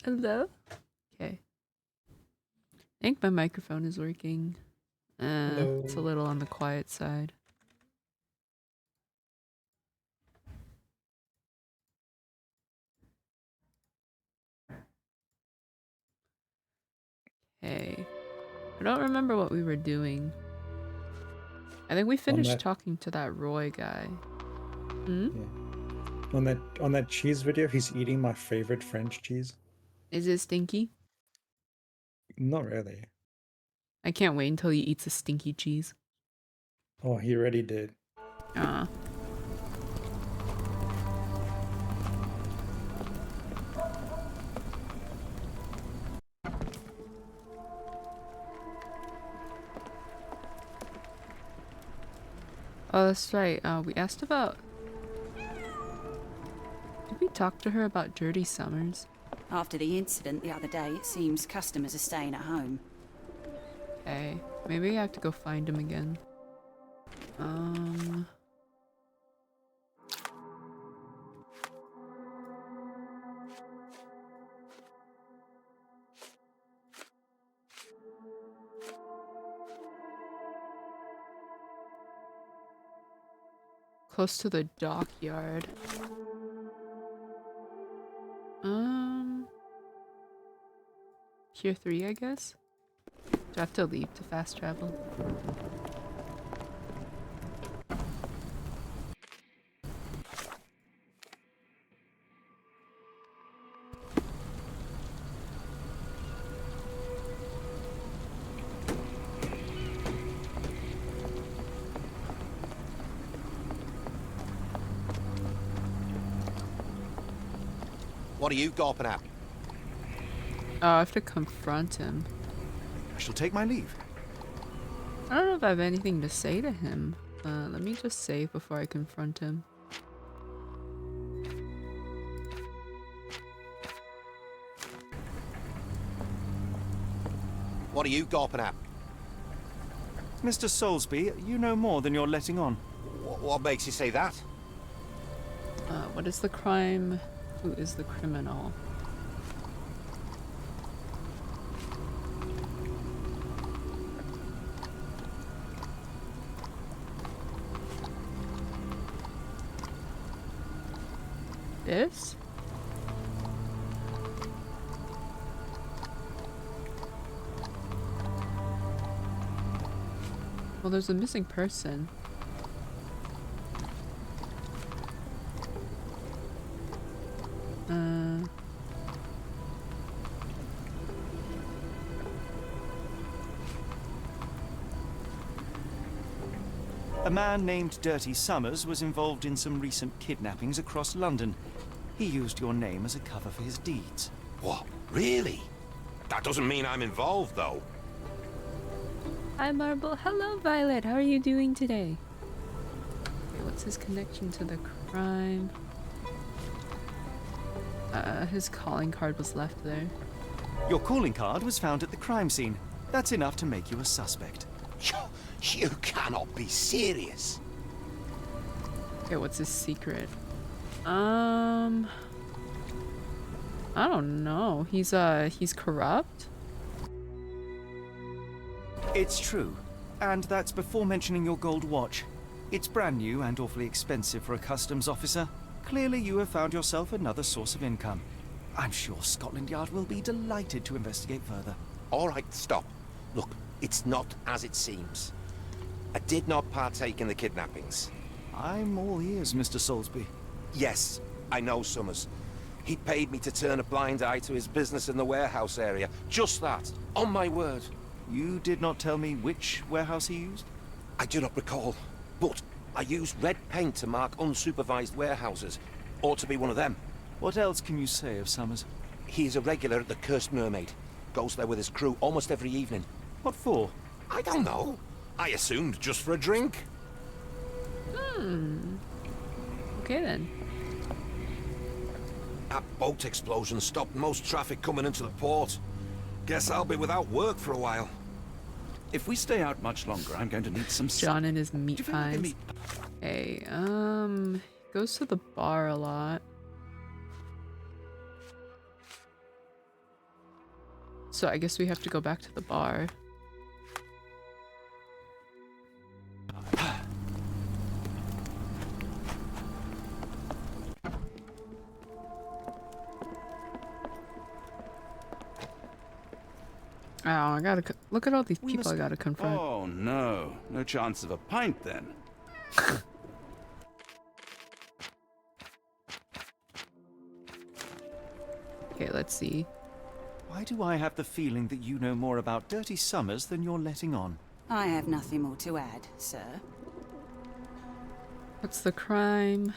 Hello? Okay. I think my microphone is working. It's a Hello. little on the quiet side. Hey. I don't remember what we were doing. I think we On finished that, talking to that Roy guy. Hmm? yeah. On that cheese video, he's eating my favorite French cheese. Is it stinky? Not really. I can't wait until he eats a stinky cheese. Oh, he already did. Ah. Oh, that's right. We asked about... Did we talk to her about Dirty Summers? After the incident the other day, it seems customers are staying at home. Okay. Maybe I have to go find him again. Close to the dockyard. Tier 3, I guess? Do I have to leave to fast travel? What are you gawping at? Oh, I have to confront him. I shall take my leave. I don't know if I have anything to say to him. Let me just save before I confront him. What are you gawping at? Mr. Soulsby, you know more than you're letting on. What makes you say that? What is the crime? Who is the criminal? This? Well, there's a missing person. A man named Dirty Summers was involved in some recent kidnappings across London. He used your name as a cover for his deeds. What? Really? That doesn't mean I'm involved, though. Hi, Marble. Hello, Violet. How are you doing today? Okay, what's his connection to the crime? His calling card was left there. Your calling card was found at the crime scene. That's enough to make you a suspect. You cannot be serious. Okay, what's his secret? I don't know. He's corrupt? It's true. And that's before mentioning your gold watch. It's brand new and awfully expensive for a customs officer. Clearly you have found yourself another source of income. I'm sure Scotland Yard will be delighted to investigate further. All right, stop. Look, it's not as it seems. I did not partake in the kidnappings. I'm all ears, Mr. Soulsby. Yes, I know Summers. He paid me to turn a blind eye to his business in the warehouse area. Just that, on my word. You did not tell me which warehouse he used? I do not recall, but I used red paint to mark unsupervised warehouses. Ought to be one of them. What else can you say of Summers? He is a regular at the Cursed Mermaid. Goes there with his crew almost every evening. What for? I don't know. I assumed just for a drink. Okay then. That boat explosion stopped most traffic coming into the port. Guess I'll be without work for a while. If we stay out much longer, I'm going to need some... John and his meat Do you feel like a pies. meat- Hey, goes to the bar a lot. So I guess we have to go back to the bar. Oh, I gotta look at all these people I gotta confront. Oh no, no chance of a pint then. Okay, let's see. Why do I have the feeling that you know more about Dirty Summers than you're letting on? I have nothing more to add, sir. What's the crime?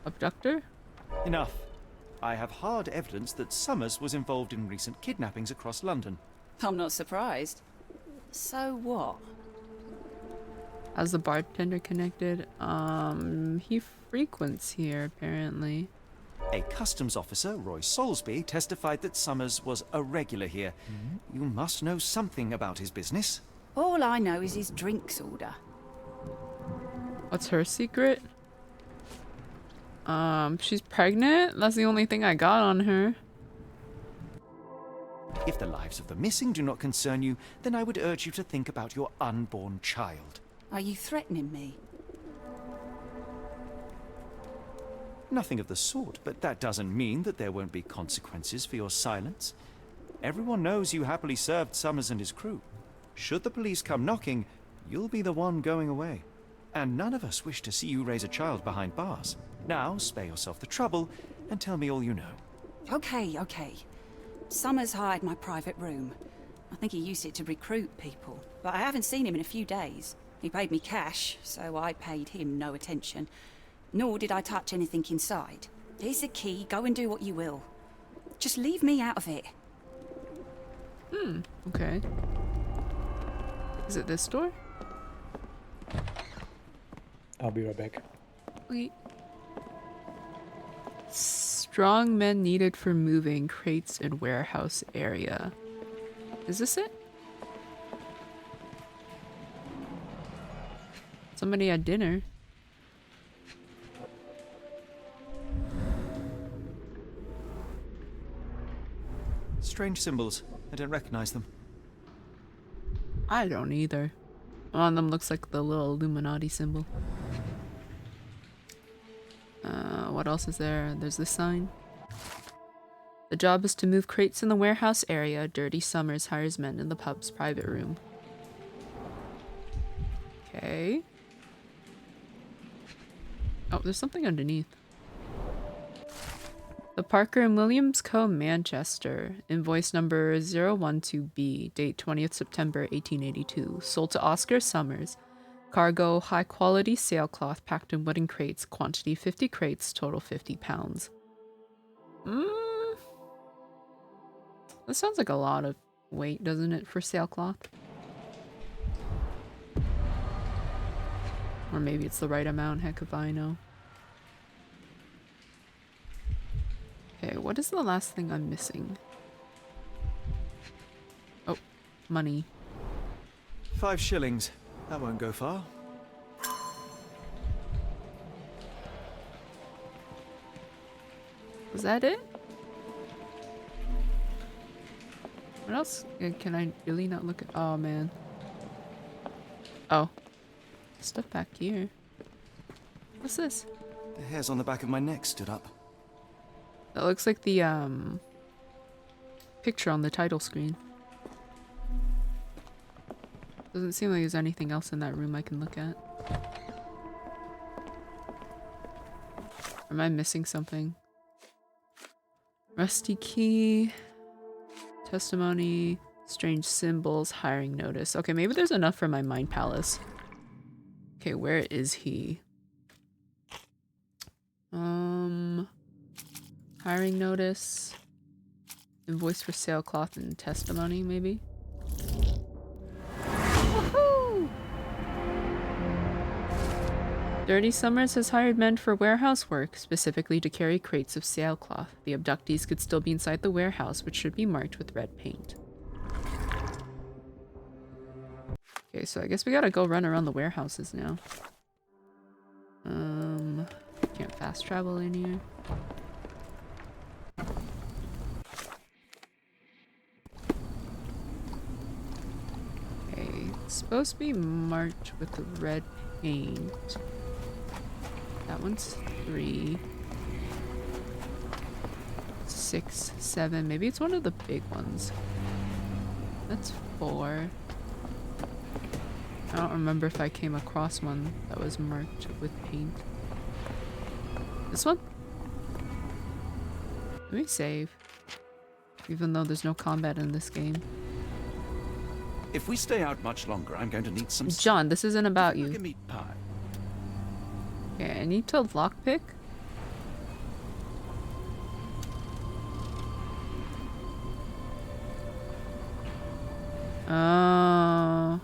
Abductor? Enough. I have hard evidence that Summers was involved in recent kidnappings across London. I'm not surprised. So what? How's the bartender connected? He frequents here, apparently. A customs officer, Roy Soulsby, testified that Summers was a regular here. You must know something about his business. All I know is his drinks order. What's her secret? She's pregnant? That's the only thing I got on her. If the lives of the missing do not concern you, then I would urge you to think about your unborn child. Are you threatening me? Nothing of the sort, but that doesn't mean that there won't be consequences for your silence. Everyone knows you happily served Summers and his crew. Should the police come knocking, you'll be the one going away. And none of us wish to see you raise a child behind bars. Now, spare yourself the trouble and tell me all you know. Okay. Summers hired my private room. I think he used it to recruit people, but I haven't seen him in a few days. He paid me cash, so I paid him no attention. Nor did I touch anything inside. Here's the key, go and do what you will. Just leave me out of it. Okay. Is it this door? I'll be right back. Wait. Strong men needed for moving crates in warehouse area. Is this it? Somebody had dinner. Strange symbols. I don't recognize them. I don't either. One of them looks like the little Illuminati symbol. What else is there? There's this sign. The job is to move crates in the warehouse area. Dirty Summers hires men in the pub's private room. Okay. Oh, there's something underneath. The Parker and Williams Co. Manchester, invoice number 012B, date 20th September 1882, sold to Oscar Summers. Cargo, high quality sailcloth packed in wooden crates, quantity 50 crates, total 50 pounds. That sounds like a lot of weight, doesn't it, for sailcloth? Or maybe it's the right amount, heck if I know. Okay, what is the last thing I'm missing? Oh, money. 5 shillings. That won't go far. Was that it? What else can I really not look at? Oh, man. Oh. Stuff back here. What's this? The hairs on the back of my neck stood up. That looks like the, picture on the title screen. Doesn't seem like there's anything else in that room I can look at. Am I missing something? Rusty key. Testimony. Strange symbols. Hiring notice. Okay, maybe there's enough for my mind palace. Okay, where is he? Hiring notice. Invoice for sailcloth and testimony, maybe? Woohoo! Dirty Summers has hired men for warehouse work, specifically to carry crates of sailcloth. The abductees could still be inside the warehouse, which should be marked with red paint. Okay, so I guess we gotta go run around the warehouses now. Can't fast travel in here. supposed to be marked with the red paint. That one's 3. 6, 7. Maybe it's one of the big ones. That's 4. I don't remember if I came across one that was marked with paint. This one? Let me save. Even though there's no combat in this game. If we stay out much longer, I'm going to need some... John, this isn't about like you. a meat pie. Okay, I need to lockpick. Oh.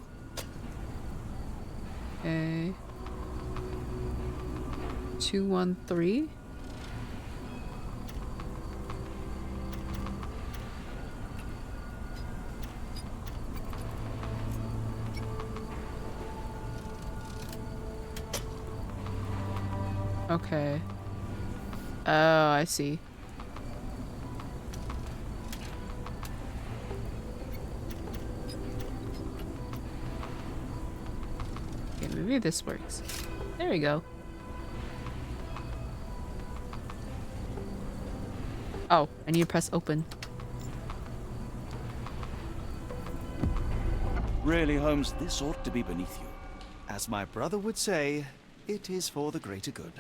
Okay. 213. Okay. Oh, I see. Okay, maybe this works. There we go. Oh, I need to press open. Really, Holmes, this ought to be beneath you. As my brother would say, it is for the greater good.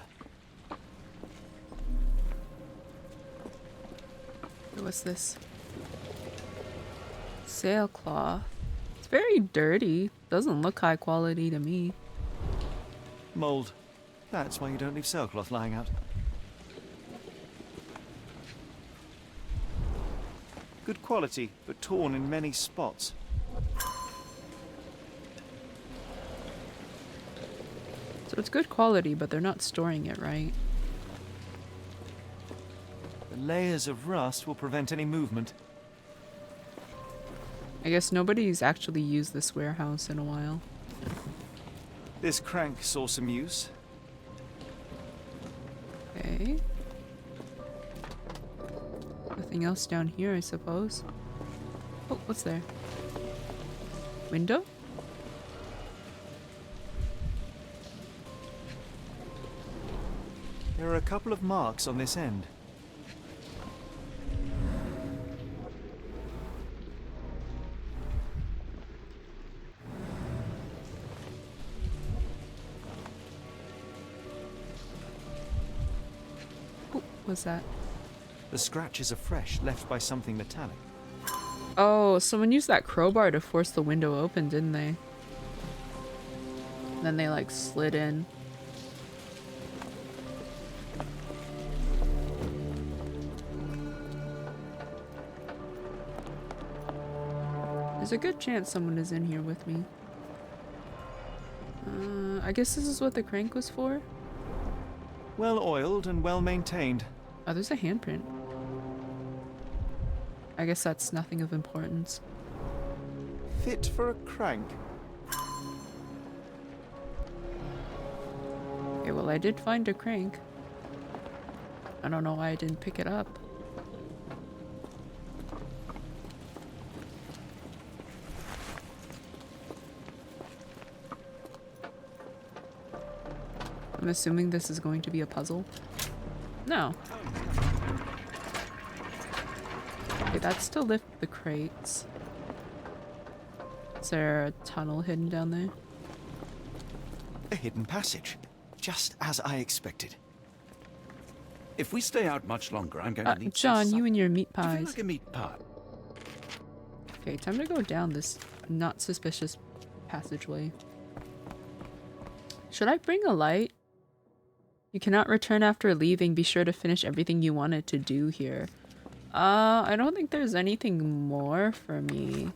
What's this? Sailcloth. It's very dirty. Doesn't look high quality to me. Mold. That's why you don't leave sailcloth lying out. Good quality, but torn in many spots. So it's good quality, but they're not storing it right. The layers of rust will prevent any movement. I guess nobody's actually used this warehouse in a while. This crank saw some use. Okay. Nothing else down here, I suppose. Oh, what's there? Window? There are a couple of marks on this end. Oh, what's that? The scratches are fresh, left by something metallic. Oh, someone used that crowbar to force the window open, didn't they? Then they like slid in. There's a good chance someone is in here with me. I guess this is what the crank was for? Well oiled and well maintained. Oh, there's a handprint. I guess that's nothing of importance. Fit for a crank. Okay, well, I did find a crank. I don't know why I didn't pick it up. I'm assuming this is going to be a puzzle. No. Okay, that's to lift the crates. Is there a tunnel hidden down there? A hidden passage. Just as I expected. If we stay out much longer, I'm going to need John, some you and your meat Do you feel pies. like a meat pie? Okay, time to go down this not suspicious passageway. Should I bring a light? You cannot return after leaving. Be sure to finish everything you wanted to do here. I don't think there's anything more for me.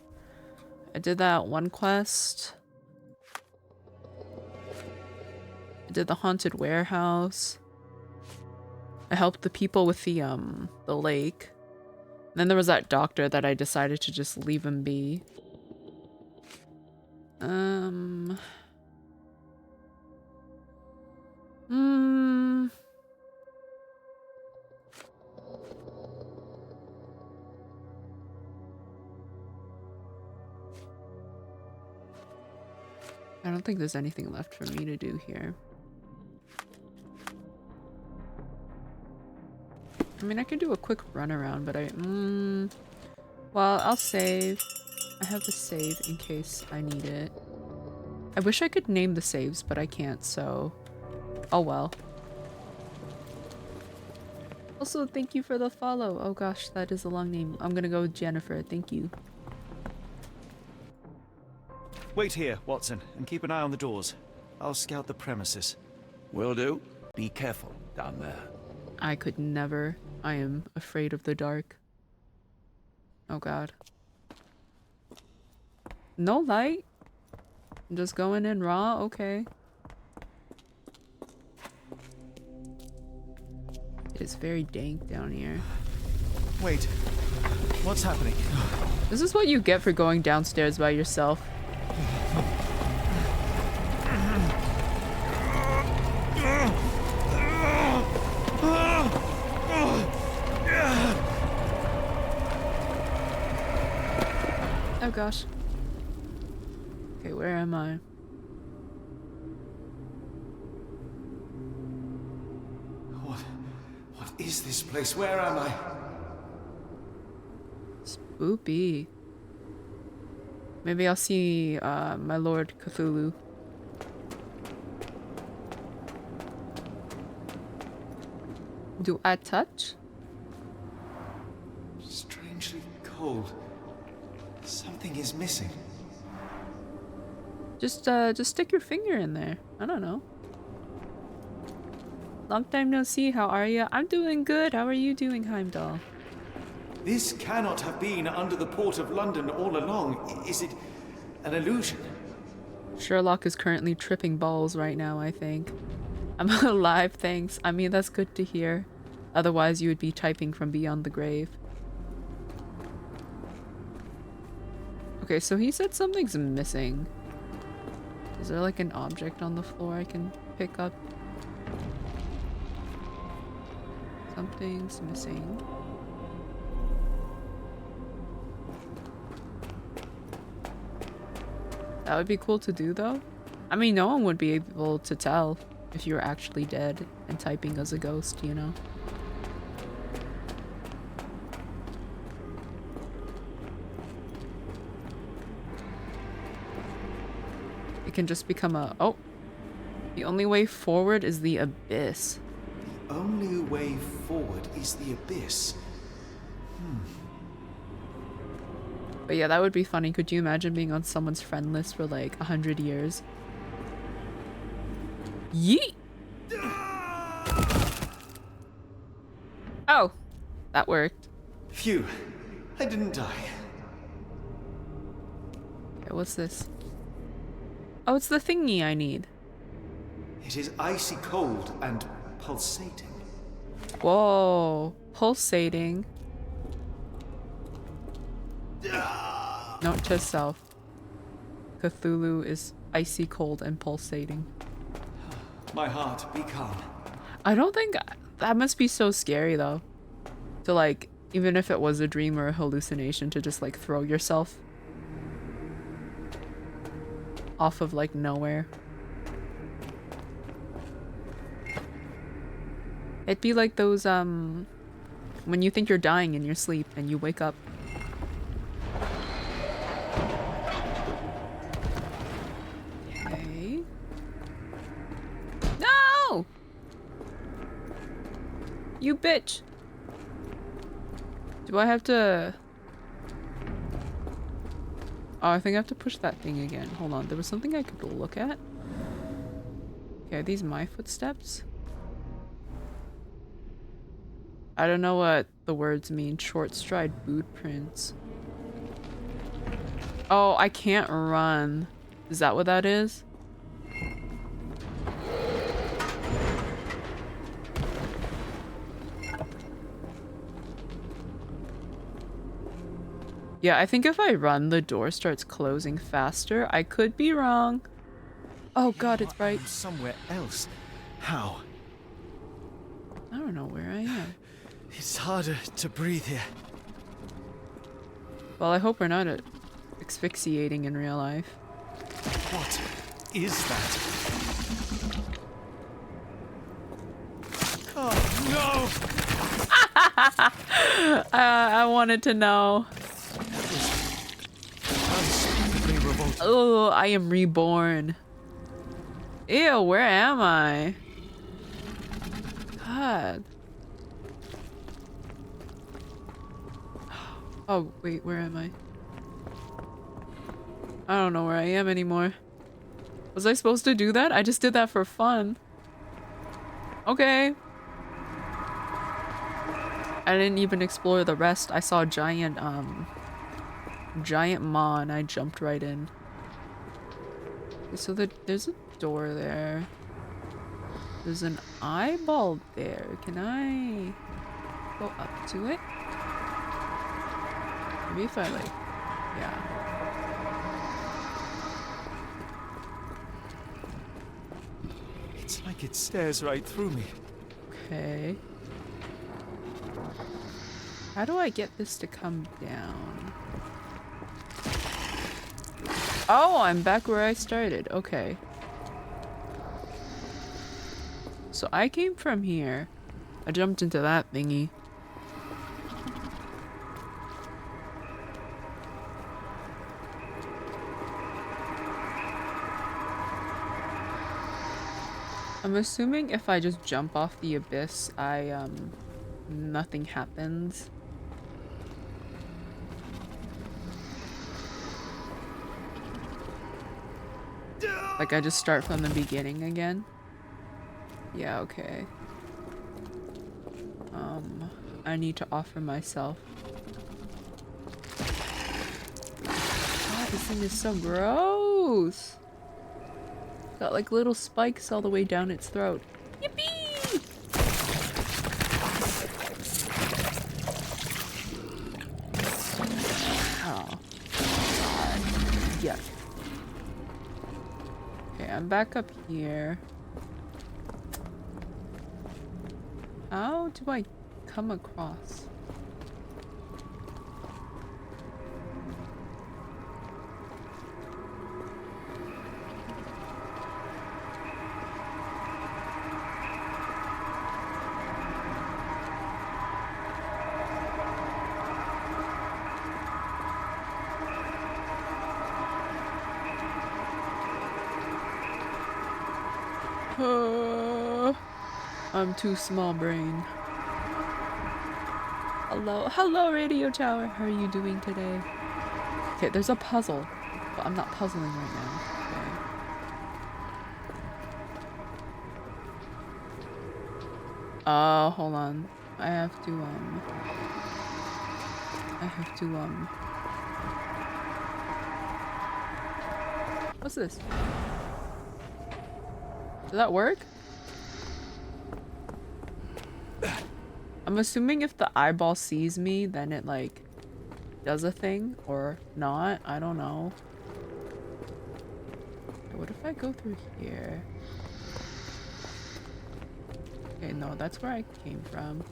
I did that one quest. I did the haunted warehouse. I helped the people with the lake. Then there was that doctor that I decided to just leave him be. I don't think there's anything left for me to do here. I mean, I could do a quick run around, but well, I'll save. I have the save in case I need it. I wish I could name the saves, but I can't, so... Oh well. Also, thank you for the follow. Oh gosh, that is a long name. I'm gonna go with Jennifer. Thank you. Wait here, Watson, and keep an eye on the doors. I'll scout the premises. Will do. Be careful down there. I could never. I am afraid of the dark. Oh god. No light? I'm just going in raw? Okay. It is very dank down here. Wait. What's happening? This is what you get for going downstairs by yourself. Oh gosh. Okay, where am I? What is this place? Where am I? Spoopy. Maybe I'll see my Lord Cthulhu. Do I touch? Strangely cold. Something is missing. Just stick your finger in there. I don't know. Long time no see. How are you? I'm doing good. How are you doing, Heimdall? This cannot have been under the port of London all along. Is it an illusion? Sherlock is currently tripping balls right now, I think. I'm alive, thanks. I mean, that's good to hear. Otherwise, you would be typing from beyond the grave. Okay, so he said something's missing. Is there like an object on the floor I can pick up? Something's missing. That would be cool to do though. I mean, no one would be able to tell if you were actually dead and typing as a ghost, you know? It can just become a... Oh! The only way forward is the abyss. The only way forward is the abyss. But yeah, that would be funny. Could you imagine being on someone's friend list for like 100 years? Yeet! Oh! That worked. Phew. I didn't die. Okay, what's this? Oh, it's the thingy I need. It is icy cold and pulsating. Whoa. Pulsating. Note to self. Cthulhu is icy cold and pulsating. My heart, be calm. I don't think... That must be so scary though. To like, even if it was a dream or a hallucination, to just like throw yourself off of like nowhere. It'd be like those when you think you're dying in your sleep and you wake up. Okay. No! You bitch. Do I have to... Oh, I think I have to push that thing again. Hold on, there was something I could look at. Okay, are these my footsteps? I don't know what the words mean. Short stride boot prints. Oh, I can't run. Is that what that is? Yeah, I think if I run, the door starts closing faster. I could be wrong. Oh god, it's bright. I'm somewhere else. How? I don't know where I am. It's harder to breathe here. Well, I hope we're not asphyxiating in real life. What is that? Oh, no! I wanted to know. Unspeakably revolting. Oh, I am reborn. Ew, where am I? God. Oh, wait, where am I? I don't know where I am anymore. Was I supposed to do that? I just did that for fun. Okay. I didn't even explore the rest. I saw a giant maw and I jumped right in. Okay, so there's a door there. There's an eyeball there. Can I go up to it? Maybe if I like, yeah. It's like it stares right through me. Okay. How do I get this to come down? Oh, I'm back where I started. Okay. So I came from here. I jumped into that thingy. I'm assuming if I just jump off the abyss, nothing happens. Like I just start from the beginning again. Yeah, okay. I need to offer myself. God, this thing is so gross. Got like little spikes all the way down its throat. Yippee! Oh. Yeah. Okay, I'm back up here. How do I come across? I'm too small brain. Hello radio tower. How are you doing today? Okay, there's a puzzle, but I'm not puzzling right now. Okay. Hold on. I have to what's this? Does that work? I'm assuming if the eyeball sees me, then it like does a thing or not. I don't know. What if I go through here? Okay, no, that's where I came from.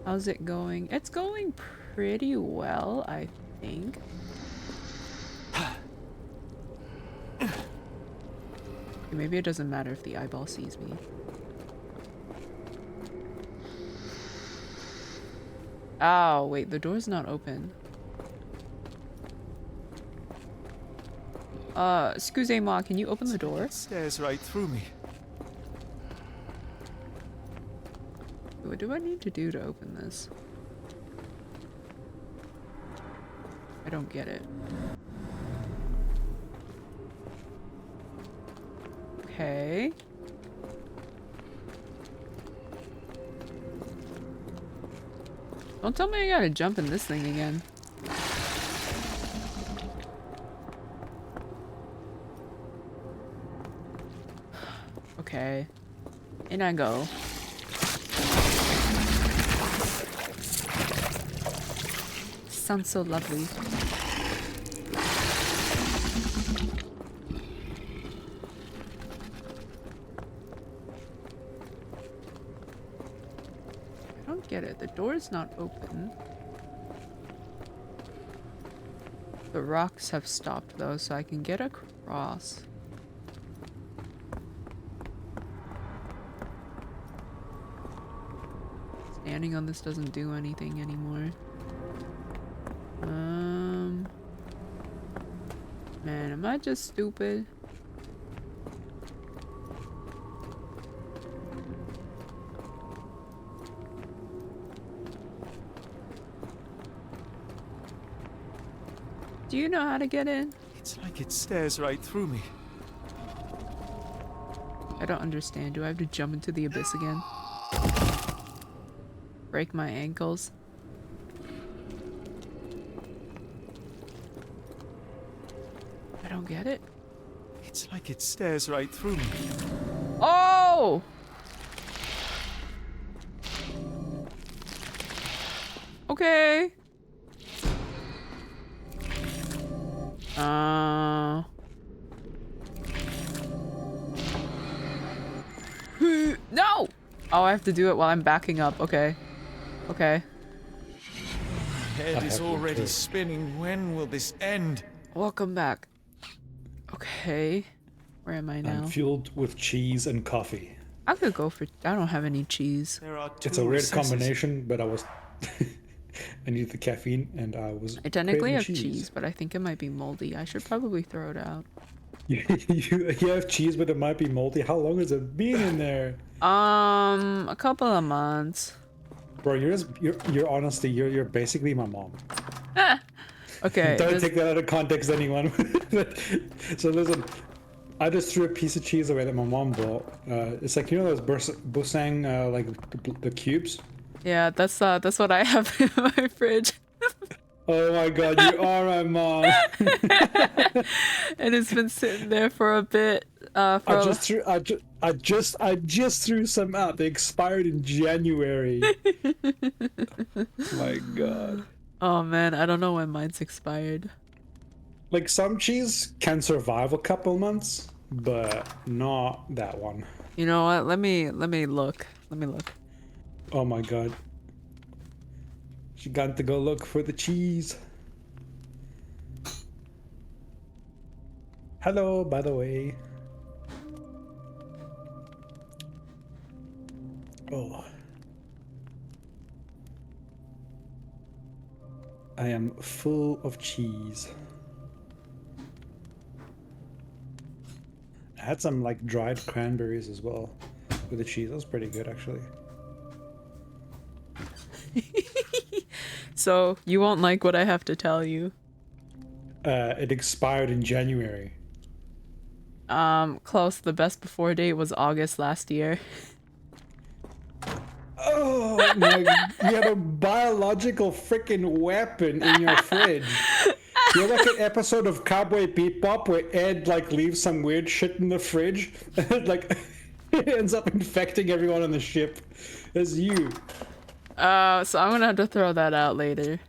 How's it going? It's going pretty well, I think. Okay, maybe it doesn't matter if the eyeball sees me. Oh, wait, the door's not open. Excusez-moi, can you open the door? It stares right through me. What do I need to do to open this? I don't get it. Okay. Don't tell me I gotta jump in this thing again. Okay. In I go. Sounds so lovely. I don't get it. The door's not open. The rocks have stopped though, so I can get across. Standing on this doesn't do anything anymore. Man, am I just stupid? Do you know how to get in? It's like it stares right through me. I don't understand. Do I have to jump into the abyss again? Break my ankles? I don't get it. It's like it stares right through me. Oh! Okay. No! Oh, I have to do it while I'm backing up. Okay. Okay. My head is already spinning. When will this end? Welcome back. Okay. Where am I now? I'm fueled with cheese and coffee. I could go for... I don't have any cheese. There are two It's a weird recesses. combination, but I was... I need the caffeine, and I was I technically craving have cheese, but I think it might be moldy. I should probably throw it out. You have cheese, but it might be moldy. How long has it been in there? A couple of months. Bro, you're honestly, you're basically my mom. Okay. Don't this- take that out of context, anyone. So listen, I just threw a piece of cheese away that my mom bought. It's like, you know those Busang, like the cubes? Yeah, that's what I have in my fridge. Oh my god, you are my mom. And it's been sitting there for a bit. I just threw some out. They expired in January. My god. Oh man, I don't know when mine's expired. Like, some cheese can survive a couple months, but not that one. You know what? Let me look. Let me look. Oh my god. She got to go look for the cheese. Hello, by the way. Oh. I am full of cheese. I had some like dried cranberries as well with the cheese. That was pretty good, actually. So you won't like what I have to tell you. It expired in January. Close. The best before date was August last year. Oh my! You had a biological freaking weapon in your fridge. You're like an episode of Cowboy Bebop where Ed like leaves some weird shit in the fridge, like it ends up infecting everyone on the ship. It's you. So I'm gonna have to throw that out later.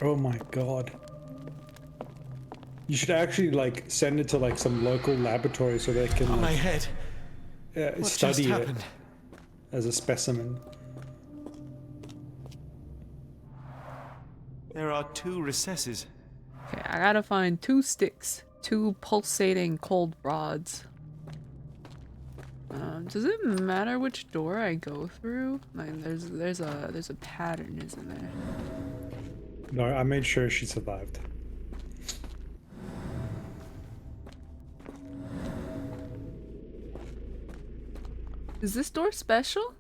Oh my god. You should actually like send it to like some local laboratory so they can My head. like, What just study it happened? as a specimen. There are two recesses. Okay, I gotta find 2 sticks, 2 pulsating cold rods. Does it matter which door I go through? Like, there's a pattern, isn't there? No, I made sure she survived. Is this door special?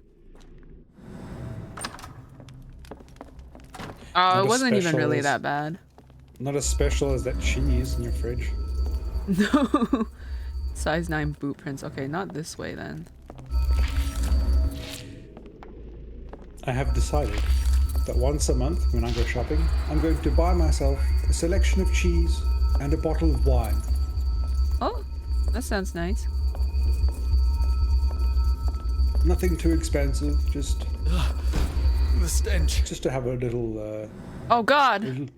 Oh, Not it as wasn't even special really as- that bad. Not as special as that cheese in your fridge. No. Size 9 boot prints. Okay, not this way then. I have decided that once a month when I go shopping, I'm going to buy myself a selection of cheese and a bottle of wine. Oh, that sounds nice. Nothing too expensive, just The stench. to have a little, Oh God.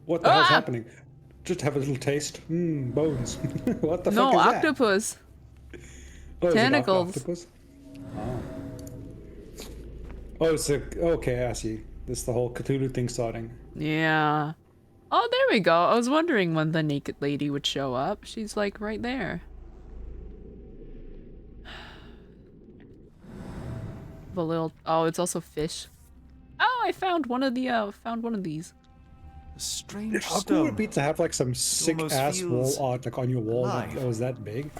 what the hell's Ah! happening? Just have a little taste. Mmm, bones. What the No, fuck is octopus. that? Oh, is it Tentacles. octopus? Oh. Oh, it's a, okay, I see. This is the whole Cthulhu thing starting. Yeah. Oh, there we go. I was wondering when the naked lady would show up. She's like right there. The little. Oh, it's also fish. Oh, I found one of the. Found one of these. A strange How cool would it stone. be to have like some sick ass wall feels art like on your wall alive. that was that big?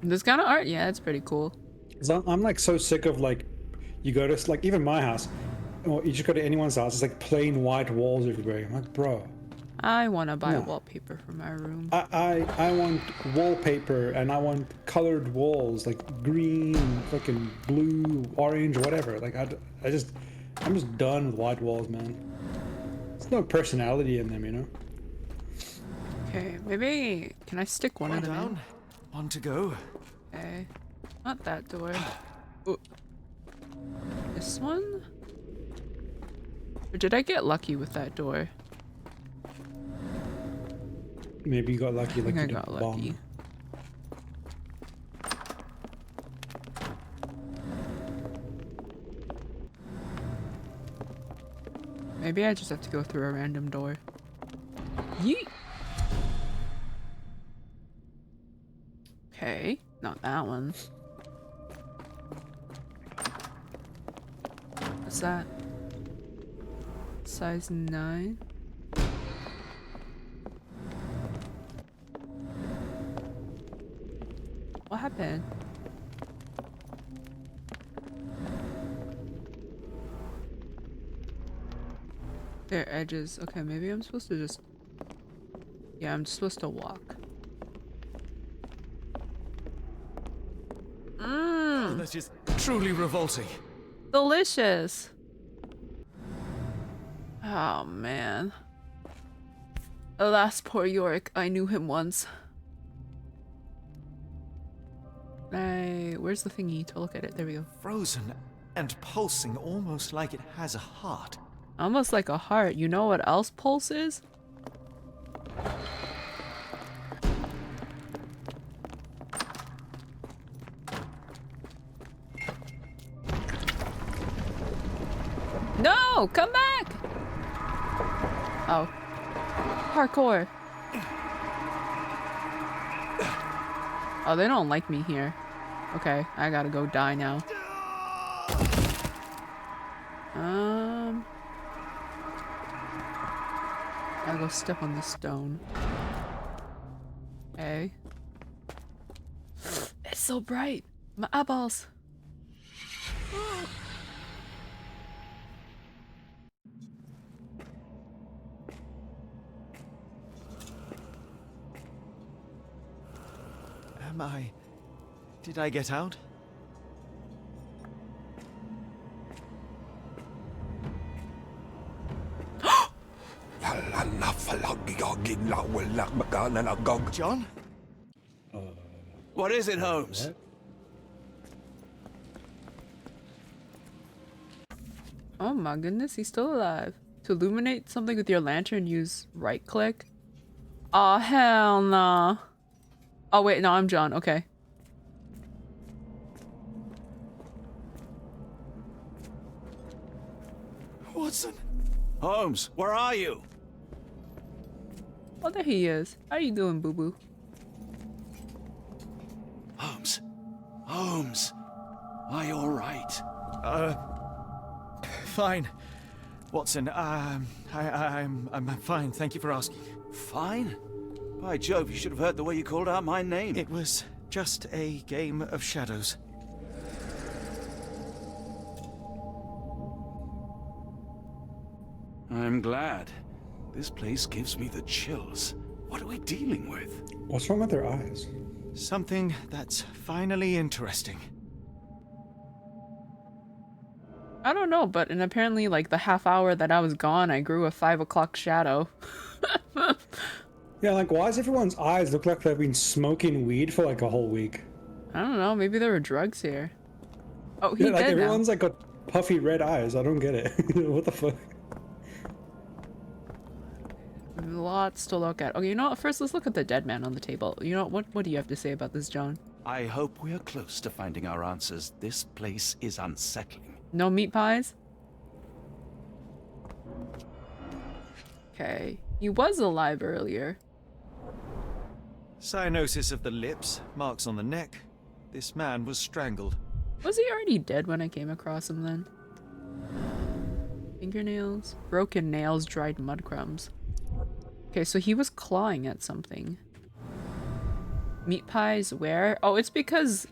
This kind of art, yeah, it's pretty cool. 'Cause I'm like so sick of like, you go to like even my house, or you just go to anyone's house, it's like plain white walls everywhere. I'm like, bro, I want to buy No. wallpaper for my room. I want wallpaper and I want colored walls like green, fucking blue, orange, whatever. Like I'm just done with white walls, man. There's no personality in them, you know. Okay, maybe can I stick one One of them down, one to go. in? Okay, not that door. Ooh. This one? Or did I get lucky with that door? Maybe you got lucky. I think Like I you got did bomb. lucky. Maybe I just have to go through a random door. Yeet! Okay, not that one. What's that? Size 9? What happened? Their edges. Okay, maybe I'm supposed to just... Yeah, I'm just supposed to walk. Oh, that is truly revolting. Delicious! Oh, man. Alas, poor Yorick. I knew him once. Where's the thingy to look at it? There we go. Frozen and pulsing almost like it has a heart. Almost like a heart. You know what else pulses? No! Come back! Oh. Parkour. Oh, they don't like me here. Okay, I gotta go die now. Gotta go step on the stone. Okay. It's so bright! My eyeballs! Did I get out? John? What is it, Holmes? What? Oh my goodness, he's still alive. To illuminate something with your lantern, use right click. Oh hell nah. Oh wait, no, I'm John. Okay. Watson? Holmes, where are you? Oh, there he is. How you doing, boo boo? Holmes. Holmes. Are you alright? Fine. Watson, I'm fine. Thank you for asking. Fine? By Jove, you should have heard the way you called out my name. It was just a game of shadows. I'm glad. This place gives me the chills. What are we dealing with? What's wrong with their eyes? Something that's finally interesting. I don't know, but in apparently like the half hour that I was gone, I grew a 5 o'clock shadow. Yeah, like why does everyone's eyes look like they've been smoking weed for like a whole week? I don't know, maybe there were drugs here. Oh, he Yeah, like dead now. everyone's like got puffy red eyes. I don't get it. What the fuck? Lots to look at. Okay, you know what? First, let's look at the dead man on the table. You know what do you have to say about this, John? I hope we are close to finding our answers. This place is unsettling. No meat pies? Okay. He was alive earlier. Cyanosis of the lips, marks on the neck. This man was strangled. Was he already dead when I came across him then? Fingernails, broken nails, dried mud crumbs. Okay, so he was clawing at something. Meat pies where? Oh, it's because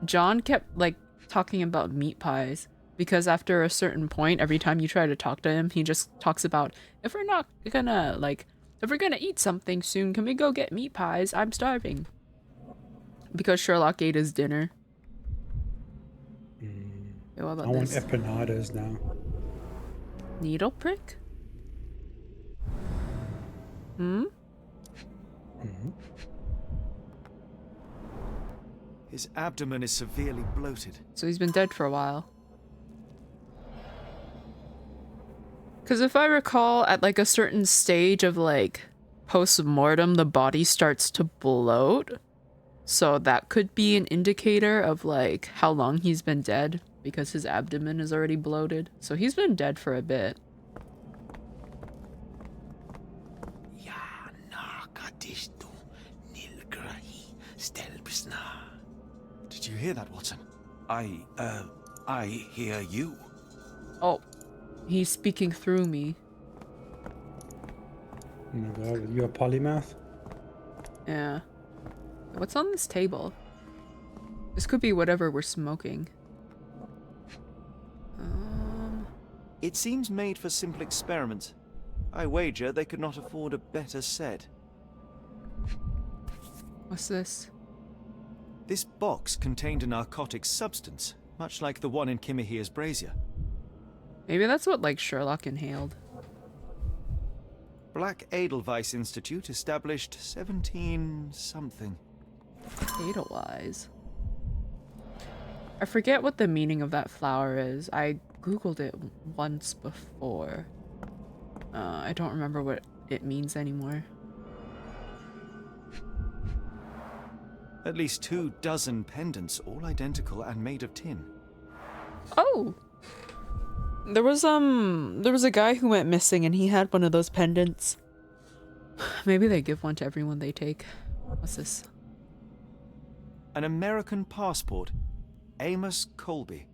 John kept like talking about meat pies. Because after a certain point, every time you try to talk to him, he just talks about, if we're gonna eat something soon, can we go get meat pies? I'm starving. Because Sherlock ate his dinner. Okay, what about I want this? empanadas now. Needle prick? His abdomen is severely bloated. So he's been dead for a while. Because if I recall, at like a certain stage of like post-mortem, the body starts to bloat. So that could be an indicator of like how long he's been dead, because his abdomen is already bloated. So he's been dead for a bit. Did you hear that, Watson? I hear you. Oh, he's speaking through me. Oh my god, you a polymath? Yeah. What's on this table? This could be whatever we're smoking. It seems made for simple experiments. I wager they could not afford a better set. What's this? This box contained a narcotic substance, much like the one in Kimihia's brazier. Maybe that's what like Sherlock inhaled. Black Edelweiss Institute established 17-something. Edelweiss. I forget what the meaning of that flower is. I googled it once before. I don't remember what it means anymore. At least 24 pendants, all identical and made of tin. Oh! There was a guy who went missing and he had one of those pendants. Maybe they give one to everyone they take. What's this? An American passport. Amos Colby.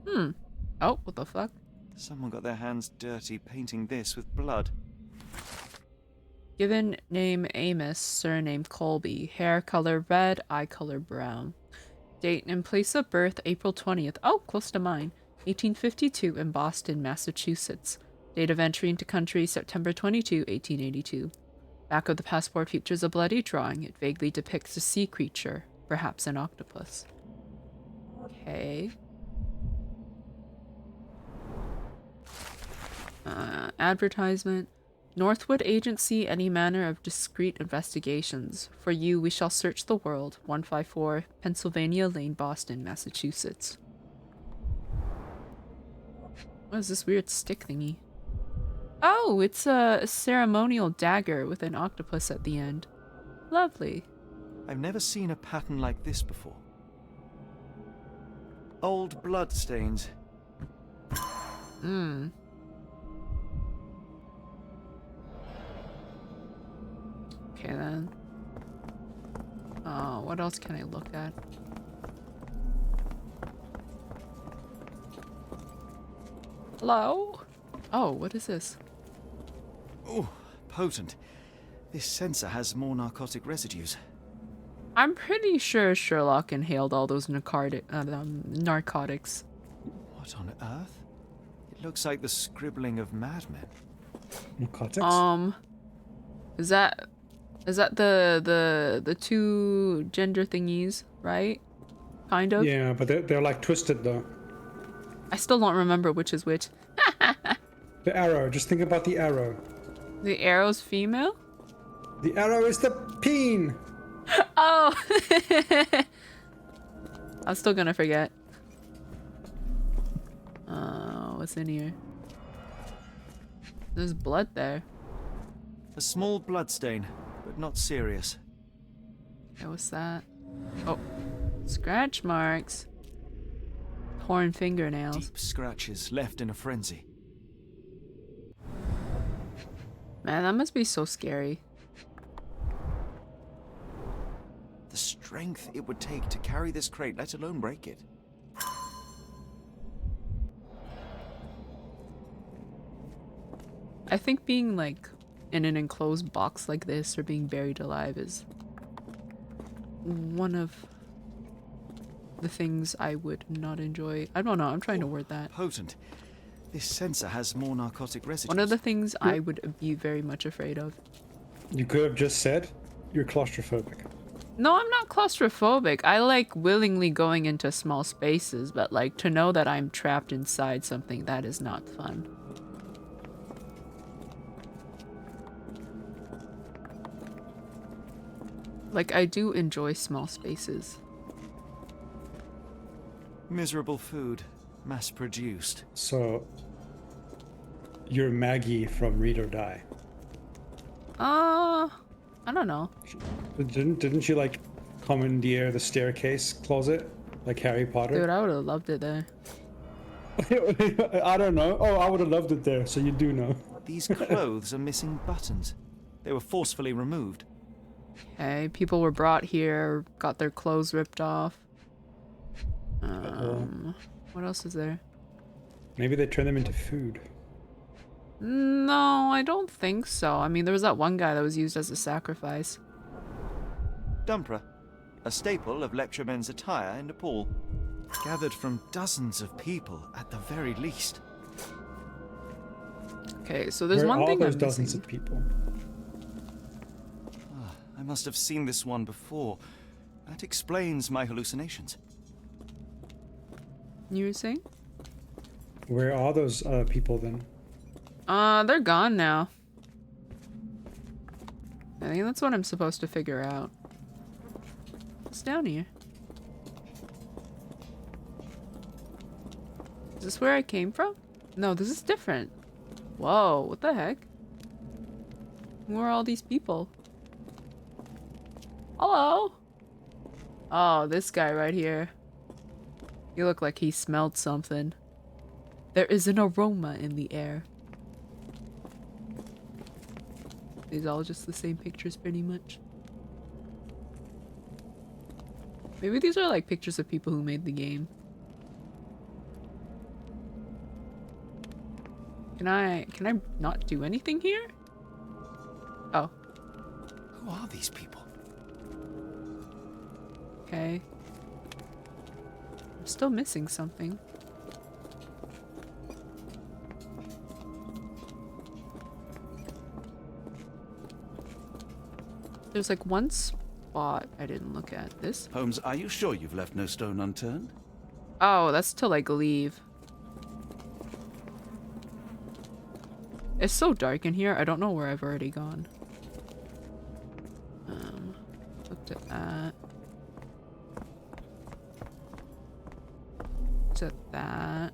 Oh, what the fuck? Someone got their hands dirty painting this with blood. Given name Amos, surname Colby, hair color red, eye color brown. Date and place of birth April 20th. Oh, close to mine. 1852 in Boston, Massachusetts. Date of entry into country September 22, 1882. Back of the passport features a bloody drawing. It vaguely depicts a sea creature, perhaps an octopus. Okay. Advertisement. Northwood Agency, any manner of discreet investigations. For you, we shall search the world. 154 Pennsylvania Lane, Boston, Massachusetts. What is this weird stick thingy? Oh, it's a ceremonial dagger with an octopus at the end. Lovely. I've never seen a pattern like this before. Old blood stains. Okay then. Oh, what else can I look at? Hello? Oh, what is this? Oh, potent. This sensor has more narcotic residues. I'm pretty sure Sherlock inhaled all those narcotics. What on earth? It looks like the scribbling of madmen. Narcotics? Is that the two gender thingies, right? Kind of? Yeah, but they're like twisted though. I still don't remember which is which. The arrow, just think about the arrow. The arrow's female? The arrow is the peen! Oh! I'm still gonna forget. What's in here? There's blood there. A small blood stain, but not serious. Okay, what's that? Oh, scratch marks. Torn fingernails. Deep scratches left in a frenzy. Man, that must be so scary. The strength it would take to carry this crate, let alone break it. I think being like in an enclosed box like this or being buried alive is one of the things I would not enjoy. I don't know, I'm trying to word that. Potent. This sensor has more narcotic residues. One of the things I would be very much afraid of. You could have just said you're claustrophobic. No, I'm not claustrophobic. I like willingly going into small spaces, but like to know that I'm trapped inside something, that is not fun. Like, I do enjoy small spaces. Miserable food, mass-produced. So, you're Maggie from Read or Die. I don't know. Didn't you like commandeer the staircase closet like Harry Potter? Dude, I would have loved it there. I don't know. Oh, I would have loved it there, so you do know. These clothes are missing buttons. They were forcefully removed. Okay, people were brought here, got their clothes ripped off. What else is there? Maybe they turn them into food. No, I don't think so. I mean, there was that one guy that was used as a sacrifice. Dumpra, a staple of lecturemen's attire in Nepal. Gathered from dozens of people, at the very least. Okay, so there's Where one are thing those I'm dozens missing. of people? I must have seen this one before. That explains my hallucinations. You were saying? Where are those people then? They're gone now. I think that's what I'm supposed to figure out. What's down here? Is this where I came from? No, this is different. Whoa, what the heck? Who are all these people? Hello? Oh, this guy right here. You look like he smelled something. There is an aroma in the air. These all just the same pictures pretty much. Maybe these are like pictures of people who made the game. Can I not do anything here? Oh. Who are these people? Okay. I'm still missing something. There's like one spot I didn't look at. This? Holmes, are you sure you've left no stone unturned? Oh, that's to like leave. It's so dark in here, I don't know where I've already gone. Looked at that. Looked at that.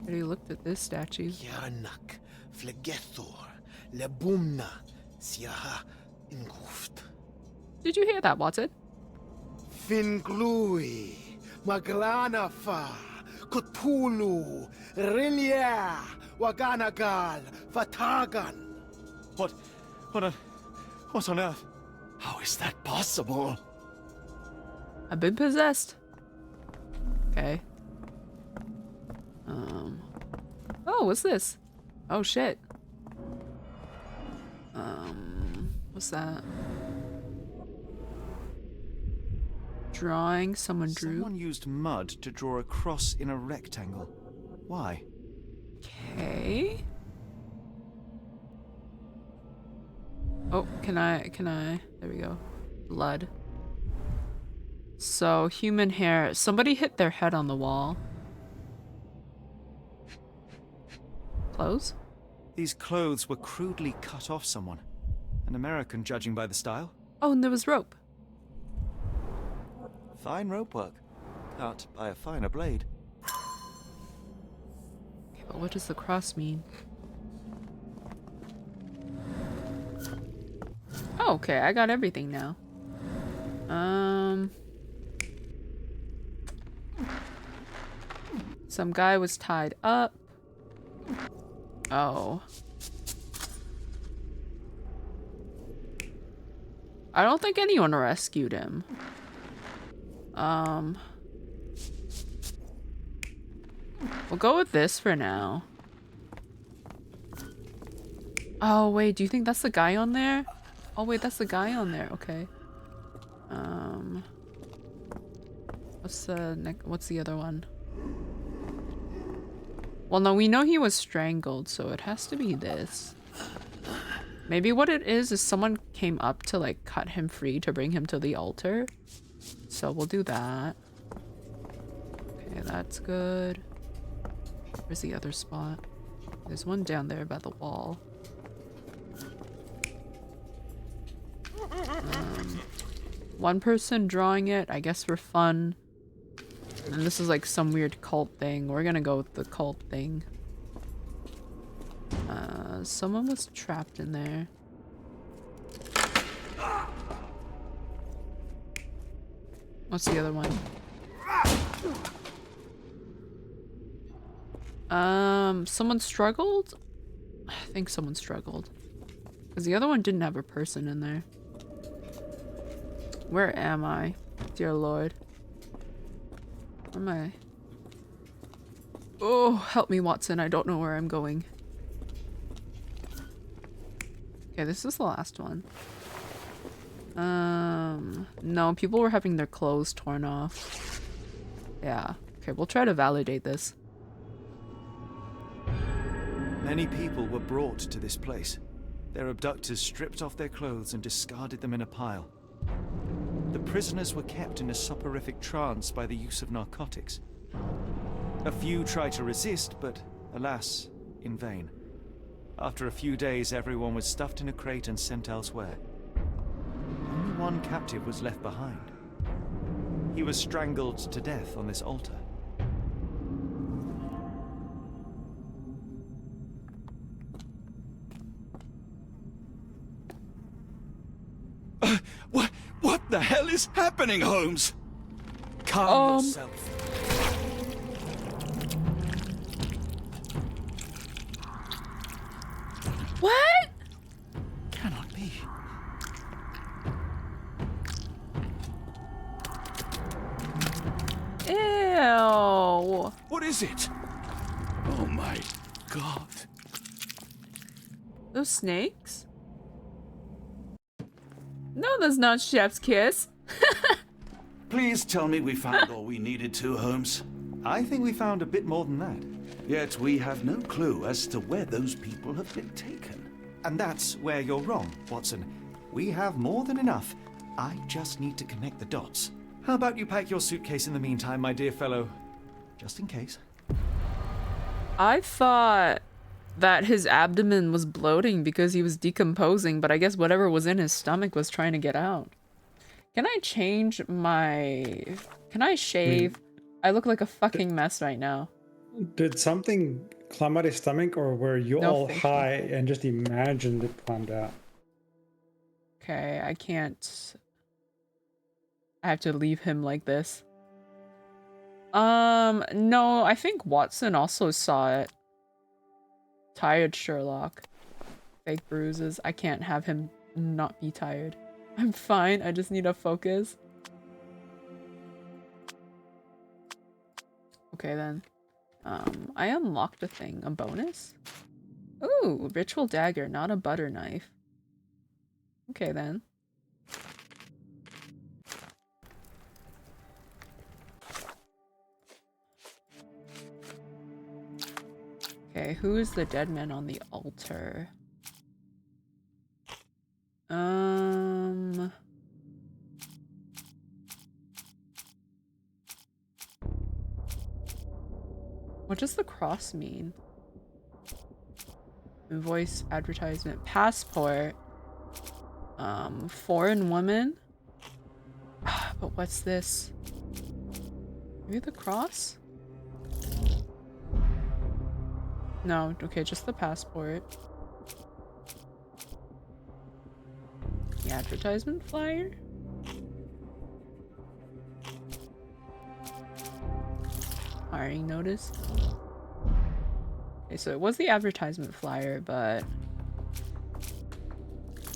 Already looked at this statue. Yarnak, Flegethor, Lebumna, Siaha, Inguft. Did you hear that, Watson? Finglui, Maglanafa, Kutulu, Rilia, Waganagal, Fatagan. What on earth? How is that possible? I've been possessed. Okay. Oh, what's this? Oh shit. What's that? Drawing someone drew. Someone used mud to draw a cross in a rectangle. Why? Okay. Oh, can I? There we go. Blood. So, human hair. Somebody hit their head on the wall. Clothes? These clothes were crudely cut off someone. An American, judging by the style. Oh, and there was rope. Fine rope work. Cut by a finer blade. Okay, but what does the cross mean? Oh, okay, I got everything now. Some guy was tied up. Oh. I don't think anyone rescued him. We'll go with this for now. Oh, wait, do you think that's the guy on there? Oh, wait, that's the guy on there. Okay. What's the other one? Well, no, we know he was strangled, so it has to be this. Maybe what it is someone came up to, like, cut him free to bring him to the altar. So we'll do that. Okay, that's good. Where's the other spot? There's one down there by the wall. One person drawing it, I guess for fun. And this is like some weird cult thing. We're gonna go with the cult thing. Someone was trapped in there. What's the other one? Someone struggled? I think someone struggled. Because the other one didn't have a person in there. Where am I? Dear Lord. Where am I? Oh, help me, Watson. I don't know where I'm going. Okay, this is the last one. No, people were having their clothes torn off. Yeah. Okay, we'll try to validate this. Many people were brought to this place. Their abductors stripped off their clothes and discarded them in a pile. The prisoners were kept in a soporific trance by the use of narcotics. A few tried to resist, but alas, in vain. After a few days, everyone was stuffed in a crate and sent elsewhere. Only one captive was left behind. He was strangled to death on this altar. What the hell is happening, Holmes? Calm yourself. What? Cannot be. Ew. What is it? Oh my God. Those snakes? No, that's not Chef's Kiss. Please tell me we found all we needed to, Holmes. I think we found a bit more than that. Yet we have no clue as to where those people have been taken. And that's where you're wrong, Watson. We have more than enough. I just need to connect the dots. How about you pack your suitcase in the meantime, my dear fellow? Just in case. I thought that his abdomen was bloating because he was decomposing, but I guess whatever was in his stomach was trying to get out. Can I change my... Can I shave? I look like a fucking mess right now. Did something climb out his stomach, or were you No, all thank high and just imagined it climbed out? Okay, I can't... I have to leave him like this. No, I think Watson also saw it. Tired Sherlock. Fake bruises. I can't have him not be tired. I'm fine, I just need to focus. Okay then. I unlocked a thing. A bonus? Ooh, ritual dagger, not a butter knife. Okay then. Okay, who is the dead man on the altar? What does the cross mean? Invoice, advertisement, passport. Foreign woman? But what's this? Maybe the cross? No, okay, just the passport. The advertisement flyer? Hiring notice. Okay, so it was the advertisement flyer, but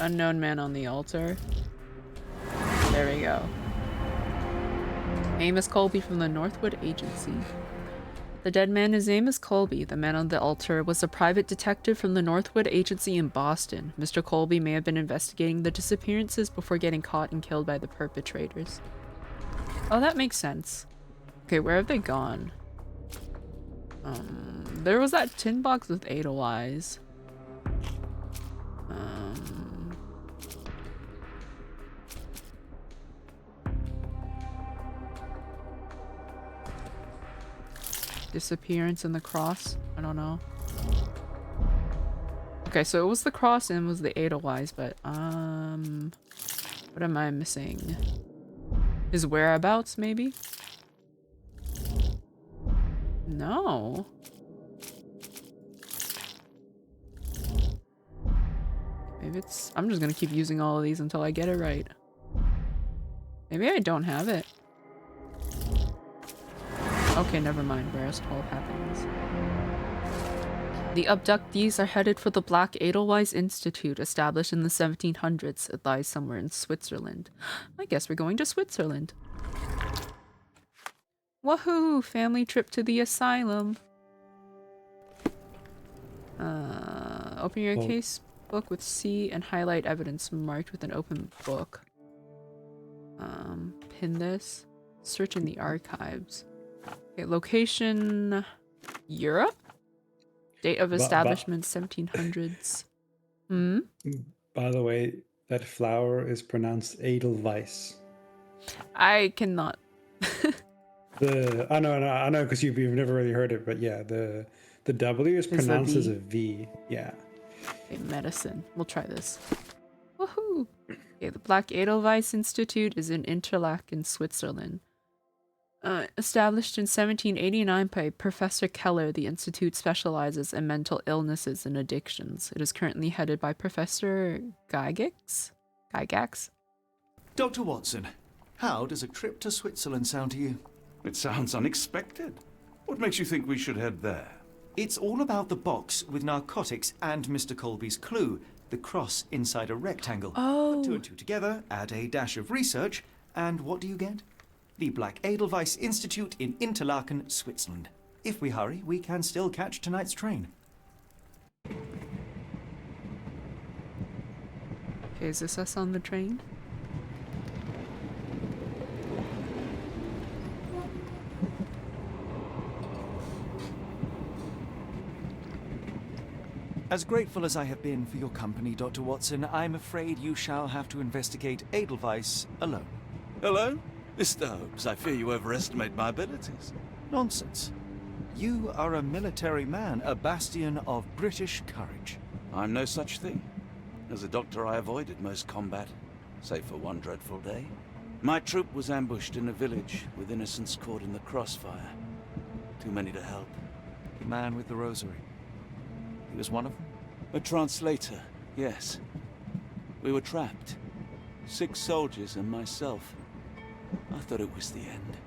unknown man on the altar. There we go. Amos Colby from the Northwood Agency. The dead man is Amos Colby. The man on the altar was a private detective from the Northwood Agency in Boston. Mr. Colby may have been investigating the disappearances before getting caught and killed by the perpetrators. Oh, that makes sense. Okay, where have they gone? There was that tin box with Edelweiss. Disappearance in the cross? I don't know. Okay, so it was the cross and it was the Edelweiss, but what am I missing? His whereabouts, maybe? No. Maybe it's... I'm just gonna keep using all of these until I get it right. Maybe I don't have it. Okay, never mind. Whereas 12 happens. The abductees are headed for the Black Edelweiss Institute, established in the 1700s. It lies somewhere in Switzerland. I guess we're going to Switzerland. Woohoo! Family trip to the asylum. Open your case book with C and highlight evidence marked with an open book. Pin this. Search in the archives. Okay, location Europe? Date of establishment 1700s. Hmm? By the way, that flower is pronounced Edelweiss. I cannot. I know, because you've never really heard it, but yeah, the W is pronounced as a V. Yeah. Okay, medicine. We'll try this. Woohoo! Okay, the Black Edelweiss Institute is in Interlaken, Switzerland. Established in 1789 by Professor Keller, the institute specializes in mental illnesses and addictions. It is currently headed by Professor Gygax? Dr. Watson, how does a trip to Switzerland sound to you? It sounds unexpected. What makes you think we should head there? It's all about the box with narcotics and Mr. Colby's clue, the cross inside a rectangle. Oh. Put two and two together, add a dash of research, and what do you get? The Black Edelweiss Institute in Interlaken, Switzerland. If we hurry, we can still catch tonight's train. Okay, is this us on the train? As grateful as I have been for your company, Dr. Watson, I'm afraid you shall have to investigate Edelweiss alone. Hello? Mr. Holmes, I fear you overestimate my abilities. Nonsense. You are a military man, a bastion of British courage. I'm no such thing. As a doctor, I avoided most combat, save for one dreadful day. My troop was ambushed in a village, with innocents caught in the crossfire. Too many to help. The man with the rosary. He was one of them? A translator, yes. We were trapped. 6 soldiers and myself. I thought it was the end.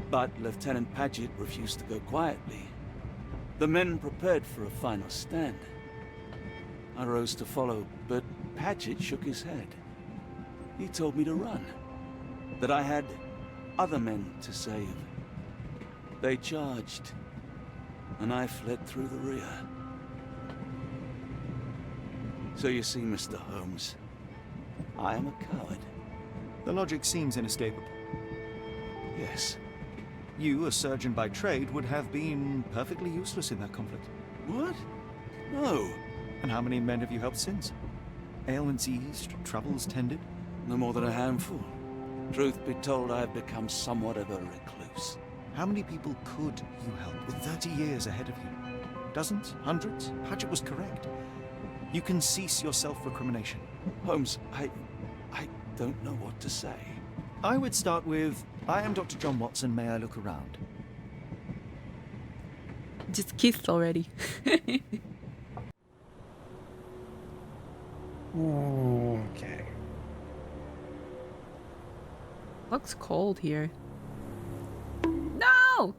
But Lieutenant Paget refused to go quietly. The men prepared for a final stand. I rose to follow, but Paget shook his head. He told me to run. That I had other men to save. They charged, and I fled through the rear. So you see, Mr. Holmes, I am a coward. The logic seems inescapable. Yes. You, a surgeon by trade, would have been perfectly useless in that conflict. What? No. And how many men have you helped since? Ailments eased, troubles tended? No more than a handful. Truth be told, I have become somewhat of a recluse. How many people could you help with 30 years ahead of you? Dozens? Hundreds? Paget was correct. You can cease your self-recrimination. Holmes, I don't know what to say. I would start with, I am Dr. John Watson, may I look around? Just kissed already. Okay. Looks cold here. No!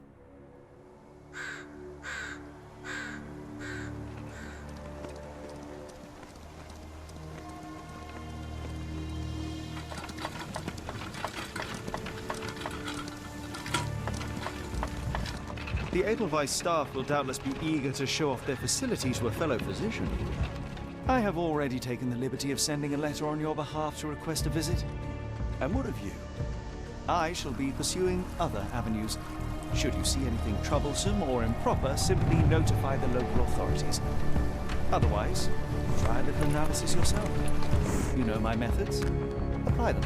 The Edelweiss staff will doubtless be eager to show off their facility to a fellow physician. I have already taken the liberty of sending a letter on your behalf to request a visit. And what of you? I shall be pursuing other avenues. Should you see anything troublesome or improper, simply notify the local authorities. Otherwise, try a little analysis yourself. You know my methods. Apply them.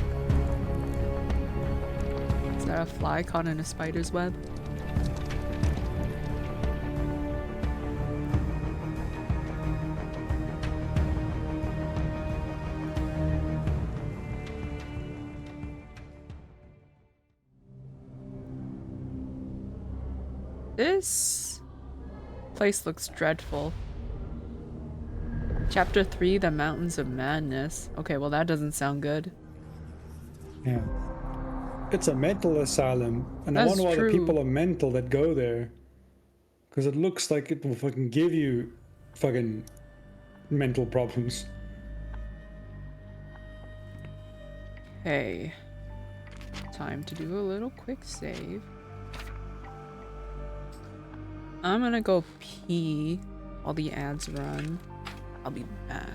Is that a fly caught in a spider's web? This place looks dreadful. Chapter 3, The Mountains of Madness. Okay, well that doesn't sound good. Yeah. It's a mental asylum, and I That's wonder why the true. people are mental that go there. Because it looks like it will fucking give you fucking mental problems. Okay. Time to do a little quick save. I'm gonna go pee while the ads run. I'll be back.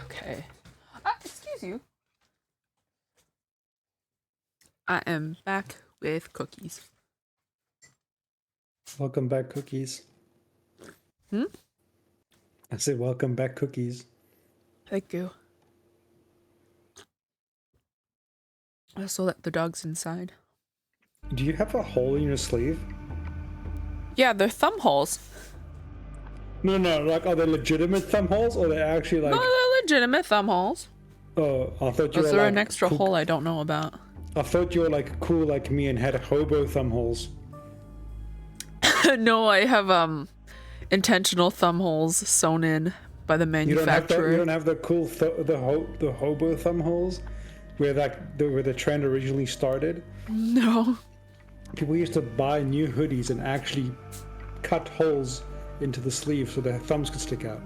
Okay. Excuse you. I am back with cookies. Welcome back, cookies. I said, welcome back, cookies. Thank you. I also let the dogs inside. Do you have a hole in your sleeve? Yeah, they're thumb holes. No, like, are they legitimate thumb holes, or they actually like? No, they're legitimate thumb holes. Oh, I thought you Is were there like an extra cool. hole I don't know about? I thought you were like cool like me and had hobo thumb holes. No, I have intentional thumb holes sewn in by the manufacturer. You don't have the cool the hobo thumb holes, where the trend originally started. No. People used to buy new hoodies and actually cut holes into the sleeve so their thumbs could stick out.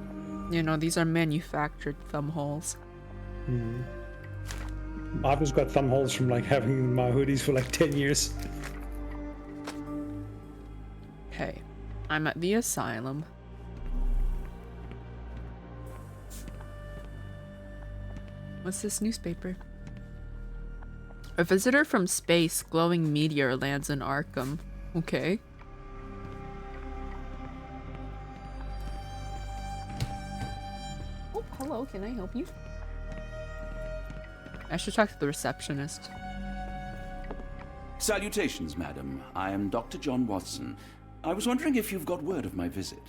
You know, these are manufactured thumb holes. I've just got thumb holes from like having my hoodies for like 10 years. Okay, I'm at the asylum. What's this newspaper? A visitor from space, glowing meteor lands in Arkham. Okay. Oh, hello, can I help you? I should talk to the receptionist. Salutations, madam. I am Dr. John Watson. I was wondering if you've got word of my visit.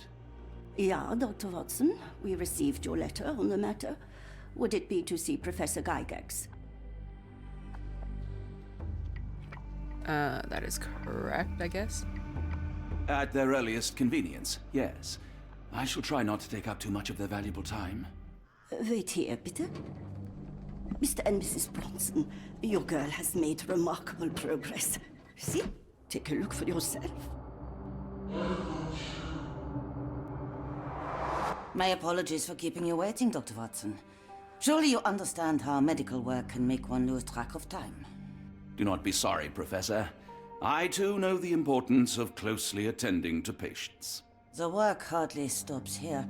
Yeah, Dr. Watson. We received your letter on the matter. Would it be to see Professor Gygax? That is correct, I guess. At their earliest convenience, yes. I shall try not to take up too much of their valuable time. Wait here, bitte. Mr. and Mrs. Bronson, your girl has made remarkable progress. See? Take a look for yourself. My apologies for keeping you waiting, Dr. Watson. Surely you understand how medical work can make one lose track of time. Do not be sorry, Professor. I too know the importance of closely attending to patients. The work hardly stops here,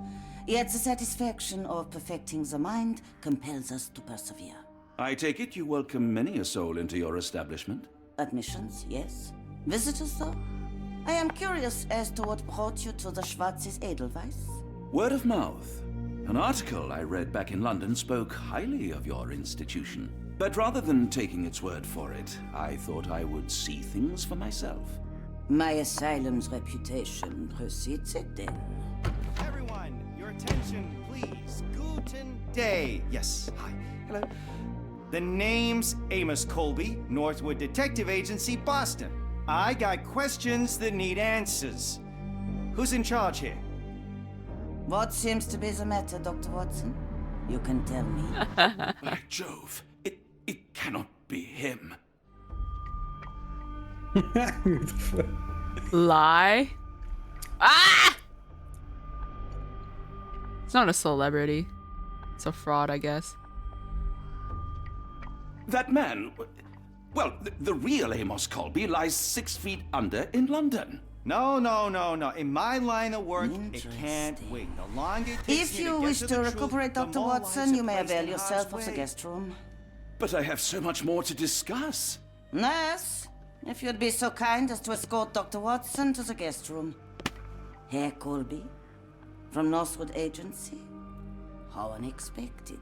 yet the satisfaction of perfecting the mind compels us to persevere. I take it you welcome many a soul into your establishment? Admissions, yes. Visitors, though? I am curious as to what brought you to the Schwarzes Edelweiss. Word of mouth. An article I read back in London spoke highly of your institution. But rather than taking its word for it, I thought I would see things for myself. My asylum's reputation precedes it, then. Everyone, your attention, please. Guten Day. Yes, hi. Hello. The name's Amos Colby, Northwood Detective Agency, Boston. I got questions that need answers. Who's in charge here? What seems to be the matter, Dr. Watson? You can tell me. By Jove, it cannot be him. Lie? Ah! It's not a celebrity. It's a fraud, I guess. That man, well, the real Amos Colby lies 6 feet under in London. No. In my line of work, it can't wait. The longer it takes If me you to wish get to the recuperate, truth, the Dr. more Watson, lives you are may placed avail in yourself harm's of the way. guest room. But I have so much more to discuss. Nurse, if you'd be so kind as to escort Dr. Watson to the guest room. Herr Colby, from Northwood Agency. How unexpected.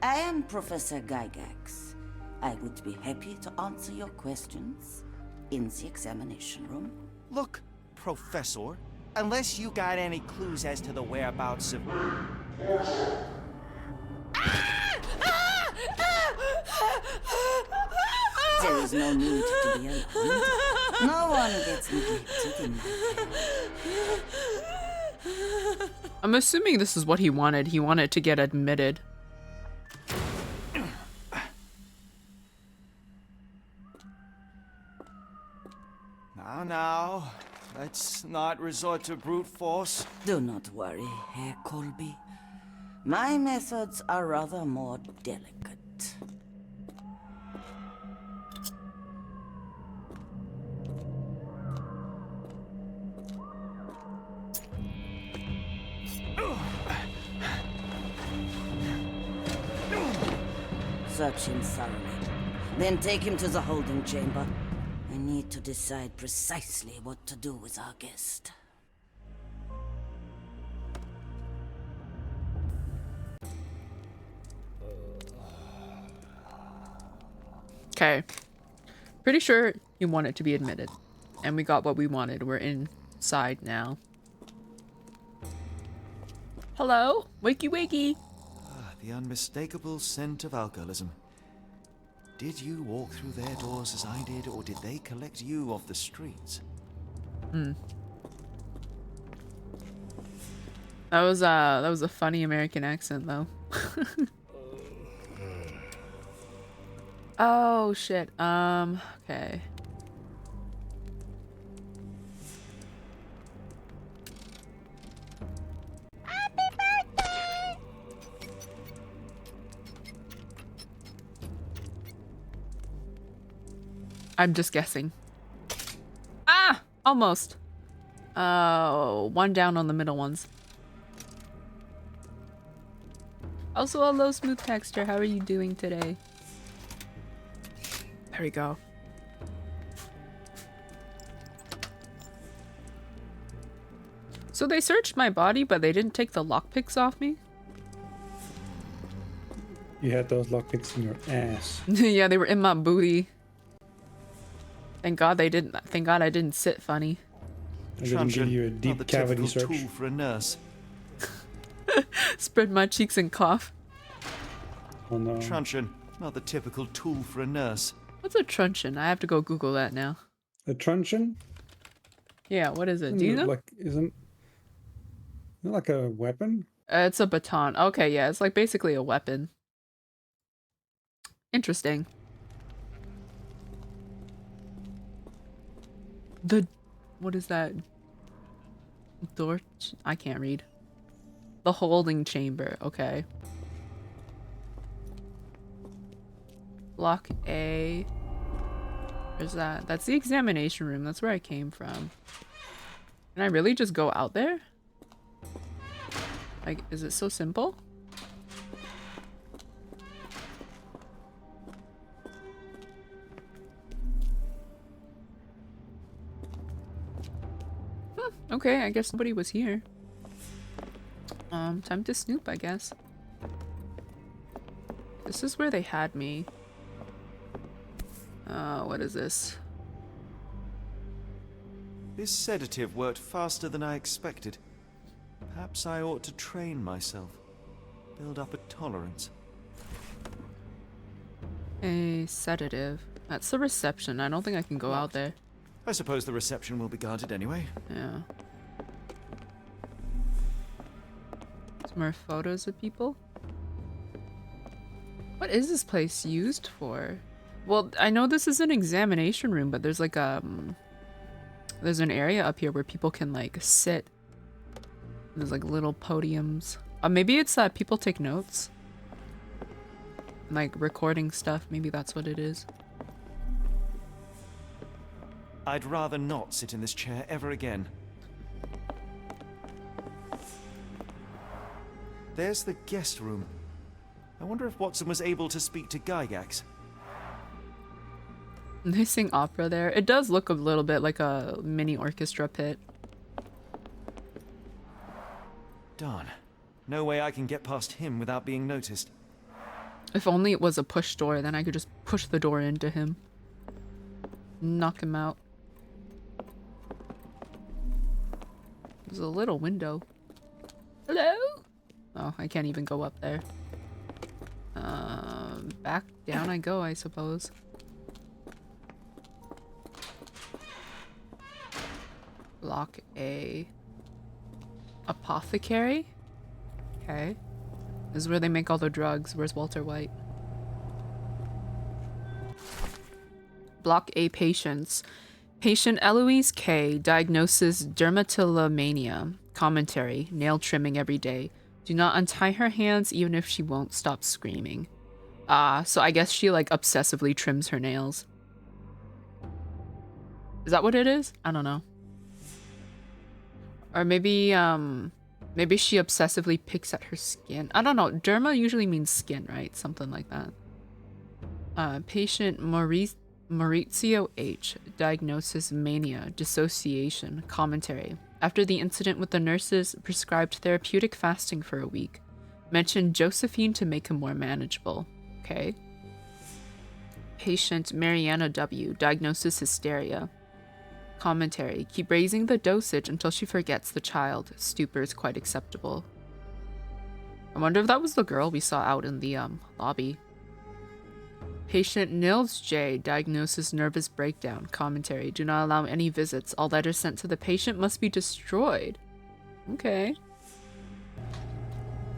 I am Professor Gygax. I would be happy to answer your questions in the examination room. Look, Professor, unless you got any clues as to the whereabouts of... There is no need to be alarmed. No one gets neglected in my care. I'm assuming this is what he wanted. He wanted to get admitted. Now, let's not resort to brute force. Do not worry, Herr Colby. My methods are rather more delicate. Search him thoroughly. Then take him to the holding chamber. I need to decide precisely what to do with our guest. Okay. Pretty sure you want it to be admitted. And we got what we wanted. We're inside now. Hello? Wakey wakey. The unmistakable scent of alcoholism. Did you walk through their doors as I did, or did they collect you off the streets? That was a funny American accent though. Oh shit. Okay. I'm just guessing. Ah! Almost. One down on the middle ones. Also, hello, Smooth Texture. How are you doing today? There we go. So they searched my body, but they didn't take the lockpicks off me? You had those lockpicks in your ass. Yeah, they were in my booty. Thank God they didn't. Thank God I didn't sit funny. I didn't give you a Not deep the cavity typical search. tool for a nurse. Spread my cheeks and cough. Oh no. Truncheon, not the typical tool for a nurse. What's a truncheon? I have to go Google that now. A truncheon? Yeah, what is it? Do you know? Like, isn't it like a weapon? It's a baton. Okay, yeah, it's like basically a weapon. Interesting. What is that? Door? I can't read. The holding chamber. Okay. Block A. Where's that? That's the examination room. That's where I came from. Can I really just go out there? Like, is it so simple? Okay, I guess nobody was here. Time to snoop, I guess. This is where they had me. What is this? This sedative worked faster than I expected. Perhaps I ought to train myself. Build up a tolerance. A sedative. That's the reception. I don't think I can go out there. I suppose the reception will be guarded anyway. Yeah. Some more photos of people. What is this place used for? Well, I know this is an examination room, but there's like there's an area up here where people can like sit. There's like little podiums. Maybe it's people take notes. Like recording stuff. Maybe that's what it is. I'd rather not sit in this chair ever again. There's the guest room. I wonder if Watson was able to speak to Gygax. They sing opera there. It does look a little bit like a mini orchestra pit. Darn. No way I can get past him without being noticed. If only it was a push door, then I could just push the door into him. Knock him out. There's a little window. Hello? Oh, I can't even go up there. Back down I go, I suppose. Block A. Apothecary? Okay. This is where they make all the drugs. Where's Walter White? Block A patients. Patient Eloise K. Diagnosis dermatillomania. Commentary. Nail trimming every day. Do not untie her hands even if she won't stop screaming. So I guess she like obsessively trims her nails. Is that what it is? I don't know. Or maybe she obsessively picks at her skin. I don't know. Derma usually means skin, right? Something like that. Patient Maurizio H. Diagnosis mania, dissociation, commentary. After the incident with the nurses, prescribed therapeutic fasting for a week. Mentioned Josephine to make him more manageable. Okay. Patient Mariana W. Diagnosis hysteria. Commentary. Keep raising the dosage until she forgets the child. Stupor is quite acceptable. I wonder if that was the girl we saw out in the lobby. Patient Nils J. Diagnosis nervous breakdown. Commentary. Do not allow any visits. All letters sent to the patient must be destroyed. Okay.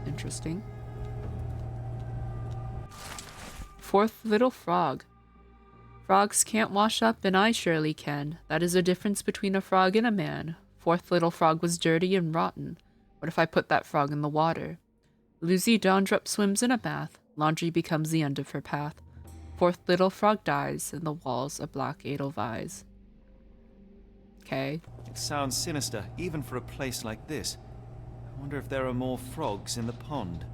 Interesting. Fourth little frog. Frogs can't wash up and I surely can. That is the difference between a frog and a man. Fourth little frog was dirty and rotten. What if I put that frog in the water? Lucy Dawndrop swims in a bath. Laundry becomes the end of her path. Fourth little frog dies in the walls a black edelweiss. Okay. It sounds sinister, even for a place like this. I wonder if there are more frogs in the pond.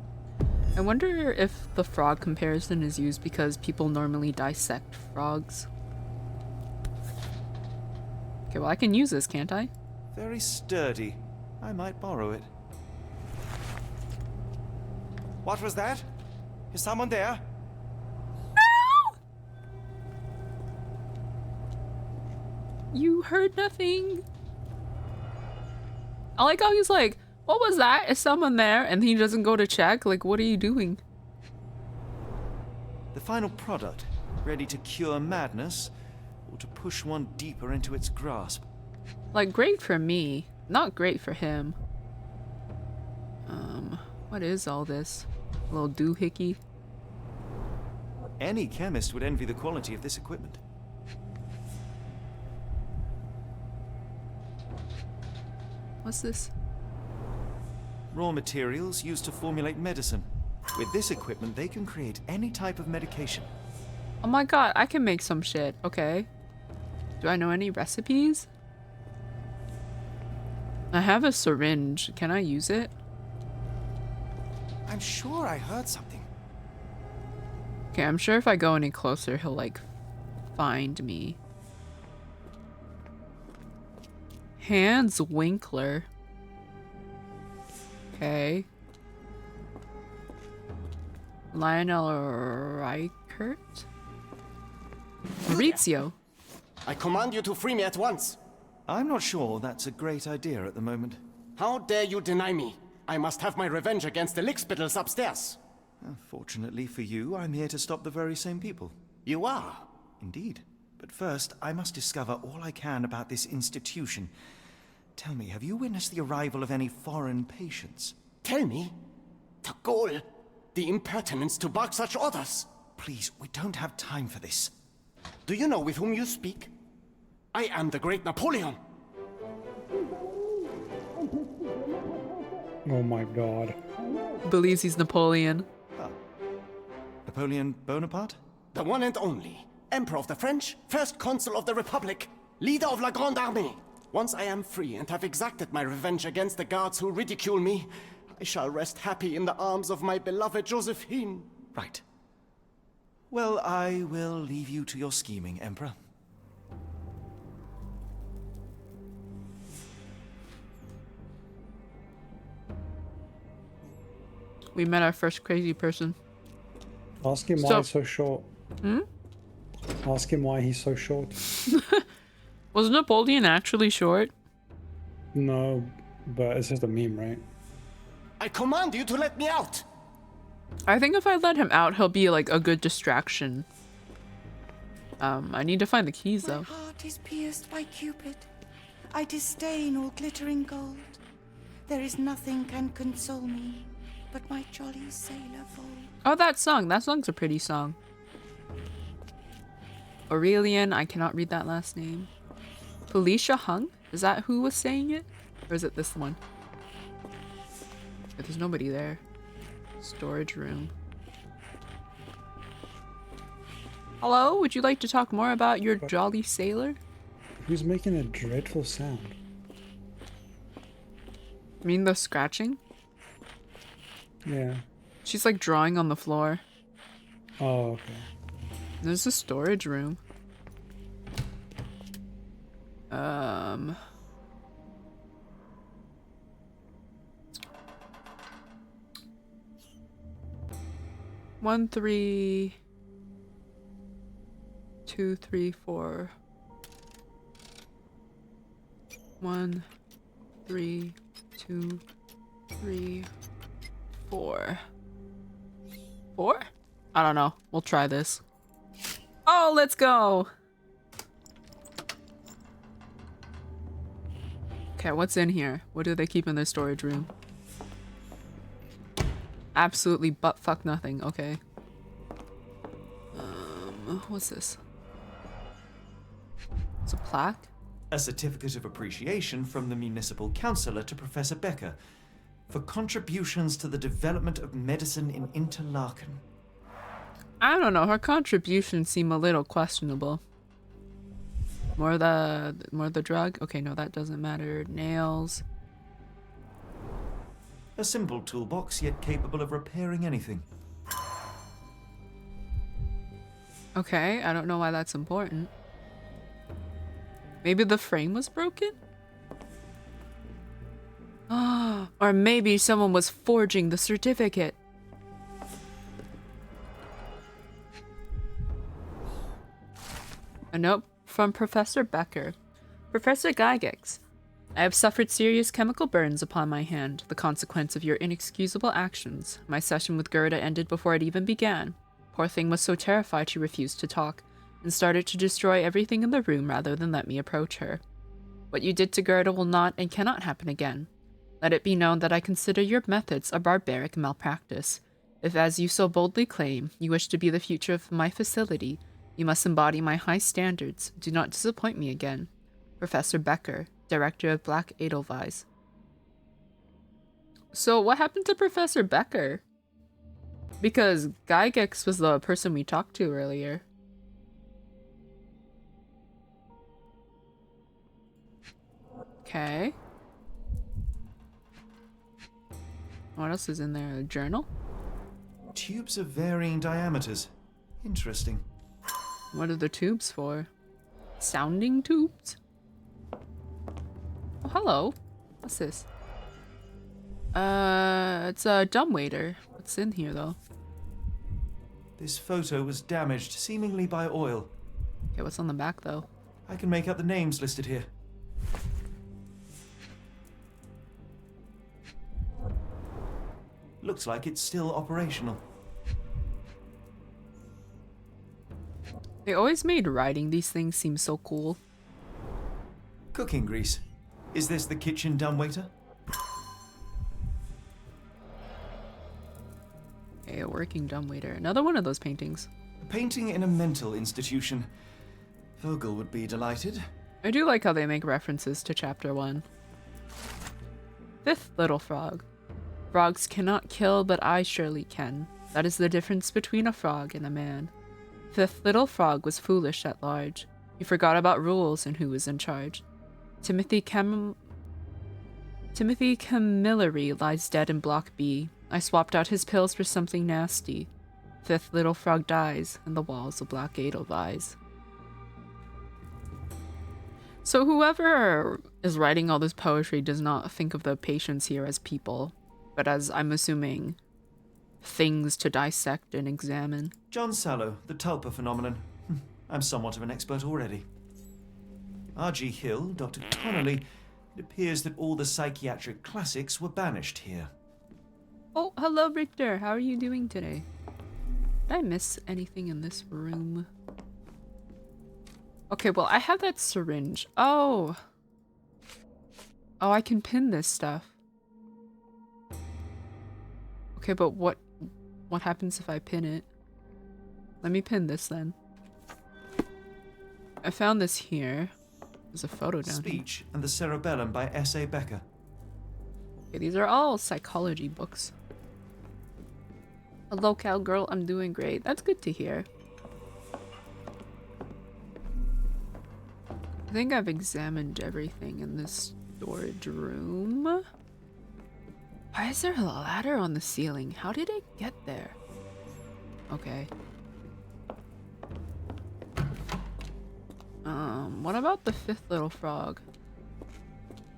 I wonder if the frog comparison is used because people normally dissect frogs. Okay, well I can use this, can't I? Very sturdy. I might borrow it. What was that? Is someone there? You heard nothing. I like how he's like, what was that? Is someone there? And he doesn't go to check. Like, what are you doing? The final product, ready to cure madness, or to push one deeper into its grasp. Like, great for me. Not great for him. What is all this? A little doohickey? Any chemist would envy the quality of this equipment. What's this? Raw materials used to formulate medicine. With this equipment, they can create any type of medication. Oh my god, I can make some shit. Okay. Do I know any recipes? I have a syringe. Can I use it? I'm sure I heard something. Okay, I'm sure if I go any closer, he'll, like, find me. Hans Winkler. Okay. Lionel Reichert? Maurizio. I command you to free me at once. I'm not sure that's a great idea at the moment. How dare you deny me? I must have my revenge against the lickspittles upstairs. Fortunately for you, I'm here to stop the very same people. You are? Indeed. But first, I must discover all I can about this institution. Tell me, have you witnessed the arrival of any foreign patients? Tell me? The gall, the impertinence to bark such orders. Please, we don't have time for this. Do you know with whom you speak? I am the great Napoleon. Oh my god. Believes he's Napoleon. Napoleon Bonaparte? The one and only. Emperor of the French, first consul of the Republic, leader of La Grande Armée. Once I am free and have exacted my revenge against the guards who ridicule me, I shall rest happy in the arms of my beloved Josephine. Right. Well, I will leave you to your scheming, Emperor. We met our first crazy person. Ask him why he's so short. Ask him why he's so short. Was Napoleon actually short? No, but it's just a meme, right? I command you to let me out! I think if I let him out, he'll be like a good distraction. I need to find the keys though. My heart is pierced by Cupid. I disdain all glittering gold. There is nothing can console me but my jolly sailor bold. Oh, that song. That song's a pretty song. Aurelian. I cannot read that last name. Felicia Hung? Is that who was saying it? Or is it this one? But there's nobody there. Storage room. Hello? Would you like to talk more about your jolly sailor? Who's making a dreadful sound? I mean the scratching? Yeah. She's like drawing on the floor. Oh, okay. There's a storage room. One, three. 2, 3, 4. 1, 3, 2, 3, 4. 4? I don't know. We'll try this. Oh, let's go! Okay, what's in here? What do they keep in their storage room? Absolutely buttfuck nothing. Okay. What's this? It's a plaque? A certificate of appreciation from the municipal councillor to Professor Becker for contributions to the development of medicine in Interlaken. I don't know. Her contributions seem a little questionable. More the drug? Okay, no, that doesn't matter. Nails. A simple toolbox, yet capable of repairing anything. Okay, I don't know why that's important. Maybe the frame was broken? Or maybe someone was forging the certificate. A note from Professor Becker. Professor Gygax, I have suffered serious chemical burns upon my hand, the consequence of your inexcusable actions. My session with Gerda ended before it even began. Poor thing was so terrified she refused to talk, and started to destroy everything in the room rather than let me approach her. What you did to Gerda will not and cannot happen again. Let it be known that I consider your methods a barbaric malpractice. If, as you so boldly claim, you wish to be the future of my facility, you must embody my high standards. Do not disappoint me again. Professor Becker, Director of Black Edelweiss. So what happened to Professor Becker? Because Gygax was the person we talked to earlier. Okay. What else is in there? A journal? Tubes of varying diameters. Interesting. What are the tubes for? Sounding tubes? Oh, hello. What's this? It's a dumbwaiter. What's in here, though? This photo was damaged, seemingly by oil. Okay, what's on the back, though? I can make out the names listed here. Looks like it's still operational. They always made writing these things seem so cool. Cooking grease. Is this the kitchen dumbwaiter? Okay, a working dumbwaiter. Another one of those paintings. A painting in a mental institution. Vogel would be delighted. I do like how they make references to Chapter 1. Fifth Little Frog. Frogs cannot kill, but I surely can. That is the difference between a frog and a man. Fifth Little Frog was foolish at large. He forgot about rules and who was in charge. Timothy Camilleri lies dead in Block B. I swapped out his pills for something nasty. Fifth Little Frog dies, and the walls of Black Edelweiss. So whoever is writing all this poetry does not think of the patients here as people, but as, I'm assuming, things to dissect and examine. John Sallow, the Tulpa phenomenon. I'm somewhat of an expert already. R.G. Hill, Dr. Connolly. It appears that all the psychiatric classics were banished here. Oh, hello, Richter. How are you doing today? Did I miss anything in this room? Okay, well, I have that syringe. Oh. Oh, I can pin this stuff. Okay, but what happens if I pin it? Let me pin this then. I found this here. There's a photo down here. Speech and the Cerebellum by S.A. Becker. Okay, these are all psychology books. Hello, cowgirl. I'm doing great. That's good to hear. I think I've examined everything in this storage room. Why is there a ladder on the ceiling? How did it get there? Okay. What about the fifth little frog?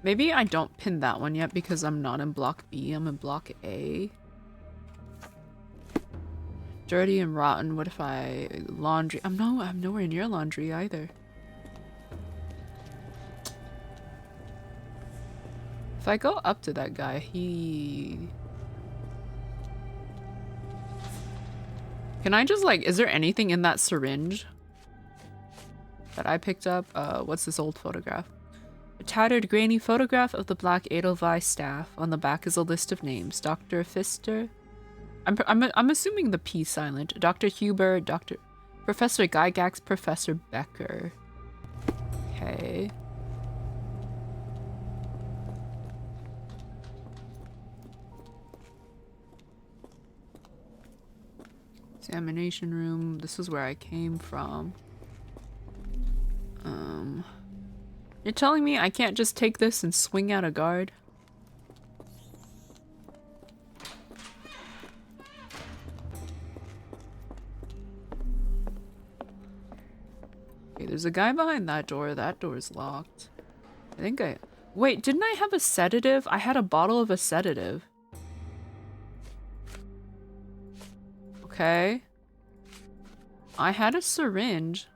Maybe I don't pin that one yet because I'm not in Block B, I'm in Block A. dirty and rotten. What if I laundry? I'm nowhere near laundry either. If I go up to that guy, can I just like, is there anything in that syringe that I picked up? What's this old photograph? A tattered, grainy photograph of the Black Edelweiss staff. On the back is a list of names. Dr. Pfister. I'm assuming the P silent. Dr. Huber, Professor Gygax, Professor Becker. Okay. Examination room. This is where I came from. You're telling me I can't just take this and swing out a guard? Okay, there's a guy behind that door. That door's locked. Wait, didn't I have a sedative? I had a bottle of a sedative. Okay. I had a syringe.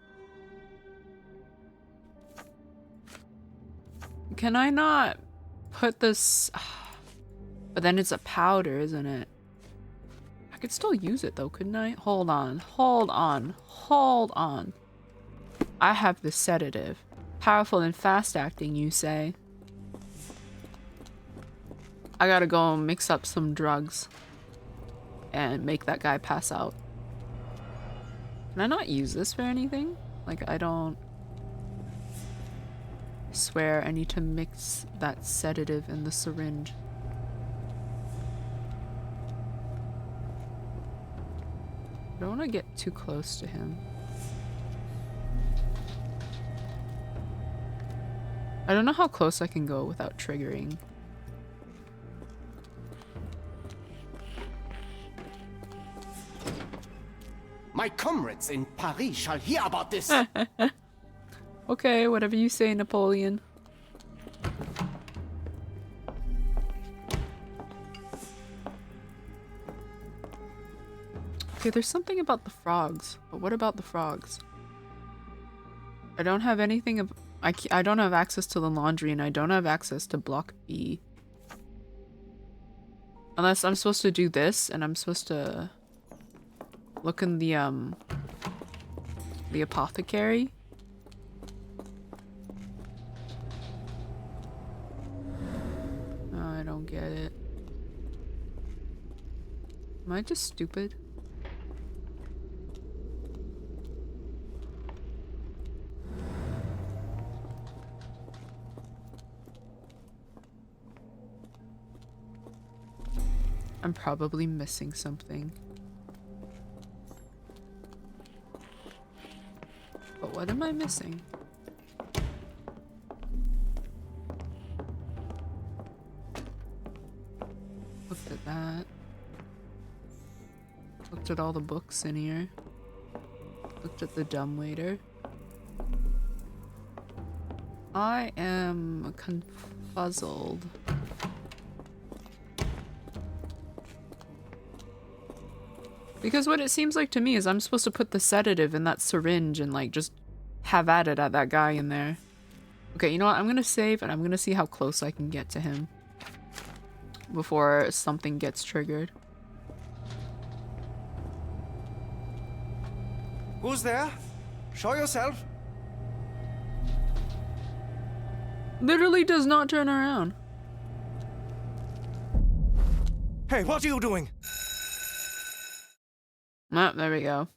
Can I not put this... But then it's a powder, isn't it? I could still use it though, couldn't I? Hold on. I have the sedative. Powerful and fast-acting, you say? I gotta go mix up some drugs and make that guy pass out. Can I not use this for anything? Like, I don't... I swear I need to mix that sedative in the syringe. I don't want to get too close to him. I don't know how close I can go without triggering. My comrades in Paris shall hear about this. Okay, whatever you say, Napoleon. Okay, there's something about the frogs. But what about the frogs? I don't have anything of... I don't have access to the laundry, and I don't have access to block B. Unless I'm supposed to do this, and I'm supposed to look in the apothecary. Oh, I don't get it. Am I just stupid? I'm probably missing something. But what am I missing? Looked at that. Looked at all the books in here. Looked at the dumbwaiter. I am confuzzled. Because what it seems like to me is I'm supposed to put the sedative in that syringe and like just have at it at that guy in there. Okay, you know what? I'm gonna save and I'm gonna see how close I can get to him before something gets triggered. Who's there? Show yourself. Literally does not turn around. Hey, what are you doing? Oh, there we go.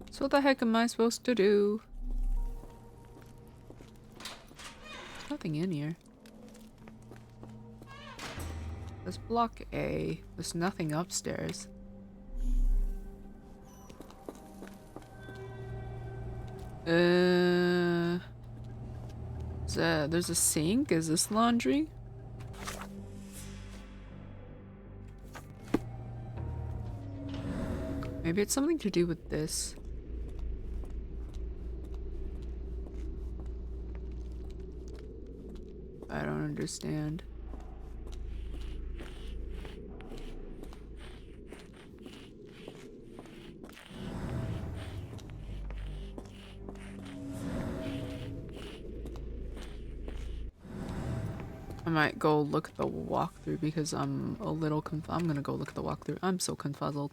So what the heck am I supposed to do? There's nothing in here. Let's block A. There's nothing upstairs. There's a sink. Is this laundry? Maybe it's something to do with this. I don't understand. might go look at the walkthrough because I'm a little I'm gonna go look at the walkthrough. I'm so confuzzled.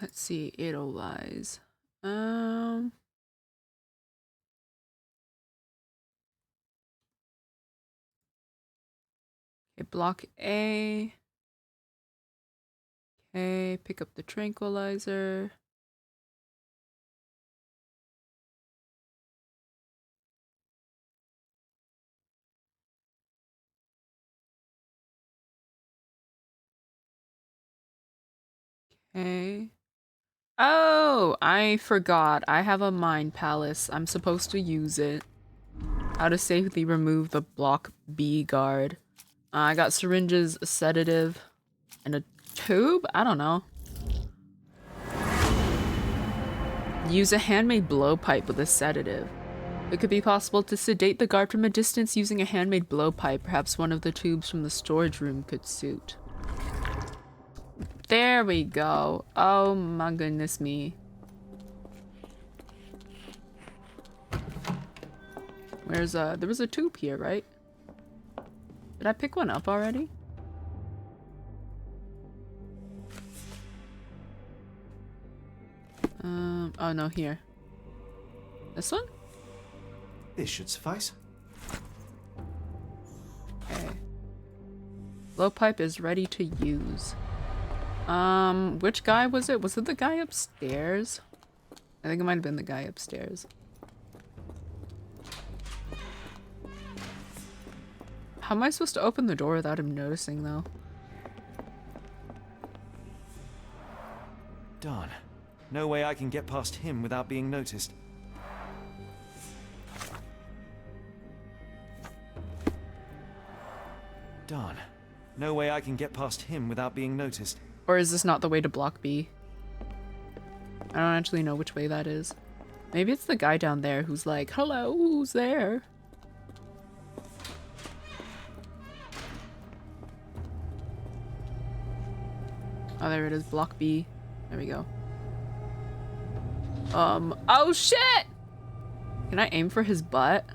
Let's see, Edelweiss. Okay, block A. Okay, pick up the tranquilizer. Okay. Oh, I forgot. I have a mind palace. I'm supposed to use it. How to safely remove the block B guard. I got syringes, a sedative, and a tube? I don't know. Use a handmade blowpipe with a sedative. It could be possible to sedate the guard from a distance using a handmade blowpipe. Perhaps one of the tubes from the storage room could suit. There we go. Oh my goodness me. Where's there was a tube here, right? Did I pick one up already? Oh no, here. This one? This should suffice. Okay. Blowpipe is ready to use. Which guy was it? Was it the guy upstairs? I think it might have been the guy upstairs. How am I supposed to open the door without him noticing, though? Darn. No way I can get past him without being noticed. Darn. No way I can get past him without being noticed. Or is this not the way to block B? I don't actually know which way that is. Maybe it's the guy down there who's like, hello, who's there? Oh, there it is, block B. There we go. Oh shit! Can I aim for his butt?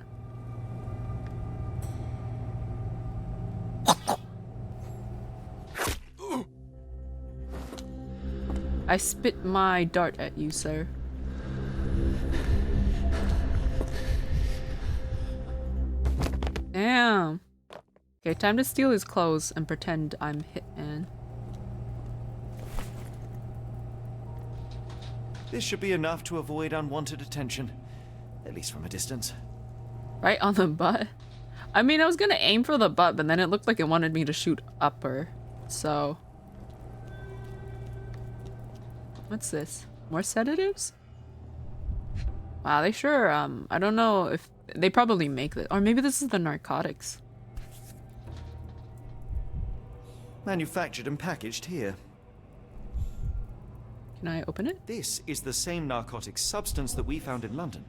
I spit my dart at you, sir. Damn. Okay, time to steal his clothes and pretend I'm Hitman. This should be enough to avoid unwanted attention, at least from a distance. Right on the butt? I mean, I was gonna aim for the butt, but then it looked like it wanted me to shoot upper, so... What's this? More sedatives? Wow, they sure, I don't know if... They probably make this, or maybe this is the narcotics. Manufactured and packaged here. Can I open it? This is the same narcotic substance that we found in London.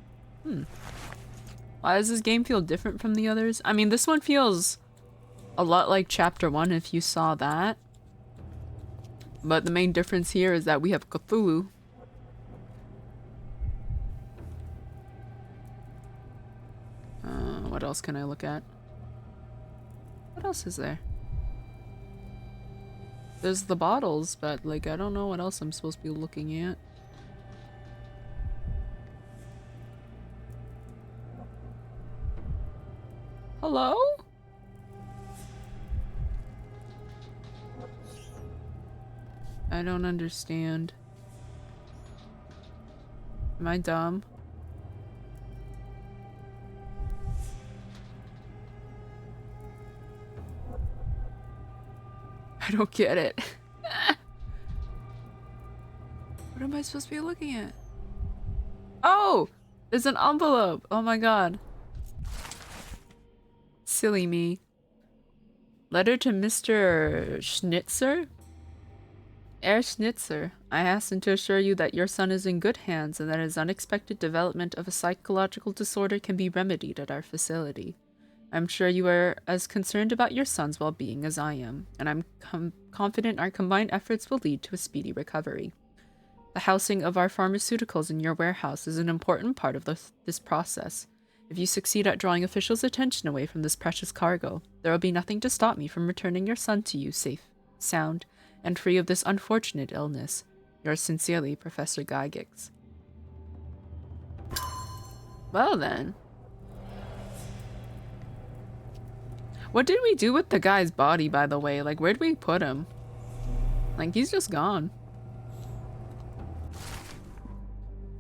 Why does this game feel different from the others? I mean, this one feels a lot like Chapter 1 if you saw that. But the main difference here is that we have Cthulhu. What else can I look at? What else is there? There's the bottles, but like I don't know what else I'm supposed to be looking at. Hello? I don't understand. Am I dumb? I don't get it. What am I supposed to be looking at? Oh! There's an envelope! Oh my god. Silly me. Letter to Mr. Schnitzer? Herr Schnitzer, I hasten to assure you that your son is in good hands and that his unexpected development of a psychological disorder can be remedied at our facility. I'm sure you are as concerned about your son's well-being as I am, and I'm confident our combined efforts will lead to a speedy recovery. The housing of our pharmaceuticals in your warehouse is an important part of this process. If you succeed at drawing officials' attention away from this precious cargo, there will be nothing to stop me from returning your son to you safe, sound, and free of this unfortunate illness. Yours sincerely, Professor Gygax. Well then. What did we do with the guy's body, by the way? Like, where'd we put him? Like, he's just gone.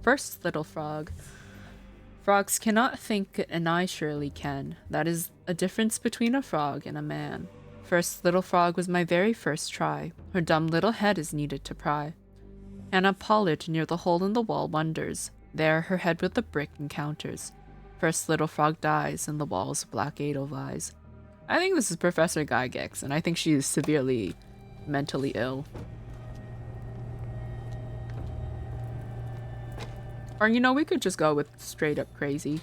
First little frog. Frogs cannot think, and I surely can. That is a difference between a frog and a man. First little frog was my very first try. Her dumb little head is needed to pry. Hannah Pollard near the hole in the wall wonders. There her head with the brick encounters. First little frog dies, and the walls of black Edelweiss. I think this is Professor Gygax, and I think she is severely mentally ill. Or, you know, we could just go with straight up crazy.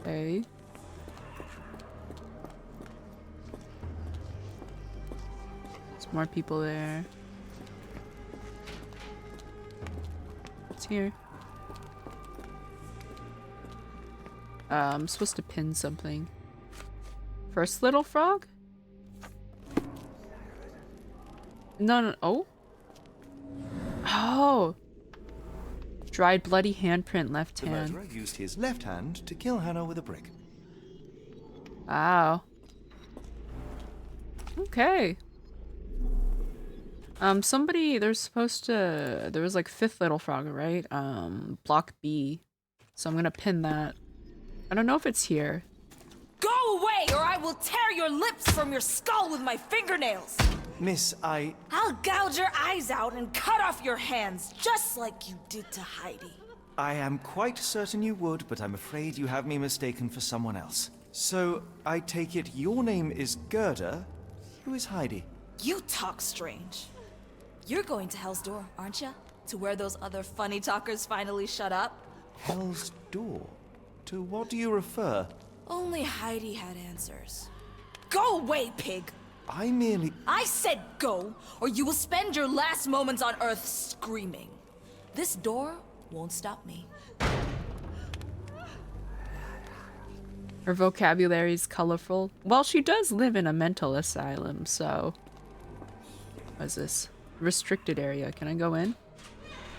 Okay. There's more people there. It's here. I'm supposed to pin something. First little frog? No. Oh? Oh! Dried bloody handprint left The hand. murderer used his left hand to kill Hannah with a brick. Wow. Okay. Somebody, there was like fifth little frog, right? Block B. So I'm gonna pin that. I don't know if it's here. Go away, or I will tear your lips from your skull with my fingernails! Miss, I'll gouge your eyes out and cut off your hands, just like you did to Heidi. I am quite certain you would, but I'm afraid you have me mistaken for someone else. So, I take it your name is Gerda. Who is Heidi? You talk strange. You're going to Hell's Door, aren't you? To where those other funny talkers finally shut up? Hell's Door? To what do you refer? Only Heidi had answers. Go away, pig! I said go, or you will spend your last moments on Earth screaming. This door won't stop me. Her vocabulary is colorful. Well, she does live in a mental asylum, so... What is this? Restricted area. Can I go in?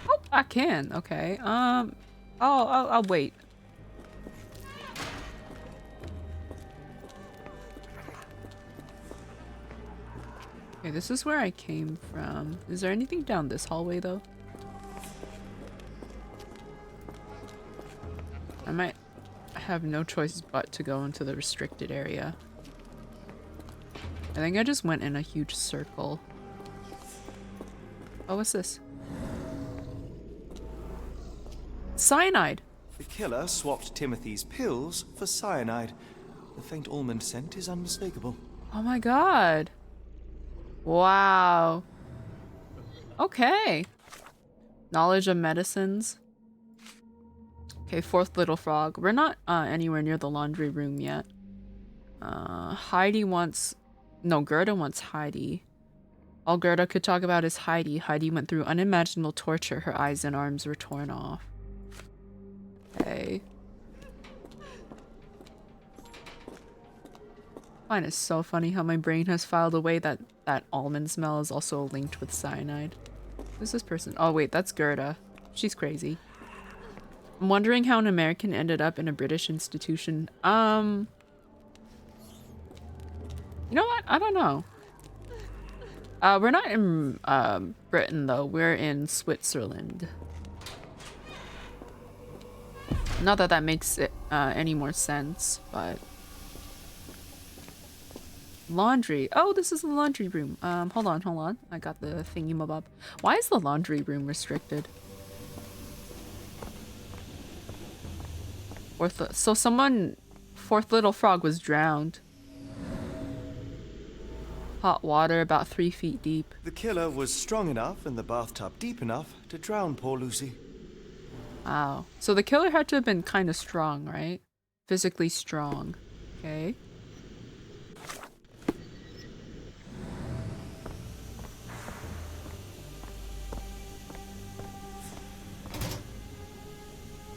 Oh, I can. Okay. I'll wait. Okay, this is where I came from. Is there anything down this hallway, though? I might have no choice but to go into the restricted area. I think I just went in a huge circle. Oh, what's this? Cyanide! The killer swapped Timothy's pills for cyanide. The faint almond scent is unmistakable. Oh my god. Wow. Okay. Knowledge of medicines. Okay, fourth little frog. We're not anywhere near the laundry room yet. Heidi wants... No, Gerda wants Heidi. All Gerda could talk about is Heidi. Heidi went through unimaginable torture. Her eyes and arms were torn off. Okay. I find it so funny how my brain has filed away that almond smell is also linked with cyanide. Who's this person? Oh wait, that's Gerda. She's crazy. I'm wondering how an American ended up in a British institution. You know what? I don't know. We're not in Britain though. We're in Switzerland. Not that that makes it any more sense, but... Laundry. Oh, this is the laundry room. Hold on. I got the thingy-mabob. Why is the laundry room restricted? So someone... Fourth little frog was drowned. Hot water about 3 feet deep. The killer was strong enough and the bathtub deep enough to drown poor Lucy. Wow. So the killer had to have been kind of strong, right? Physically strong. Okay.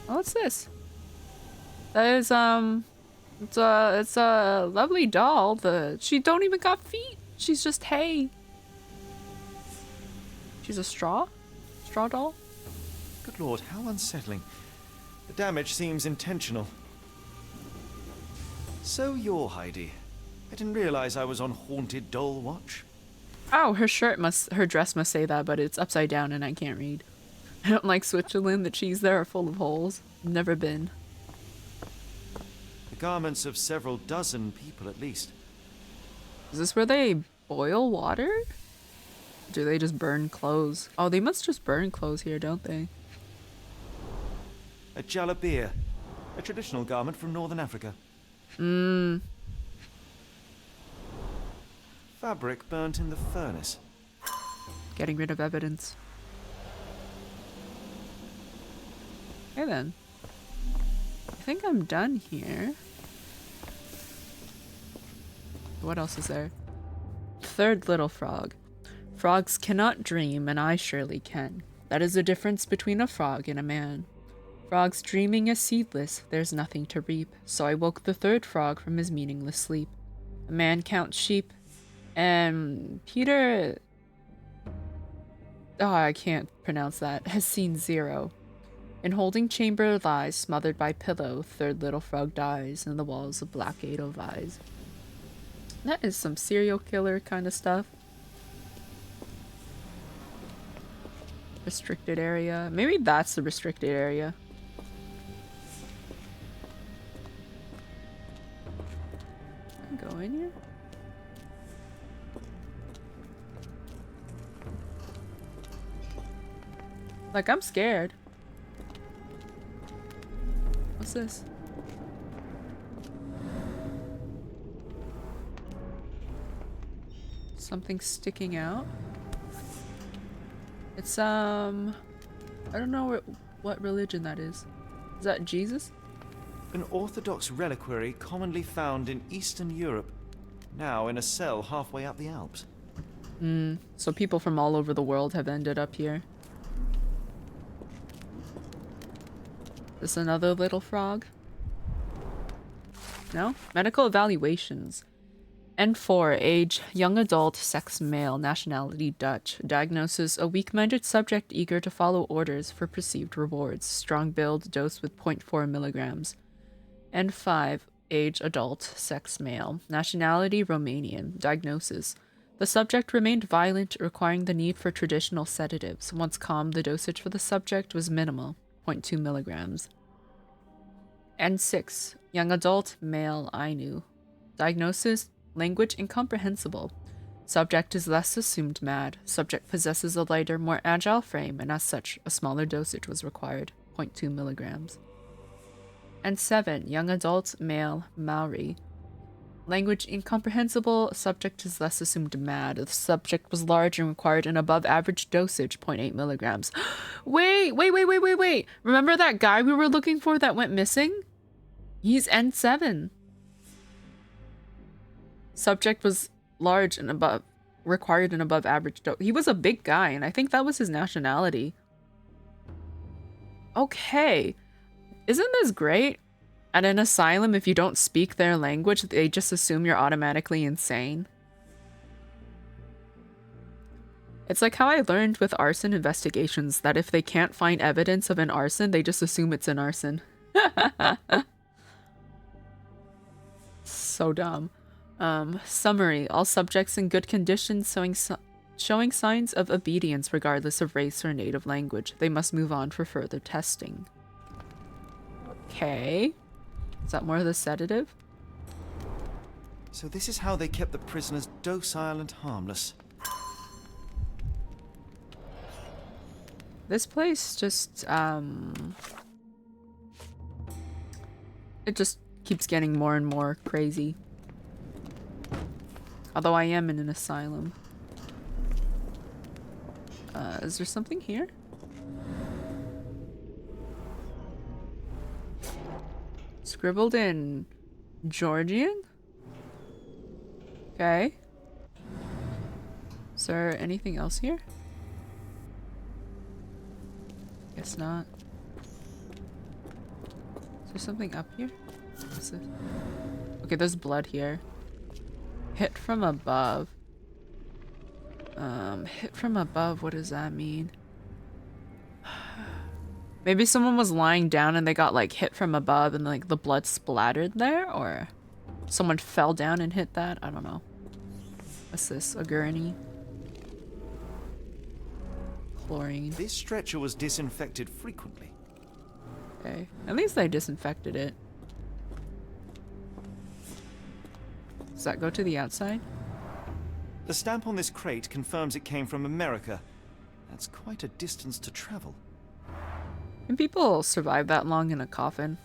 Oh, what's this? That is, it's a lovely doll. She don't even got feet. She's just hay. She's a straw doll. Good lord, how unsettling. The damage seems intentional. So you're Heidi. I didn't realize I was on Haunted Doll Watch. Oh, her dress must say that, but it's upside down and I can't read. I don't like Switzerland. The cheese there are full of holes. Never been. The garments of several dozen people at least. Is this where they boil water? Do they just burn clothes? Oh, they must just burn clothes here, don't they? A jalabia, a traditional garment from northern Africa. Fabric burnt in the furnace. Getting rid of evidence. Okay then. I think I'm done here. What else is there? Third little frog. Frogs cannot dream, and I surely can. That is the difference between a frog and a man. Frogs dreaming is seedless, there's nothing to reap, so I woke the third frog from his meaningless sleep. A man counts sheep, and Peter... Oh, I can't pronounce that. Has seen 0. In holding chamber lies, smothered by pillow, third little frog dies, in the walls of black Edelweiss. That is some serial killer kind of stuff. Restricted area. Maybe that's the restricted area. Can I go in here? Like, I'm scared. What's this? Something sticking out. It's I don't know what religion that is. Is that Jesus? An Orthodox reliquary commonly found in Eastern Europe, now in a cell halfway up the Alps. So people from all over the world have ended up here. This another little frog? No? Medical evaluations. N4, age, young adult, sex male, nationality Dutch. Diagnosis, a weak-minded subject eager to follow orders for perceived rewards. Strong build, dose with 0.4 milligrams. N5, age, adult, sex male, nationality Romanian. Diagnosis, the subject remained violent, requiring the need for traditional sedatives. Once calm, the dosage for the subject was minimal, 0.2 milligrams. N6, young adult, male, Ainu. Diagnosis, language incomprehensible. Subject is less assumed mad. Subject possesses a lighter, more agile frame, and as such, a smaller dosage was required, 0.2 milligrams. And 7, young adult, male, Maori. Language incomprehensible. Subject is less assumed mad. The subject was large and required an above average dosage, 0.8 milligrams. Wait. Remember that guy we were looking for that went missing? He's N7. Subject was large and above, required an above average dose. He was a big guy, and I think that was his nationality. Okay. Isn't this great? At an asylum, if you don't speak their language, they just assume you're automatically insane. It's like how I learned with arson investigations that if they can't find evidence of an arson, they just assume it's an arson. So dumb. Summary. All subjects in good condition showing signs of obedience regardless of race or native language. They must move on for further testing. Okay. Is that more of the sedative? So this is how they kept the prisoners docile and harmless. This place just, it just keeps getting more and more crazy. Although I am in an asylum. Is there something here? Scribbled in Georgian? Okay. Is there anything else here? Guess not. Is there something up here? What's this? Okay, there's blood here. Hit from above. Hit from above, what does that mean? Maybe someone was lying down and they got like hit from above and like the blood splattered there, or someone fell down and hit that? I don't know. What's this? A gurney? Chlorine. This stretcher was disinfected frequently. Okay. At least they disinfected it. Does that go to the outside? The stamp on this crate confirms it came from America. That's quite a distance to travel. Can people survive that long in a coffin?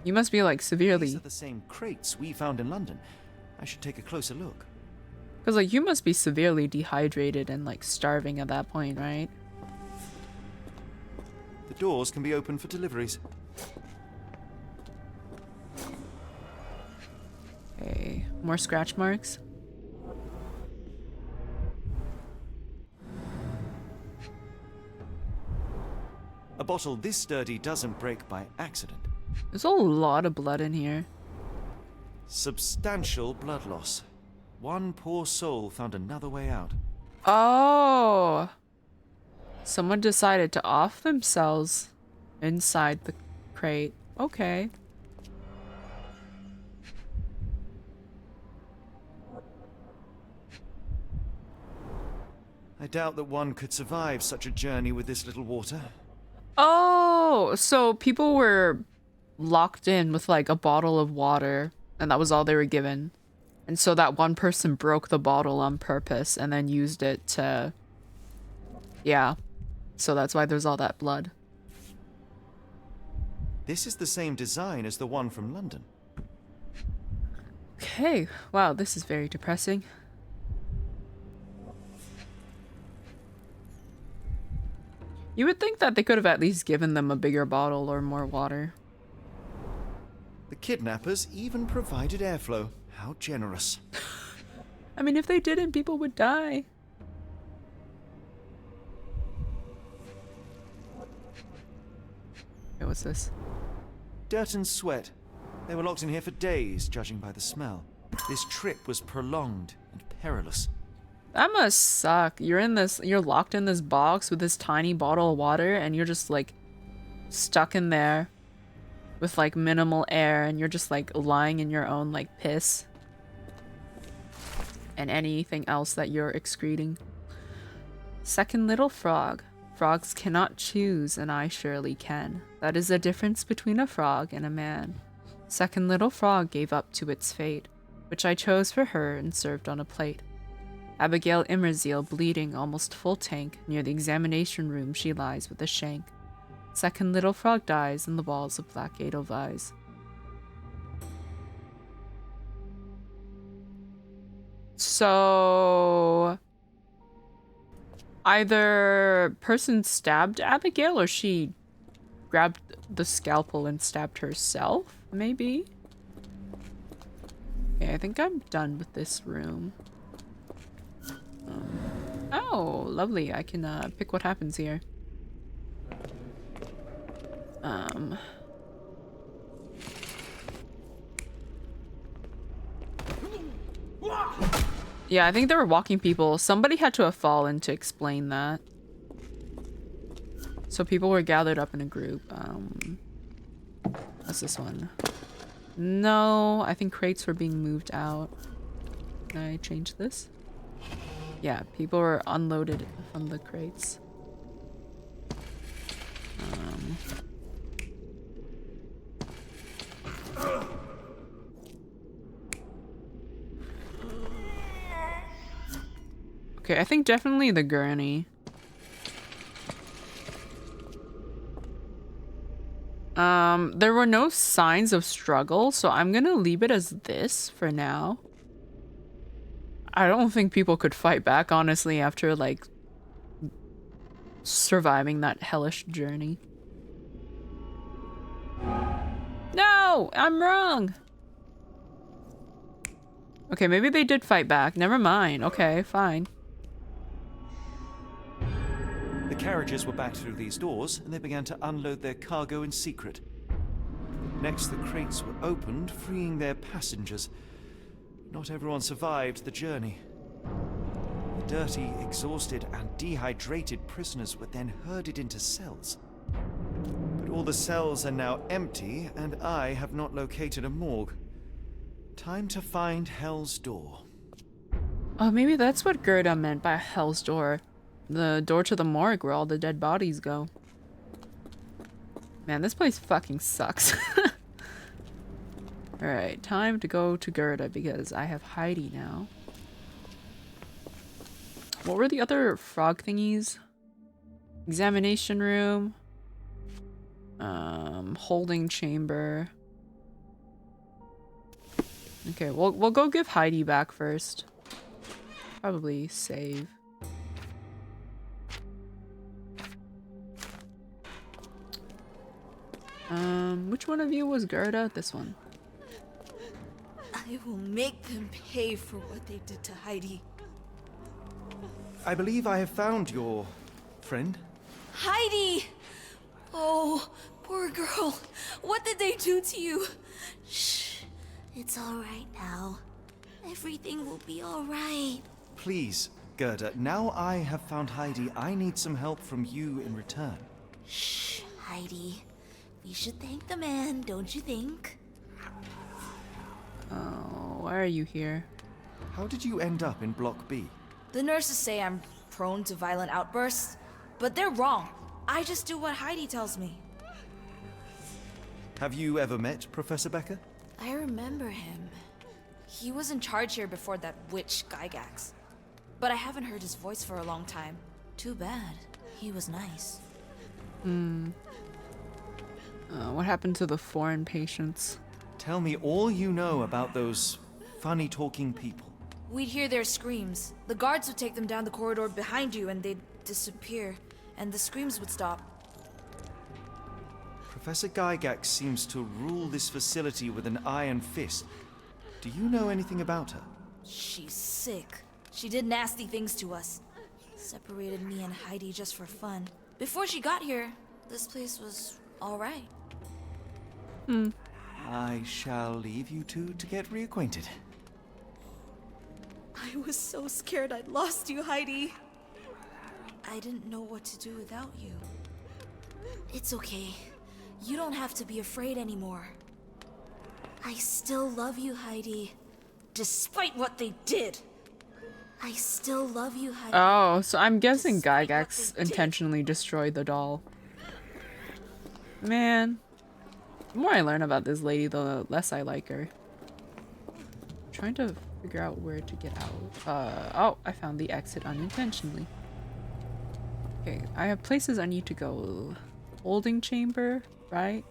You must be like severely... These are the same crates we found in London. I should take a closer look. Because like you must be severely dehydrated and like starving at that point, right? The doors can be opened for deliveries. Okay, more scratch marks. A bottle this sturdy doesn't break by accident. There's a lot of blood in here. Substantial blood loss. One poor soul found another way out. Oh! Someone decided to off themselves inside the crate. Okay. I doubt that one could survive such a journey with this little water. Oh, so people were locked in with like a bottle of water and that was all they were given. And so that one person broke the bottle on purpose and then used it to... Yeah. So that's why there's all that blood. This is the same design as the one from London. Okay. Wow, this is very depressing. You would think that they could have at least given them a bigger bottle or more water. The kidnappers even provided airflow. How generous. I mean, if they didn't, people would die. Okay, what's this? Dirt and sweat. They were locked in here for days, judging by the smell. This trip was prolonged and perilous. That must suck. You're locked in this box with this tiny bottle of water and you're just like stuck in there with like minimal air and you're just like lying in your own like piss and anything else that you're excreting. Second little frog. Frogs cannot choose and I surely can. That is the difference between a frog and a man. Second little frog gave up to its fate, which I chose for her and served on a plate. Abigail Immerzeal bleeding almost full tank, near the examination room she lies with a shank. Second little frog dies in the balls of black edelweiss. So... either person stabbed Abigail or she grabbed the scalpel and stabbed herself, maybe? Okay, I think I'm done with this room. Oh, lovely. I can pick what happens here. Yeah, I think there were walking people. Somebody had to have fallen to explain that. So people were gathered up in a group. What's this one? No, I think crates were being moved out. Can I change this? Yeah, people were unloaded from the crates. Okay, I think definitely the gurney. There were no signs of struggle, so I'm gonna leave it as this for now. I don't think people could fight back, honestly, after, like, surviving that hellish journey. No! I'm wrong! Okay, maybe they did fight back. Never mind. Okay, fine. The carriages were backed through these doors, and they began to unload their cargo in secret. Next, the crates were opened, freeing their passengers. Not everyone survived the journey. The dirty, exhausted, and dehydrated prisoners were then herded into cells. But all the cells are now empty, and I have not located a morgue. Time to find Hell's Door. Oh, maybe that's what Gerda meant by Hell's Door. The door to the morgue where all the dead bodies go. Man, this place fucking sucks. Alright, time to go to Gerda because I have Heidi now. What were the other frog thingies? Examination room. Holding chamber. Okay, we'll go give Heidi back first. Probably save. Which one of you was Gerda? This one. I will make them pay for what they did to Heidi. I believe I have found your friend. Heidi! Oh, poor girl. What did they do to you? Shh. It's all right now. Everything will be all right. Please, Gerda, now I have found Heidi, I need some help from you in return. Shh, Heidi. We should thank the man, don't you think? Oh, why are you here? How did you end up in Block B? The nurses say I'm prone to violent outbursts, but they're wrong. I just do what Heidi tells me. Have you ever met Professor Becker? I remember him. He was in charge here before that witch Gygax. But I haven't heard his voice for a long time. Too bad. He was nice. What happened to the foreign patients? Tell me all you know about those funny-talking people. We'd hear their screams. The guards would take them down the corridor behind you and they'd disappear. And the screams would stop. Professor Gygax seems to rule this facility with an iron fist. Do you know anything about her? She's sick. She did nasty things to us. Separated me and Heidi just for fun. Before she got here, this place was all right. I shall leave you two to get reacquainted. I was so scared I'd lost you, Heidi. I didn't know what to do without you. It's okay. You don't have to be afraid anymore. I still love you, Heidi. Despite what they did. I still love you, Heidi. Oh, so I'm guessing Gygax intentionally destroyed the doll. Man. The more I learn about this lady, the less I like her. I'm trying to figure out where to get out. Oh, I found the exit unintentionally. Okay, I have places I need to go. Holding chamber, right?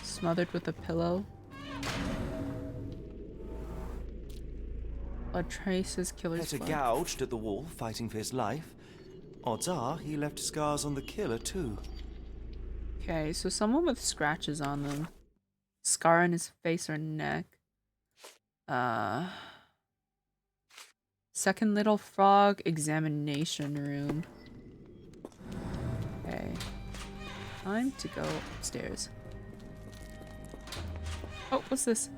Smothered with a pillow. Blood traces, killer's Petter blood. gouged at the wall, fighting for his life. Odds are he left scars on the killer, too. Okay, so someone with scratches on them. Scar on his face or neck. Second little frog examination room. Okay. Time to go upstairs. Oh, what's this?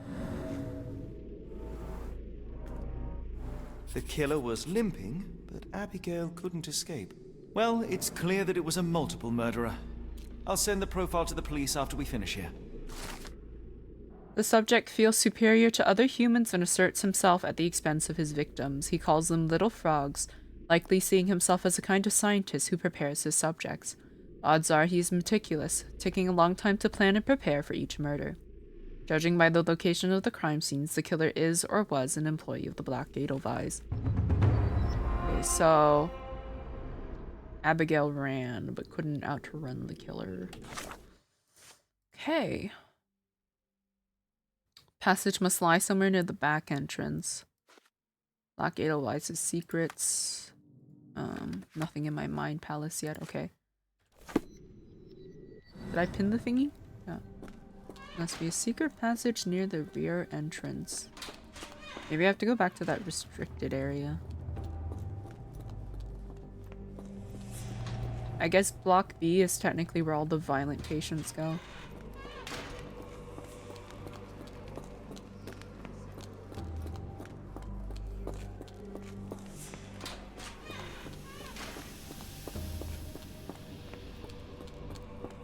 The killer was limping, but Abigail couldn't escape. Well, it's clear that it was a multiple murderer. I'll send the profile to the police after we finish here. The subject feels superior to other humans and asserts himself at the expense of his victims. He calls them little frogs, likely seeing himself as a kind of scientist who prepares his subjects. Odds are he is meticulous, taking a long time to plan and prepare for each murder. Judging by the location of the crime scenes, the killer is or was an employee of the Black Edelweiss. Okay, so Abigail ran, but couldn't outrun the killer. Okay. Passage must lie somewhere near the back entrance. Lock Edelweiss's secrets. Nothing in my mind palace yet. Okay. Did I pin the thingy? Yeah. Must be a secret passage near the rear entrance. Maybe I have to go back to that restricted area. I guess Block B is technically where all the violent patients go.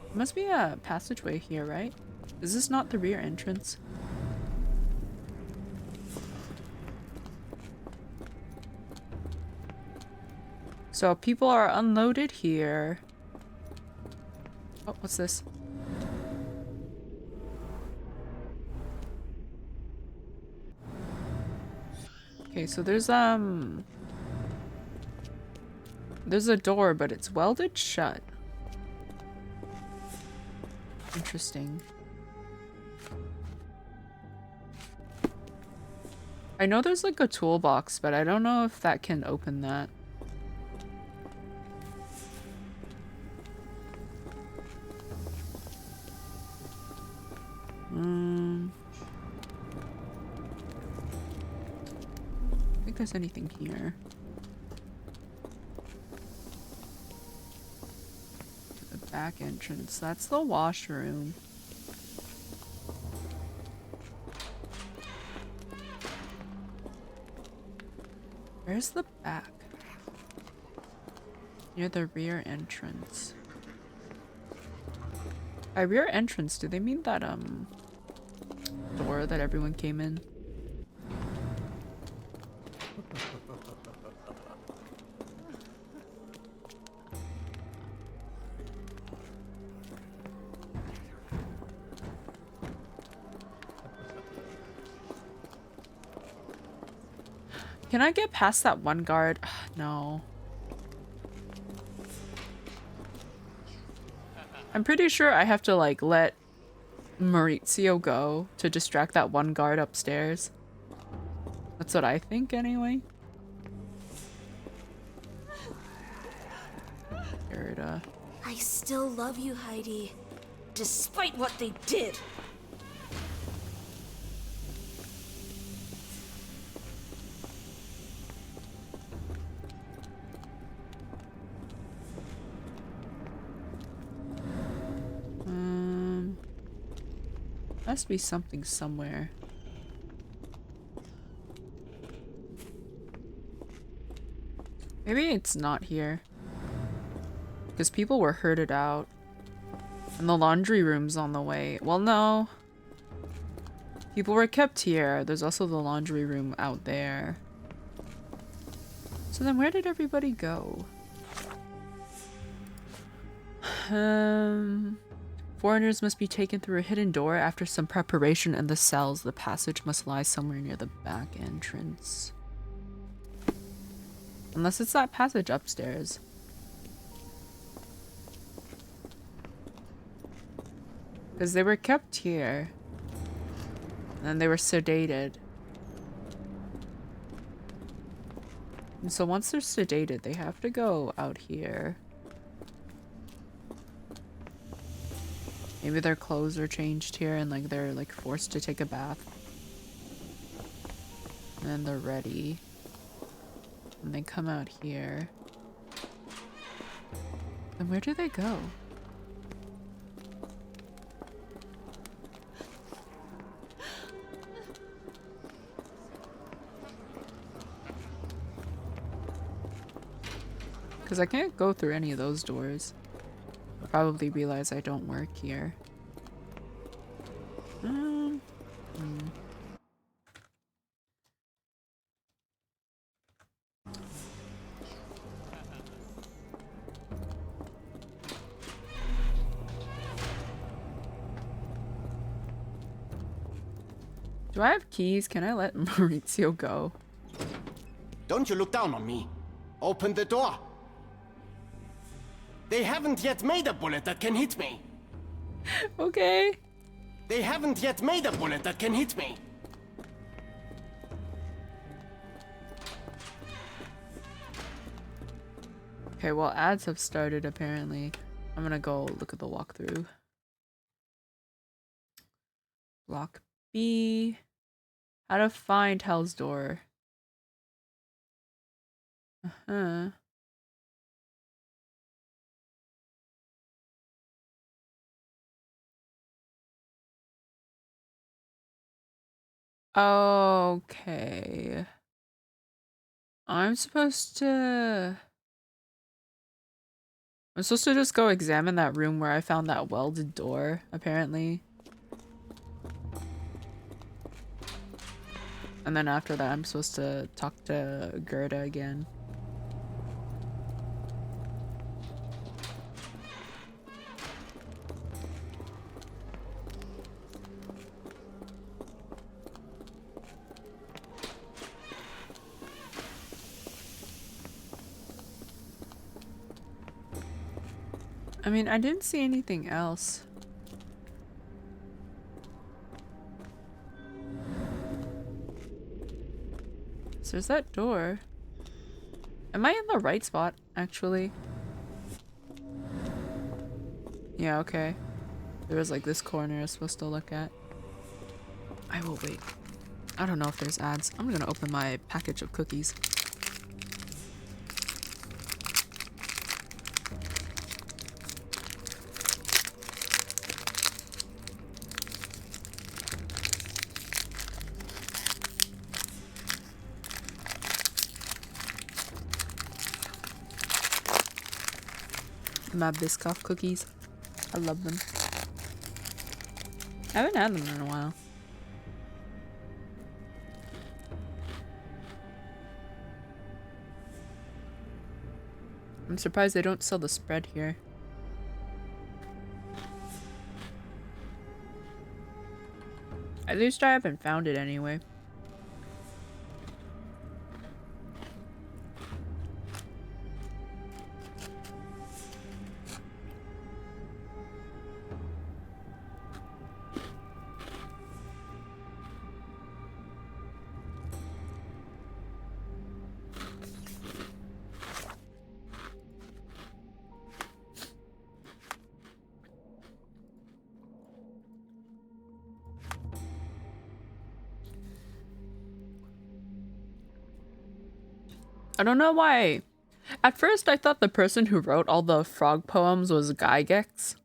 There must be a passageway here, right? Is this not the rear entrance? So people are unloaded here. Oh, what's this? Okay, so there's a door, but it's welded shut. Interesting. I know there's like a toolbox, but I don't know if that can open that. I think there's anything here. To the back entrance. That's the washroom. Where's the back? Near the rear entrance. By rear entrance, do they mean that door that everyone came in? Can I get past that one guard? No. I'm pretty sure I have to like let Maurizio go to distract that one guard upstairs. That's what I think anyway. Gerda. I still love you, Heidi. Despite what they did. Must be something somewhere. Maybe it's not here. Because people were herded out. And the laundry room's on the way. Well, no. People were kept here. There's also the laundry room out there. So then where did everybody go? Foreigners must be taken through a hidden door after some preparation in the cells. The passage must lie somewhere near the back entrance. Unless it's that passage upstairs. Because they were kept here. And then they were sedated. And so once they're sedated, they have to go out here. Maybe their clothes are changed here and like they're like forced to take a bath. And then they're ready. And they come out here. Then where do they go? Because I can't go through any of those doors. I'll probably realize I don't work here. Do I have keys? Can I let Maurizio go? Don't you look down on me. Open the door. They haven't yet made a bullet that can hit me. Okay. They haven't yet made a bullet that can hit me. Okay, well, ads have started apparently. I'm gonna go look at the walkthrough. Block B. How to find Hell's Door. Uh-huh. Okay. I'm supposed to just go examine that room where I found that welded door, apparently. And then after that, I'm supposed to talk to Gerda again. I mean, I didn't see anything else. So there's that door. Am I in the right spot, actually? Yeah, okay. There was like this corner I was supposed to look at. I will wait. I don't know if there's ads. I'm gonna open my package of cookies. My Biscoff cookies. I love them. I haven't had them in a while. I'm surprised they don't sell the spread here. At least I haven't found it anyway. I don't know why. At first, I thought the person who wrote all the frog poems was Gygax.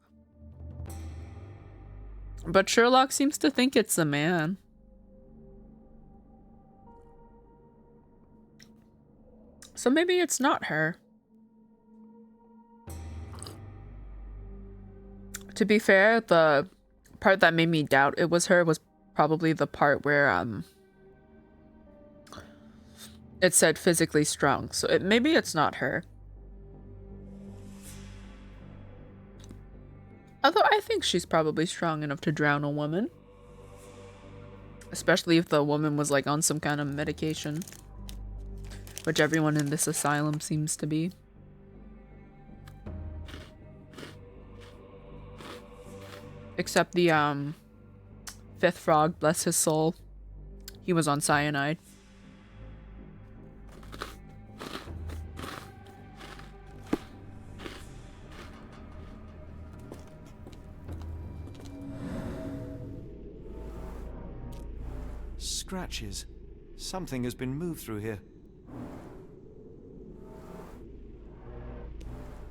But Sherlock seems to think it's a man. So maybe it's not her. To be fair, the part that made me doubt it was her was probably the part where, it said physically strong, so maybe it's not her. Although I think she's probably strong enough to drown a woman. Especially if the woman was like on some kind of medication. Which everyone in this asylum seems to be. Except the fifth frog, bless his soul. He was on cyanide. Scratches. Something has been moved through here.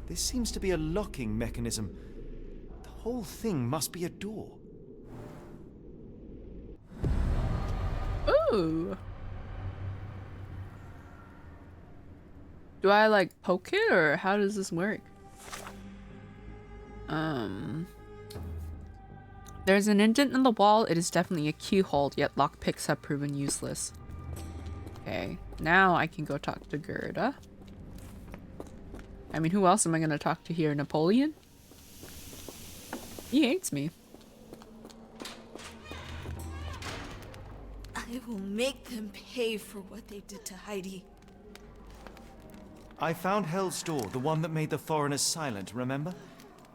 This seems to be a locking mechanism. The whole thing must be a door. Ooh. Do I like poke it or how does this work? There's an indent in the wall. It is definitely a keyhole, yet lockpicks have proven useless. Okay, now I can go talk to Gerda. I mean, who else am I gonna talk to here? Napoleon? He hates me. I will make them pay for what they did to Heidi. I found Hell's Door, the one that made the foreigners silent, remember?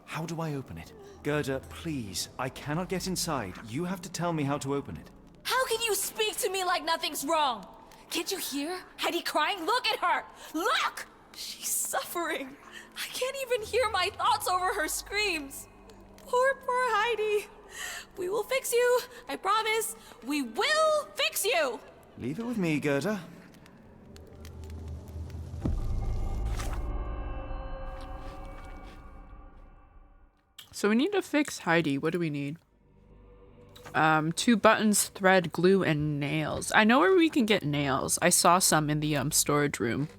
How do I open it? Gerda, please. I cannot get inside. You have to tell me how to open it. How can you speak to me like nothing's wrong? Can't you hear Heidi crying? Look at her! Look! She's suffering. I can't even hear my thoughts over her screams. Poor Heidi. We will fix you. I promise. We will fix you. Leave it with me, Gerda. So we need to fix Heidi. What do we need? 2 buttons, thread, glue, and nails. I know where we can get nails. I saw some in the storage room.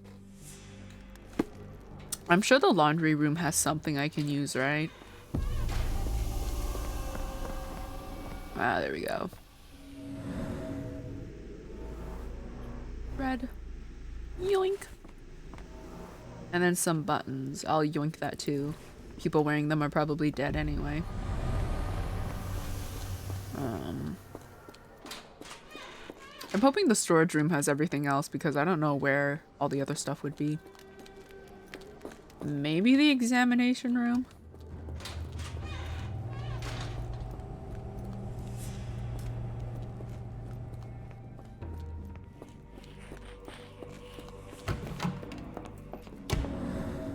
I'm sure the laundry room has something I can use, right? Ah, there we go. Red. Yoink. And then some buttons. I'll yoink that too. People wearing them are probably dead anyway. I'm hoping the storage room has everything else because I don't know where all the other stuff would be. Maybe the examination room?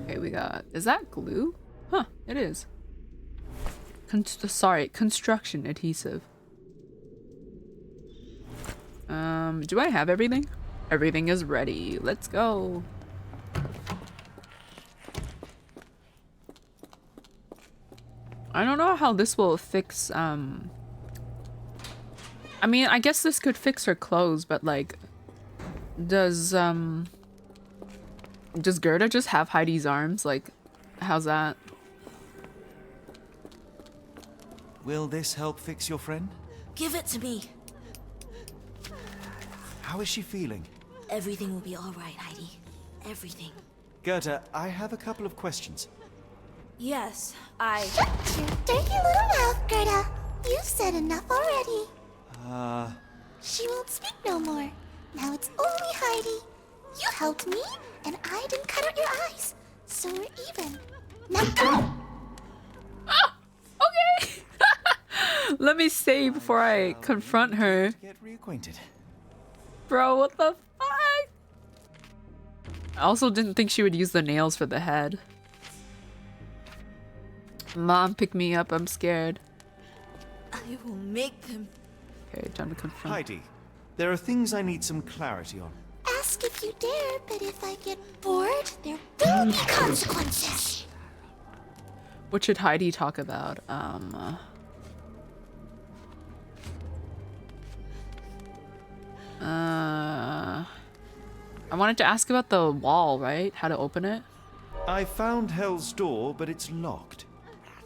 Okay, we got... Is that glue? Huh, it is. Construction adhesive. Do I have everything? Everything is ready. Let's go. I don't know how this will fix, I mean, I guess this could fix her clothes, but like, does Gerda just have Heidi's arms? Like, how's that? Will this help fix your friend? Give it to me. How is she feeling? Everything will be all right, Heidi. Everything. Gerda, I have a couple of questions. Yes, Shut your dirty little mouth, Gerda. You've said enough already. She won't speak no more. Now it's only Heidi. You helped me, and I didn't cut out your eyes. So we're even. Now go! Ah! Okay! Let me save before I confront her. Get reacquainted. Bro, what the fuck? I also didn't think she would use the nails for the head. Mom, pick me up. I'm scared. I will make them. Okay, time to confront. Heidi, there are things I need some clarity on. Ask if you dare, but if I get bored, there will be consequences. What should Heidi talk about? I wanted to ask about the wall, right? How to open it? I found Hell's Door, but it's locked.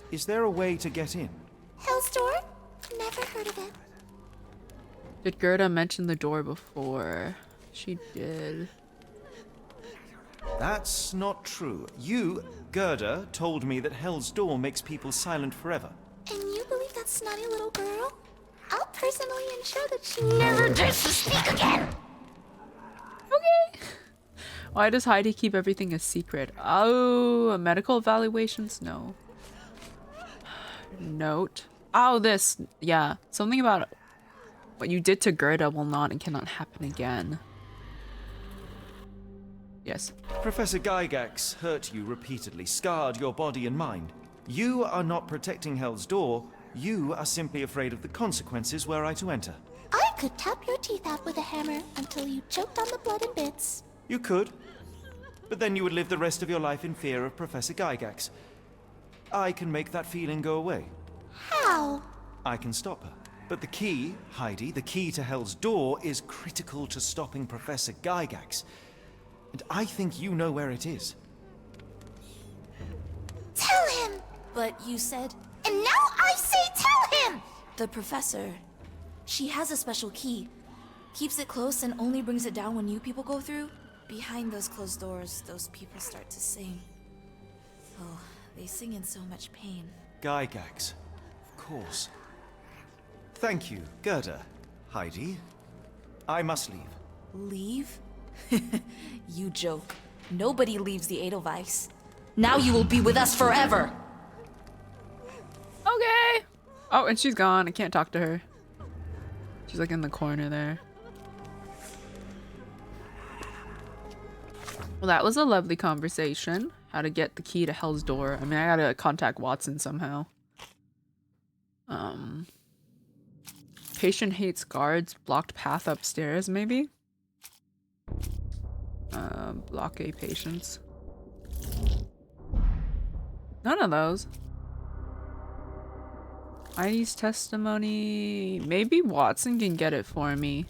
Is there a way to get in? Hell's Door? Never heard of it. Did Gerda mention the door before? She did. That's not true. You, Gerda, told me that Hell's Door makes people silent forever. And you believe that snotty little girl? I'll personally ensure that she never dares to speak again! Okay. Why does Heidi keep everything a secret? Oh, medical evaluations? No. Note. Oh, this. Yeah. Something about what you did to Gerda will not and cannot happen again. Yes. Professor Gygax hurt you repeatedly, scarred your body and mind. You are not protecting Hell's Door. You are simply afraid of the consequences were I to enter. I could tap your teeth out with a hammer until you choked on the blood in bits. You could. But then you would live the rest of your life in fear of Professor Gygax. I can make that feeling go away. How? I can stop her. But the key, Heidi, the key to Hell's Door is critical to stopping Professor Gygax. And I think you know where it is. Tell him! But you said... And now I say tell him! The professor. She has a special key. Keeps it close and only brings it down when you people go through. Behind those closed doors, those people start to sing. Oh, they sing in so much pain. Gygax. Of course. Thank you, Gerda. Heidi. I must leave. Leave? You joke. Nobody leaves the Edelweiss. Now you will be with us forever! Okay. Oh, and she's gone. I can't talk to her. She's like in the corner there. Well, that was a lovely conversation. How to get the key to Hell's Door. I mean, I gotta contact Watson somehow. Patient hates guards. Blocked path upstairs, maybe? Block A patients. None of those. Heidi's testimony. Maybe Watson can get it for me.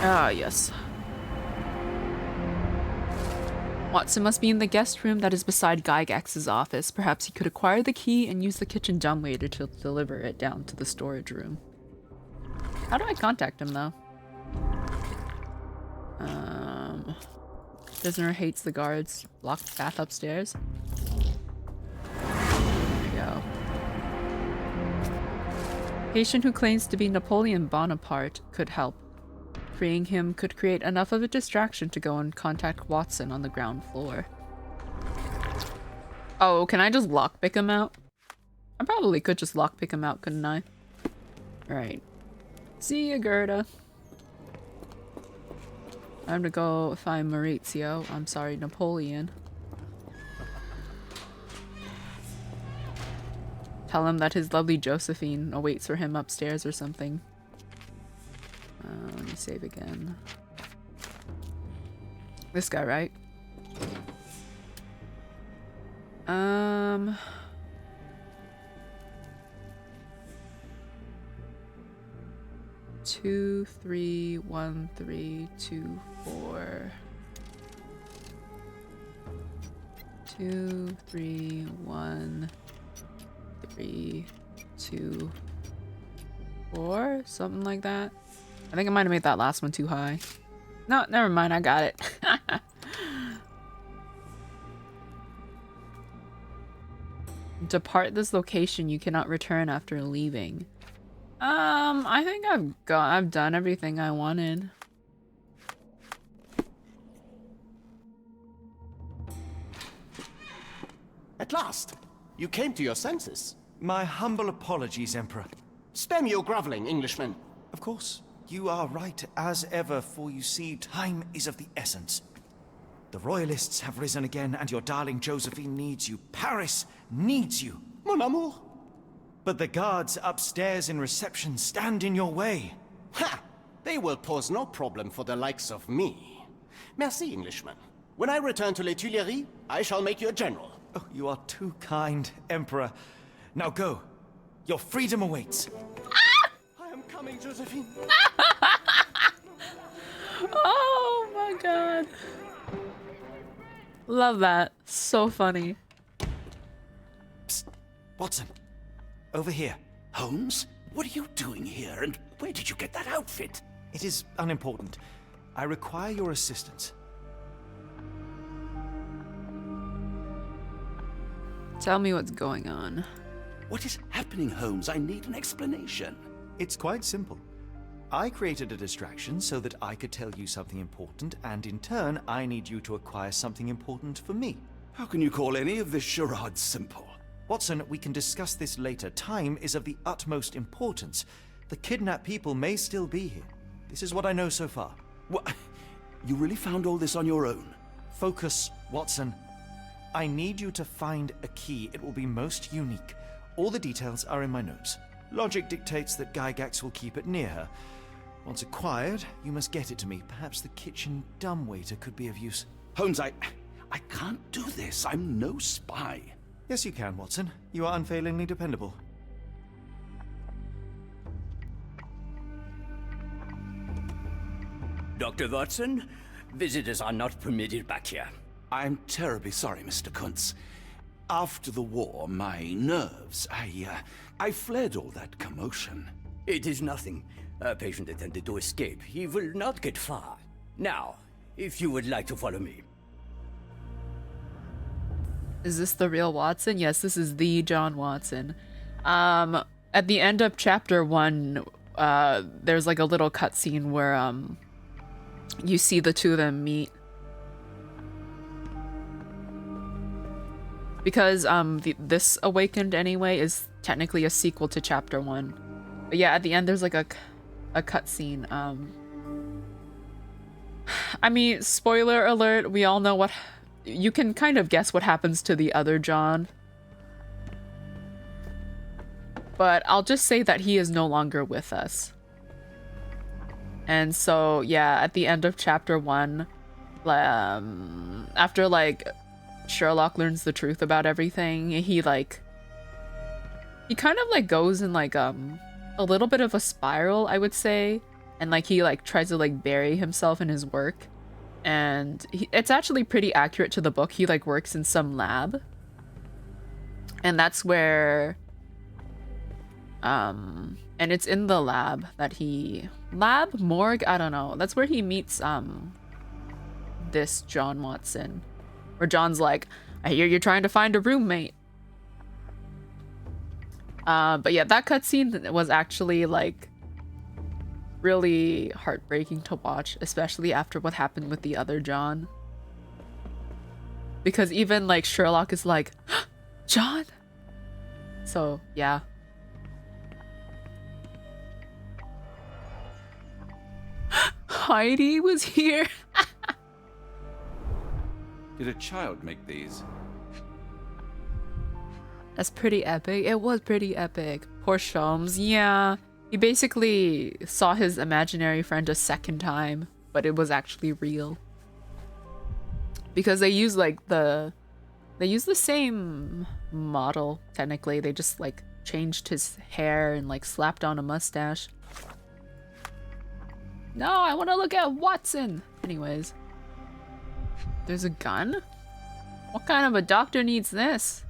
Ah, yes. Watson must be in the guest room that is beside Gygax's office. Perhaps he could acquire the key and use the kitchen dumbwaiter to deliver it down to the storage room. How do I contact him, though? Prisoner hates the guards. Locked bath upstairs. There we go. Patient who claims to be Napoleon Bonaparte could help. Freeing him could create enough of a distraction to go and contact Watson on the ground floor. Oh, can I just lockpick him out? I probably could just lockpick him out, couldn't I? Right. See ya, Gerda. Time to go find Maurizio. I'm sorry, Napoleon. Tell him that his lovely Josephine awaits for him upstairs or something. Let me save again. This guy, right? 2, 3, 1, 3, 2, 4. 2, 3, 1, 3, 2, 4, something like that. I think I might have made that last one too high. No, never mind, I got it. Depart this location, you cannot return after leaving. I think I've done everything I wanted. At last, you came to your senses. My humble apologies, Emperor. Spare me your groveling, Englishman. Of course. You are right as ever, for you see, time is of the essence. The royalists have risen again, and your darling Josephine needs you. Paris needs you. Mon amour. But the guards upstairs in reception stand in your way. Ha! They will pose no problem for the likes of me. Merci, Englishman. When I return to Les Tuileries, I shall make you a general. Oh, you are too kind, Emperor. Now go. Your freedom awaits. I am coming, Josephine. Oh my god. Love that. So funny. Psst. Watson. Over here. Holmes? What are you doing here, and where did you get that outfit? It is unimportant. I require your assistance. Tell me what's going on. What is happening, Holmes? I need an explanation. It's quite simple. I created a distraction so that I could tell you something important, and in turn, I need you to acquire something important for me. How can you call any of this charade simple? Watson, we can discuss this later. Time is of the utmost importance. The kidnapped people may still be here. This is what I know so far. What? You really found all this on your own? Focus, Watson. I need you to find a key. It will be most unique. All the details are in my notes. Logic dictates that Gygax will keep it near her. Once acquired, you must get it to me. Perhaps the kitchen dumbwaiter could be of use. Holmes, I can't do this. I'm no spy. Yes, you can, Watson. You are unfailingly dependable. Dr. Watson, visitors are not permitted back here. I'm terribly sorry, Mr. Kuntz. After the war, my nerves, I fled all that commotion. It is nothing. A patient attempted to escape. He will not get far. Now, if you would like to follow me. Is this the real Watson? Yes, this is the John Watson. At the end of chapter 1, there's like a little cutscene where you see the two of them meet. Because this Awakened anyway is technically a sequel to chapter 1. But yeah, at the end there's like a cutscene. I mean, spoiler alert, we all know what... You can kind of guess what happens to the other John. But I'll just say that he is no longer with us. And so, yeah, at the end of chapter 1, after, like, Sherlock learns the truth about everything, he kind of, like, goes in, like, a little bit of a spiral, I would say. And, like, he, like, tries to, like, bury himself in his work. And it's actually pretty accurate to the book. He, like, works in some lab. And that's where... and it's in the lab that morgue? I don't know. That's where he meets, this John Watson. Where John's like, I hear you're trying to find a roommate. But yeah, that cutscene was actually, like, really heartbreaking to watch, especially after what happened with the other John. Because even, like, Sherlock is like, John? So, yeah. Heidi was here. Did a child make these? That's pretty epic. It was pretty epic. Poor Holmes. Yeah. He basically saw his imaginary friend a second time, but it was actually real. Because they use the same model, technically. They just, like, changed his hair and, like, slapped on a mustache. No, I want to look at Watson. Anyways. There's a gun? What kind of a doctor needs this?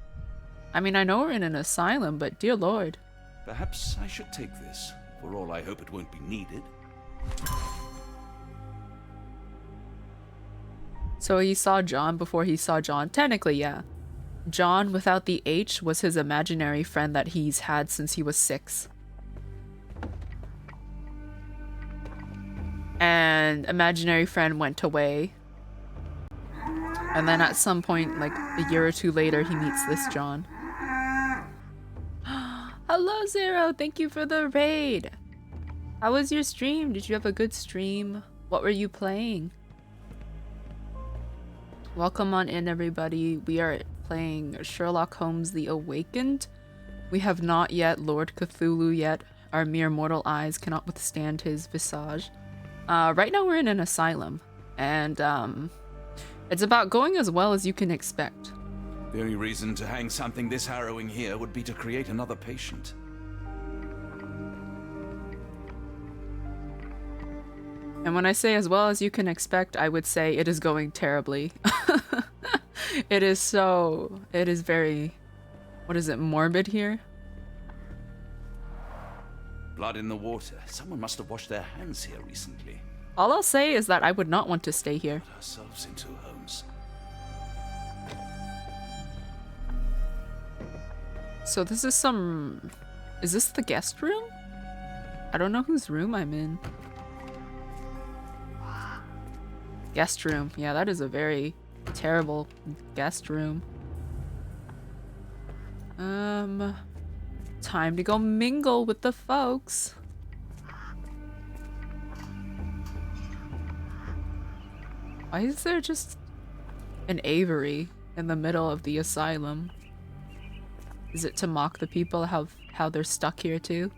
I mean, I know we're in an asylum, but dear lord. Perhaps I should take this. For all I hope it won't be needed. So he saw John before he saw John. Technically, yeah. John without the H was his imaginary friend that he's had since he was 6. And imaginary friend went away. And then at some point, like a year or 2 later, he meets this John. Hello, Zero! Thank you for the raid! How was your stream? Did you have a good stream? What were you playing? Welcome on in, everybody. We are playing Sherlock Holmes The Awakened. We have not yet Lord Cthulhu yet. Our mere mortal eyes cannot withstand his visage. Right now we're in an asylum. And, it's about going as well as you can expect. The only reason to hang something this harrowing here would be to create another patient. And when I say as well as you can expect, I would say it is going terribly. It is very, what is it, morbid here? Blood in the water. Someone must have washed their hands here recently. All I'll say is that I would not want to stay here. Put ourselves into Holmes. So this is is this the guest room? I don't know whose room I'm in. Guest room. Yeah, that is a very terrible guest room. Time to go mingle with the folks. Why is there just an Avery in the middle of the asylum? Is it to mock the people how they're stuck here too?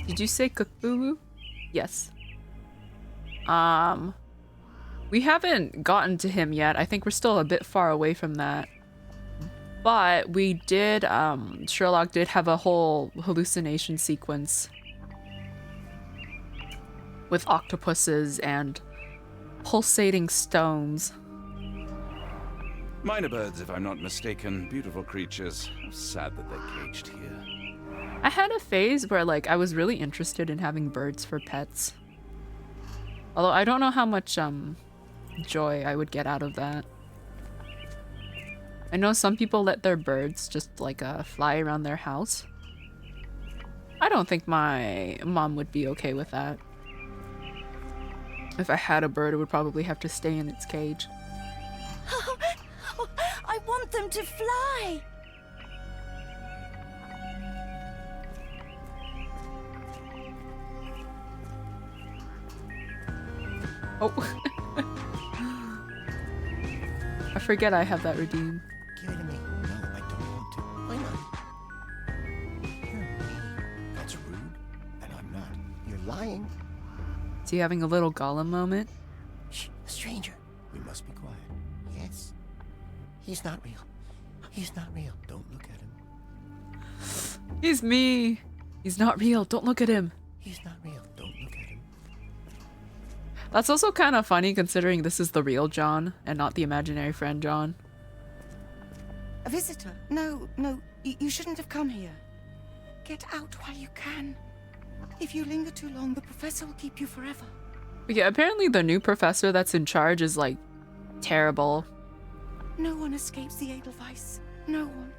Did you say Cthulhu? Yes. We haven't gotten to him yet. I think we're still a bit far away from that. But we did, Sherlock did have a whole hallucination sequence with octopuses and pulsating stones. Minor birds, if I'm not mistaken. Beautiful creatures. How sad that they're caged here. I had a phase where, like, I was really interested in having birds for pets. Although I don't know how much, joy I would get out of that. I know some people let their birds just, like, fly around their house. I don't think my mom would be okay with that. If I had a bird, it would probably have to stay in its cage. I want them to fly! Oh. I forget I have that redeem. Give it to me. No, I don't want to. Why not? Here. That's rude, and I'm not. You're lying. Is he having a little Gollum moment? Shh, a stranger. We must be quiet. Yes. He's not real. He's not real. Don't look at him. He's me. He's not real. Don't look at him. He's not real. Don't look at him. That's also kind of funny considering this is the real John and not the imaginary friend John. A visitor? No, you shouldn't have come here. Get out while you can. If you linger too long, the professor will keep you forever. But yeah, apparently the new professor that's in charge is like terrible. No one escapes the Edelweiss. No one.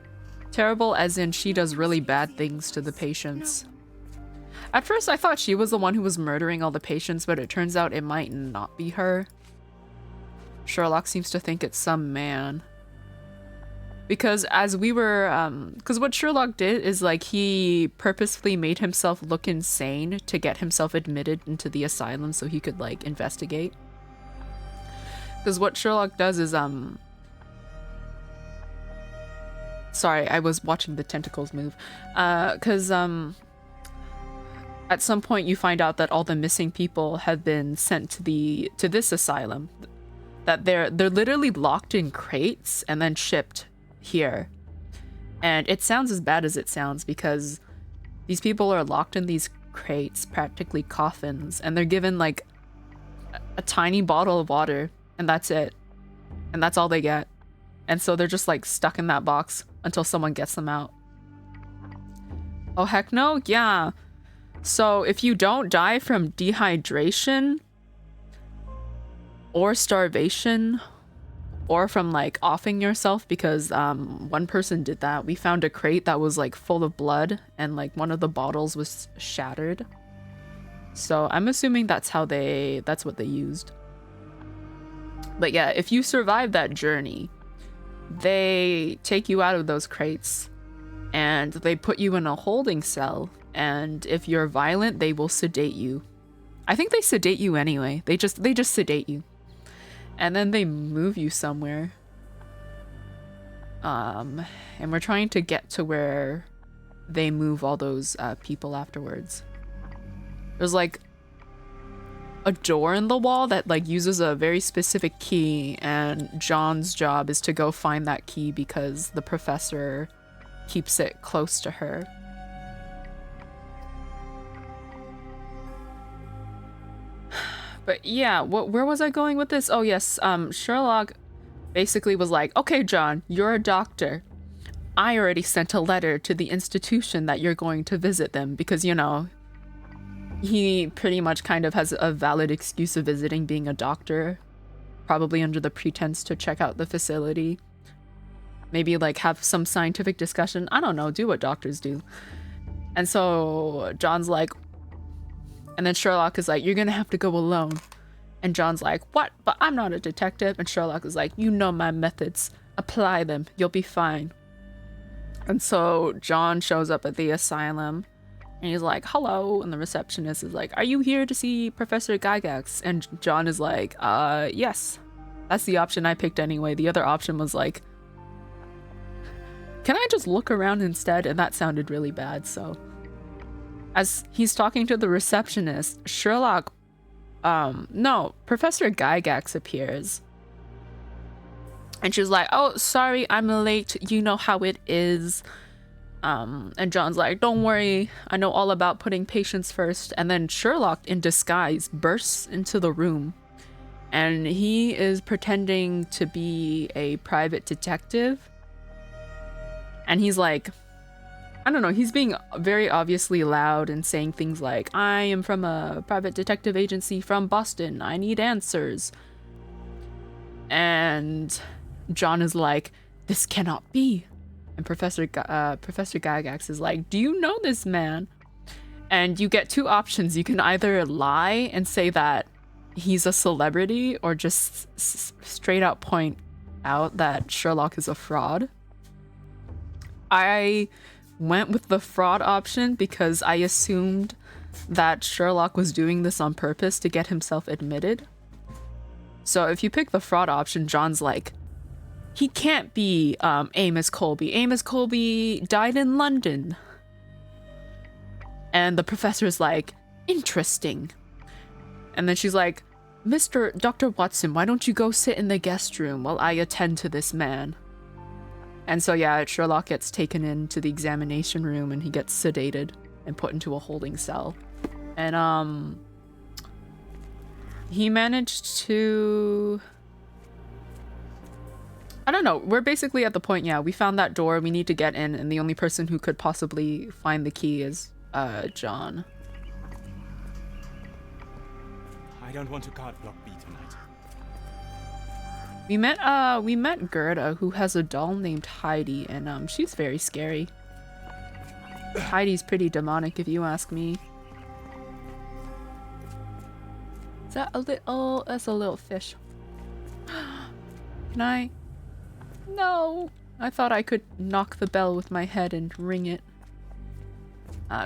Terrible as in she does really bad things to the patients. At first I thought she was the one who was murdering all the patients, but it turns out it might not be her. Sherlock seems to think it's some man. Because as we were, because what Sherlock did is like he purposefully made himself look insane to get himself admitted into the asylum so he could like investigate. Because what Sherlock does is, sorry, I was watching the tentacles move. Because, at some point you find out that all the missing people have been sent to this asylum. That they're literally locked in crates and then shipped here. And it sounds as bad as it sounds because these people are locked in these crates, practically coffins, and they're given like a tiny bottle of water, and that's it. And that's all they get. And so they're just like stuck in that box until someone gets them out. Oh heck no? Yeah. So if you don't die from dehydration or starvation or from like offing yourself, because one person did that. We found a crate that was like full of blood and like one of the bottles was shattered. So I'm assuming that's what they used. But yeah, if you survive that journey, they take you out of those crates and they put you in a holding cell, and if you're violent, they will sedate you. I think they sedate you anyway. They just sedate you. And then they move you somewhere. And we're trying to get to where they move all those people afterwards. There's like a door in the wall that like uses a very specific key, and John's job is to go find that key because the professor keeps it close to her. But yeah, where was I going with this? Oh yes, Sherlock basically was like, okay John, you're a doctor. I already sent a letter to the institution that you're going to visit them because, you know, he pretty much kind of has a valid excuse of visiting, being a doctor. Probably under the pretense to check out the facility. Maybe like have some scientific discussion. I don't know, do what doctors do. And so John's like, and then Sherlock is like, you're gonna have to go alone. And John's like, what? But I'm not a detective. And Sherlock is like, you know my methods. Apply them. You'll be fine. And so John shows up at the asylum. And he's like, hello. And the receptionist is like, are you here to see Professor Gygax? And John is like, yes. That's the option I picked anyway. The other option was like, can I just look around instead? And that sounded really bad, so. As he's talking to the receptionist, Sherlock, no, Professor Gygax appears. And she's like, oh, sorry, I'm late. You know how it is. And John's like, don't worry. I know all about putting patients first. And then Sherlock, in disguise, bursts into the room. And he is pretending to be a private detective. And he's like, I don't know, he's being very obviously loud and saying things like, I am from a private detective agency from Boston. I need answers. And John is like, this cannot be. And Professor Gygax is like, do you know this man? And you get two options. You can either lie and say that he's a celebrity, or just straight out point out that Sherlock is a fraud. I went with the fraud option because I assumed that Sherlock was doing this on purpose to get himself admitted. So if you pick the fraud option, John's like, he can't be Amos Colby. Amos Colby died in London. And the professor's like, interesting. And then she's like, Dr. Watson, why don't you go sit in the guest room while I attend to this man? And so yeah, Sherlock gets taken into the examination room and he gets sedated and put into a holding cell. And he managed to... I don't know, we're basically at the point, yeah, we found that door, we need to get in, and the only person who could possibly find the key is John. I don't want to card block B tonight. We met Gerda, who has a doll named Heidi, and she's very scary. Heidi's pretty demonic if you ask me. Is that a little... that's a little fish. Can I... No! I thought I could knock the bell with my head and ring it.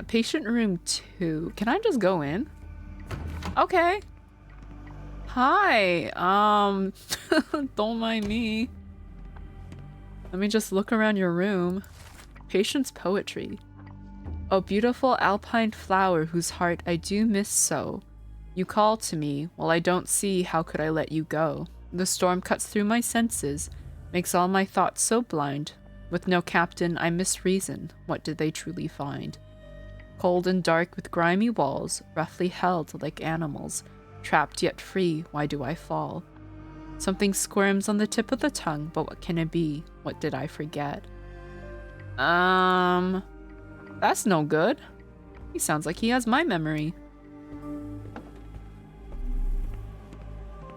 Patient room 2. Can I just go in? Okay. Hi. Don't mind me. Let me just look around your room. Patient's poetry. Oh, beautiful alpine flower whose heart I do miss so. You call to me, while I don't see, how could I let you go? The storm cuts through my senses, makes all my thoughts so blind. With no captain, I misreason. What did they truly find? Cold and dark with grimy walls, roughly held like animals. Trapped yet free, why do I fall? Something squirms on the tip of the tongue, but what can it be? What did I forget? That's no good. He sounds like he has my memory.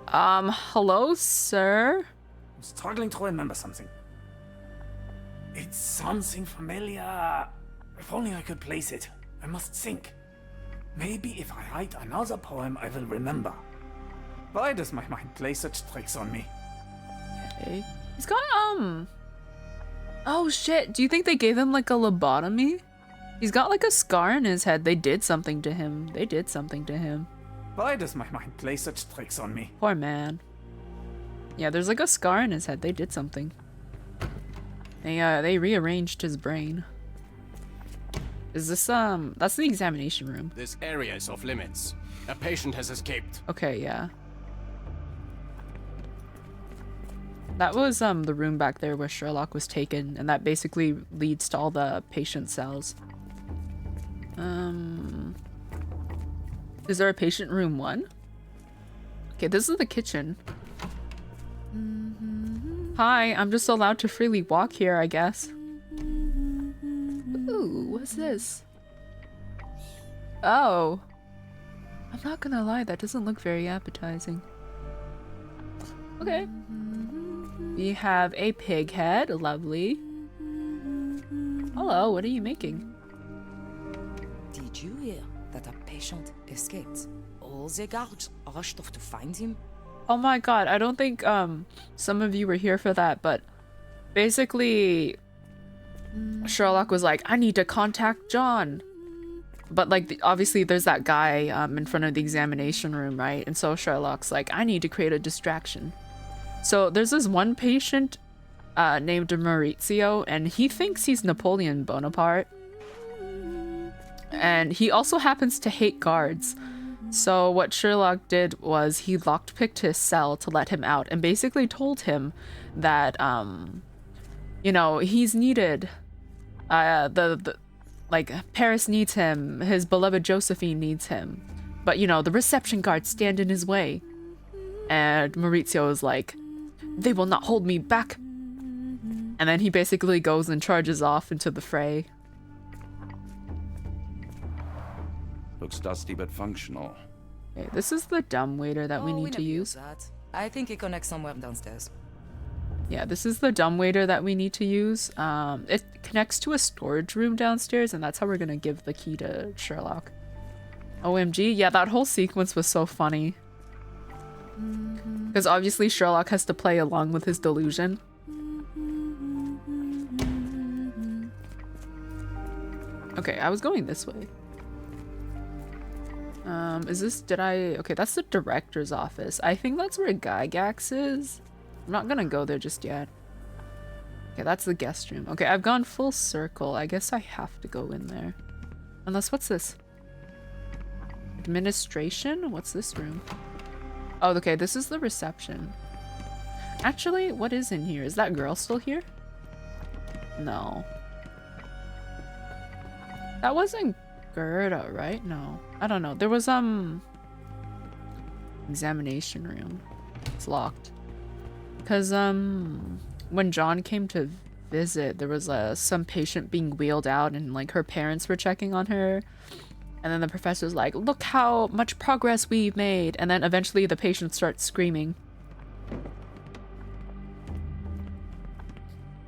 Hello, sir? I'm struggling to remember something. It's something familiar. If only I could place it. I must think. Maybe if I write another poem, I will remember. Why does my mind play such tricks on me? Okay. He's got, oh shit, do you think they gave him like a lobotomy? He's got like a scar in his head. They did something to him. They did something to him. Why does my mind play such tricks on me? Poor man. Yeah, there's like a scar in his head. They did something. They rearranged his brain. Is this, that's the examination room. This area is off limits. A patient has escaped. Okay, yeah. That was, the room back there where Sherlock was taken, and that basically leads to all the patient cells. Is there a patient room 1? Okay, this is the kitchen. Hi, I'm just allowed to freely walk here, I guess. Ooh, what's this? Oh. I'm not gonna lie, that doesn't look very appetizing. Okay. We have a pig head, lovely. Hello, what are you making? Did you hear that a patient escaped? All the guards rushed off to find him. Oh my god, I don't think some of you were here for that, but basically Sherlock was like, I need to contact John. But like obviously there's that guy in front of the examination room, right? And so Sherlock's like, I need to create a distraction. So there's this one patient named Maurizio, and he thinks he's Napoleon Bonaparte. And he also happens to hate guards. So what Sherlock did was he lockpicked his cell to let him out and basically told him that, you know, he's needed. Like, Paris needs him. His beloved Josephine needs him. But, you know, the reception guards stand in his way. And Maurizio is like, they will not hold me back. And then he basically goes and charges off into the fray. Looks dusty but functional. Okay, this is the dumbwaiter that we need to use. That. I think it connects somewhere downstairs. Yeah, this is the dumbwaiter that we need to use. It connects to a storage room downstairs, and that's how we're gonna give the key to Sherlock. OMG, yeah, that whole sequence was so funny. Because obviously Sherlock has to play along with his delusion. Okay, I was going this way. Is this, okay, that's the director's office. I think that's where Gygax is. I'm not gonna go there just yet. Okay, that's the guest room. Okay, I've gone full circle. I guess I have to go in there. Unless, what's this? Administration? What's this room? Oh, okay, this is the reception. Actually, what is in here? Is that girl still here? No. That wasn't Gerda, right? No. I don't know. There was, examination room. It's locked. Because, when John came to visit, there was, some patient being wheeled out and, like, her parents were checking on her. And then the professor was like, look how much progress we've made. And then eventually the patient starts screaming.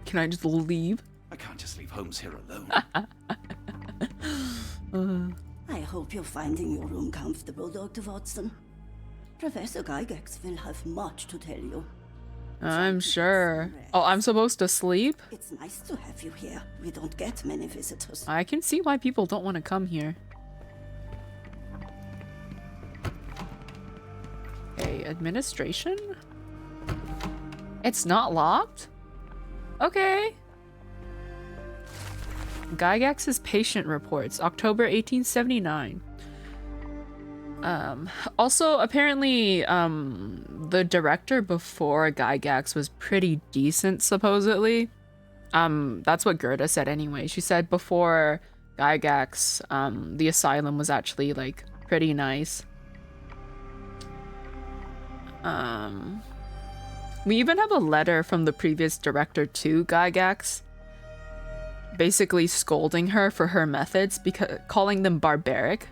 Can I just leave? I can't just leave Holmes here alone. I hope you're finding your room comfortable, Dr. Watson. Professor Gygax will have much to tell you. I'm sure. Oh, I'm supposed to sleep? It's nice to have you here. We don't get many visitors. I can see why people don't want to come here. Okay, administration? It's not locked? Okay. Gygax's patient reports, October 1879. Also, apparently, the director before Gygax was pretty decent, supposedly. That's what Gerda said anyway. She said before Gygax, the asylum was actually, like, pretty nice. We even have a letter from the previous director to Gygax, basically scolding her for her methods, because calling them barbaric.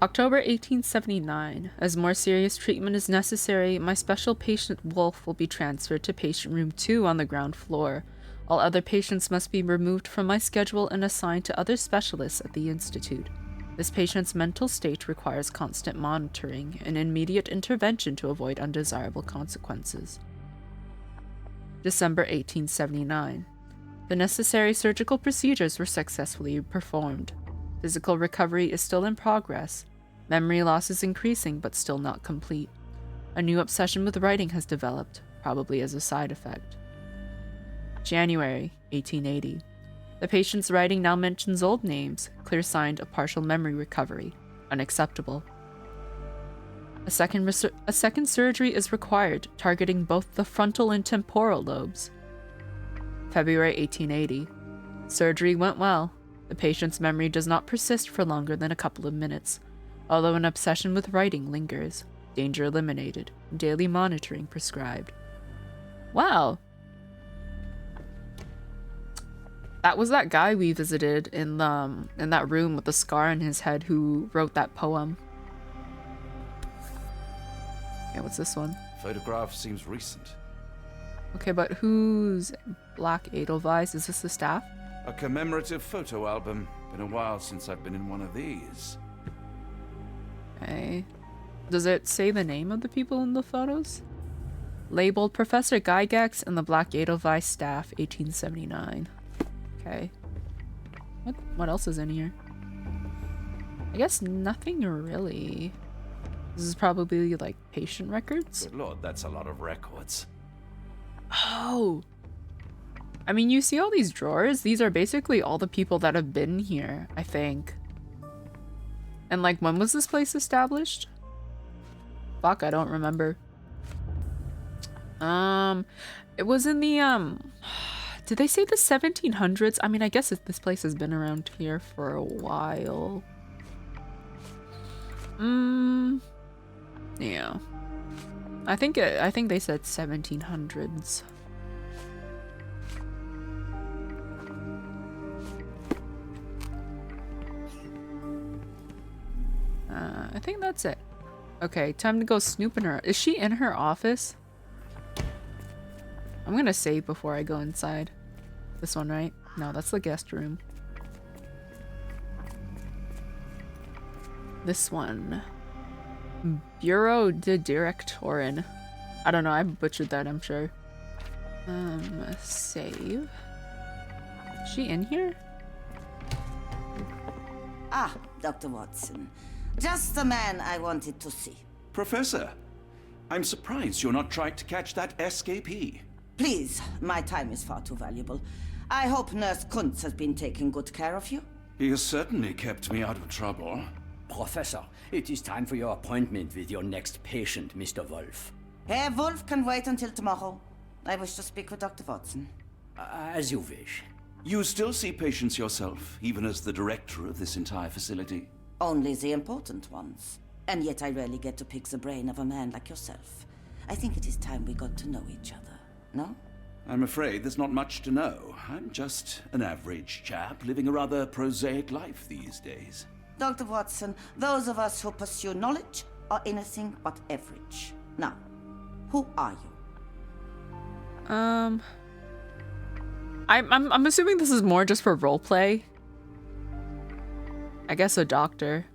October 1879. As more serious treatment is necessary, my special patient Wolf will be transferred to patient room 2 on the ground floor. All other patients must be removed from my schedule and assigned to other specialists at the institute. This patient's mental state requires constant monitoring and immediate intervention to avoid undesirable consequences. December 1879. The necessary surgical procedures were successfully performed. Physical recovery is still in progress. Memory loss is increasing but still not complete. A new obsession with writing has developed, probably as a side effect. January 1880. The patient's writing now mentions old names, clear sign of partial memory recovery. Unacceptable. A second surgery is required, targeting both the frontal and temporal lobes. February 1880. Surgery went well. The patient's memory does not persist for longer than a couple of minutes, although an obsession with writing lingers. Danger eliminated. Daily monitoring prescribed. Wow. That was that guy we visited in that room with the scar on his head who wrote that poem. Okay, what's this one? Photograph seems recent. Okay, but who's Black Edelweiss? Is this the staff? A commemorative photo album. Been a while since I've been in one of these. Okay. Does it say the name of the people in the photos? Labeled Professor Gygax and the Black Edelweiss staff, 1879. Okay. What else is in here? I guess nothing really. This is probably like patient records. Good lord, that's a lot of records. Oh! I mean, you see all these drawers? These are basically all the people that have been here, I think. And like, when was this place established? Fuck, I don't remember. It was in the, did they say the 1700s? I mean, I guess this place has been around here for a while. Yeah. I think they said 1700s. I think that's it. Okay, time to go snooping her. Is she in her office? I'm gonna save before I go inside. This one, right? No, that's the guest room. This one. Bureau de Directoren. I don't know, I butchered that, I'm sure. Save. Is she in here? Ah, Dr. Watson. Just the man I wanted to see. Professor, I'm surprised you're not trying to catch that escapee. Please, my time is far too valuable. I hope Nurse Kuntz has been taking good care of you. He has certainly kept me out of trouble. Professor, it is time for your appointment with your next patient, Mr. Wolf. Herr Wolf can wait until tomorrow. I wish to speak with Dr. Watson. As you wish. You still see patients yourself, even as the director of this entire facility? Only the important ones. And yet I rarely get to pick the brain of a man like yourself. I think it is time we got to know each other, no? I'm afraid there's not much to know. I'm just an average chap living a rather prosaic life these days. Dr. Watson, those of us who pursue knowledge are anything but average. Now, who are you? I'm assuming this is more just for roleplay. I guess a doctor.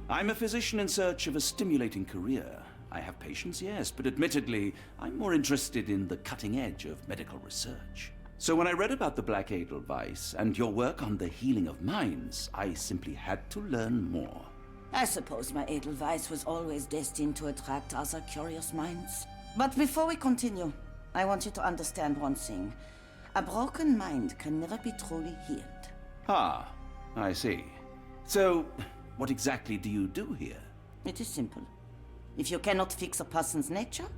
I'm a physician in search of a stimulating career. I have patients, yes, but admittedly, I'm more interested in the cutting edge of medical research. So when I read about the Black Edelweiss and your work on the healing of minds, I simply had to learn more. I suppose my Edelweiss was always destined to attract other curious minds. But before we continue, I want you to understand one thing. A broken mind can never be truly healed. Ah, I see. So, what exactly do you do here? It is simple. If you cannot fix a person's nature,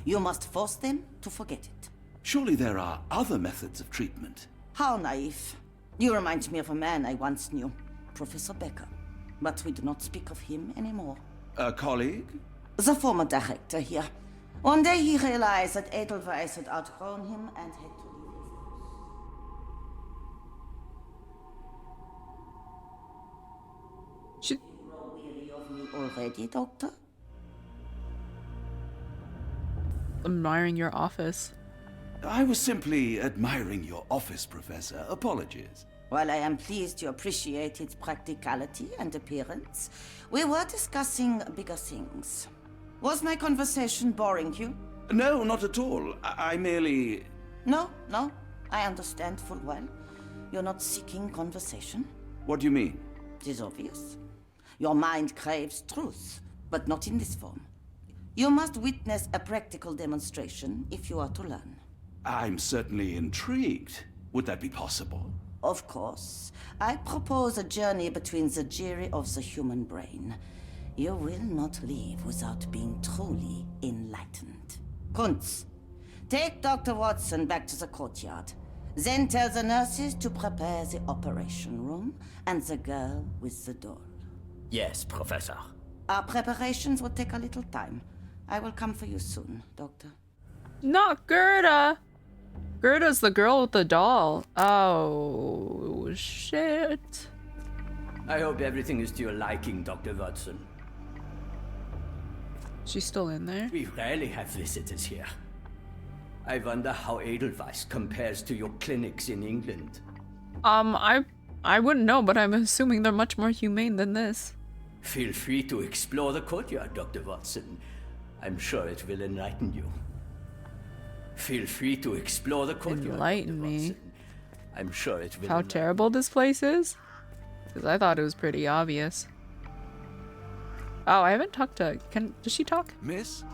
you must force them to forget it. Surely there are other methods of treatment. How naive. You remind me of a man I once knew, Professor Becker. But we do not speak of him anymore. A colleague? The former director here. One day he realized that Edelweiss had outgrown him and had to leave his post. You grow weary of me already, Doctor? Admiring your office. I was simply admiring your office, Professor. Apologies. While I am pleased you appreciate its practicality and appearance, we were discussing bigger things. Was my conversation boring you? No, not at all. I merely... No, I understand full well. You're not seeking conversation. What do you mean? It is obvious. Your mind craves truth, but not in this form. You must witness a practical demonstration if you are to learn. I'm certainly intrigued. Would that be possible? Of course. I propose a journey between the jury of the human brain. You will not leave without being truly enlightened. Kuntz, take Dr. Watson back to the courtyard. Then tell the nurses to prepare the operation room and the girl with the doll. Yes, Professor. Our preparations will take a little time. I will come for you soon, Doctor. Not Gerda! Gerda's the girl with the doll. Oh, shit. I hope everything is to your liking, Dr. Watson. She's still in there? We rarely have visitors here. I wonder how Edelweiss compares to your clinics in England. I wouldn't know, but I'm assuming they're much more humane than this. Feel free to explore the courtyard, Dr. Watson. I'm sure it will enlighten you. Feel free to explore the courtyard. Enlighten me. I'm sure it will. How terrible this place is? Because I thought it was pretty obvious. Oh, I haven't talked to... Does she talk? Miss?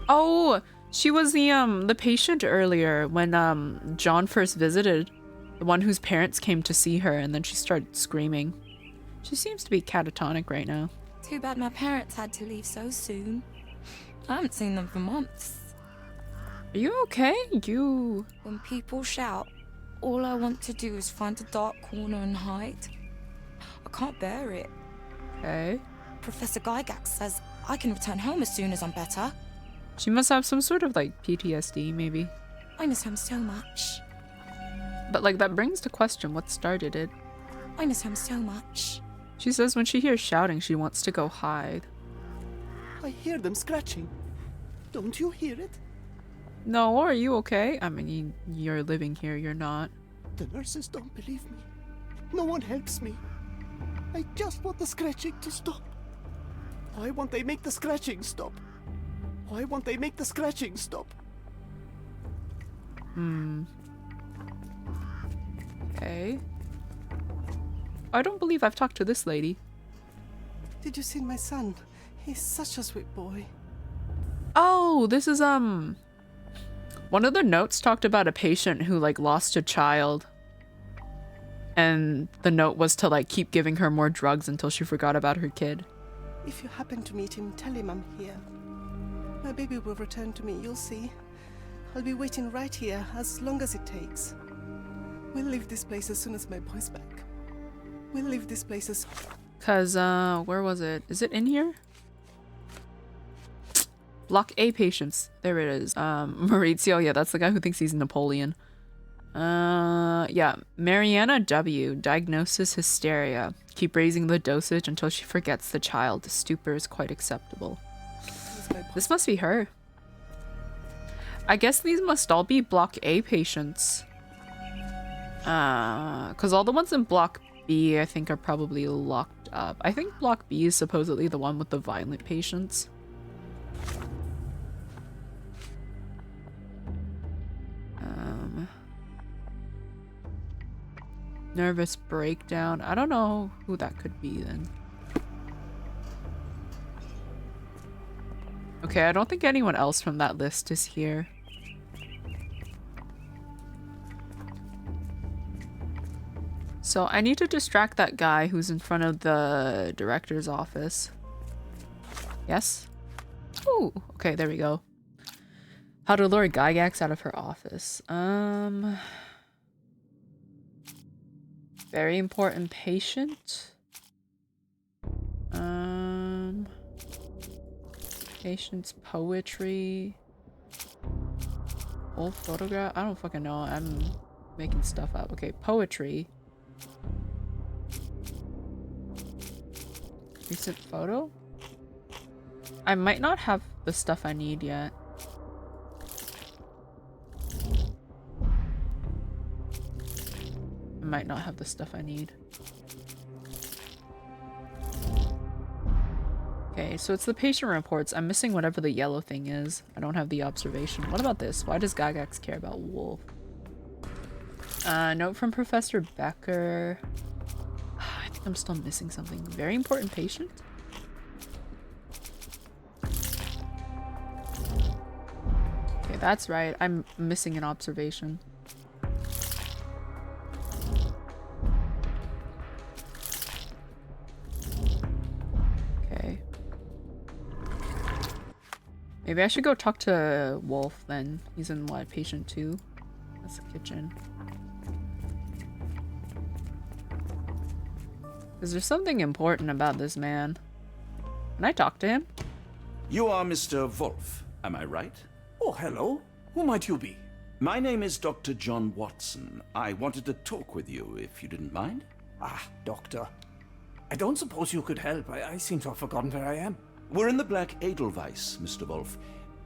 Oh, she was the patient earlier when John first visited. The one whose parents came to see her and then she started screaming. She seems to be catatonic right now. Too bad my parents had to leave so soon. I haven't seen them for months. Are you okay? When people shout, all I want to do is find a dark corner and hide. I can't bear it. Okay. Professor Gygax says I can return home as soon as I'm better. She must have some sort of like PTSD, maybe. I miss home so much. But like that brings to question what started it. I miss home so much. She says when she hears shouting, she wants to go hide. I hear them scratching. Don't you hear it? No, are you okay? I mean, you're living here, you're not. The nurses don't believe me. No one helps me. I just want the scratching to stop. Why won't they make the scratching stop? Why won't they make the scratching stop? Okay. I don't believe I've talked to this lady. Did you see my son? He's such a sweet boy. Oh, this is, one of the notes talked about a patient who, like, lost a child. And the note was to, like, keep giving her more drugs until she forgot about her kid. If you happen to meet him, tell him I'm here. My baby will return to me, you'll see. I'll be waiting right here, as long as it takes. We'll leave this place as soon as my boy's back. We'll leave this place as... Cause, where was it? Is it in here? Block A patients. There it is. Maurizio, yeah, that's the guy who thinks he's Napoleon. Yeah. Mariana W. Diagnosis hysteria. Keep raising the dosage until she forgets the child. Stupor is quite acceptable. This must be her. I guess these must all be Block A patients. Cause all the ones in Block B, I think, are probably locked up. I think Block B is supposedly the one with the violent patients. Nervous breakdown. I don't know who that could be then. Okay, I don't think anyone else from that list is here. So I need to distract that guy who's in front of the director's office. Yes? Ooh, okay, there we go. How to lure Gygax out of her office. Very important patient. Patient's poetry. Old photograph? I don't fucking know. I'm making stuff up. Okay, poetry. Recent photo? I might not have the stuff I need yet. I might not have the stuff I need. Okay, so it's the patient reports. I'm missing whatever the yellow thing is. I don't have the observation. What about this? Why does Gygax care about Wolf? Note from Professor Becker. I think I'm still missing something. Very important patient? Okay, that's right. I'm missing an observation. Okay. Maybe I should go talk to Wolf then. He's in what? Patient 2? That's the kitchen. Is there something important about this man? Can I talk to him? You are Mr. Wolf, am I right? Oh, hello. Who might you be? My name is Dr. John Watson. I wanted to talk with you, if you didn't mind. Ah, doctor. I don't suppose you could help. I seem to have forgotten where I am. We're in the Black Edelweiss, Mr. Wolf.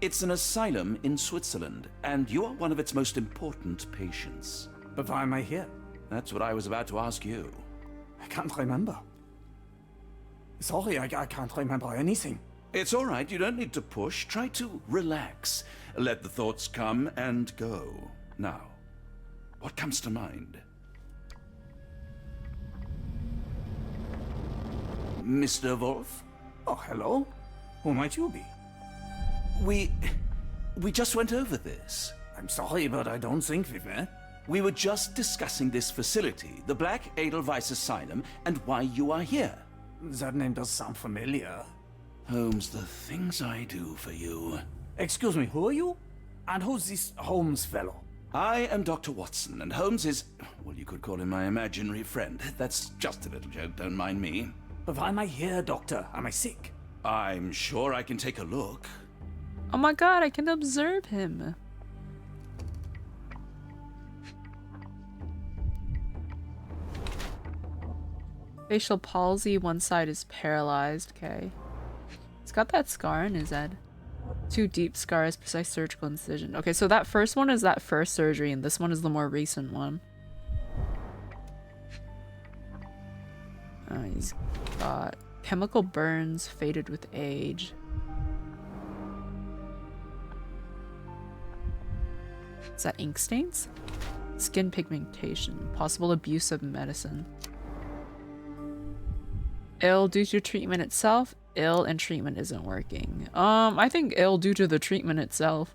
It's an asylum in Switzerland, and you are one of its most important patients. But why am I here? That's what I was about to ask you. I can't remember. Sorry, I can't remember anything. It's all right. You don't need to push. Try to relax. Let the thoughts come and go. Now, what comes to mind? Mr. Wolf? Oh, hello. Who might you be? We just went over this. I'm sorry, but I don't think we've met. We were just discussing this facility, the Black Edelweiss Asylum, and why you are here. That name does sound familiar. Holmes, the things I do for you. Excuse me, who are you? And who's this Holmes fellow? I am Dr. Watson, and Holmes is, well, you could call him my imaginary friend. That's just a little joke, don't mind me. But why am I here, doctor? Am I sick? I'm sure I can take a look. Oh my god, I can observe him. Facial palsy, one side is paralyzed. Okay. He's got that scar in his head. 2 deep scars, precise surgical incision. Okay, so that first one is that first surgery, and this one is the more recent one. He's got chemical burns, faded with age. Is that ink stains? Skin pigmentation, possible abuse of medicine. Ill due to treatment itself. Ill and treatment isn't working. I think ill due to the treatment itself.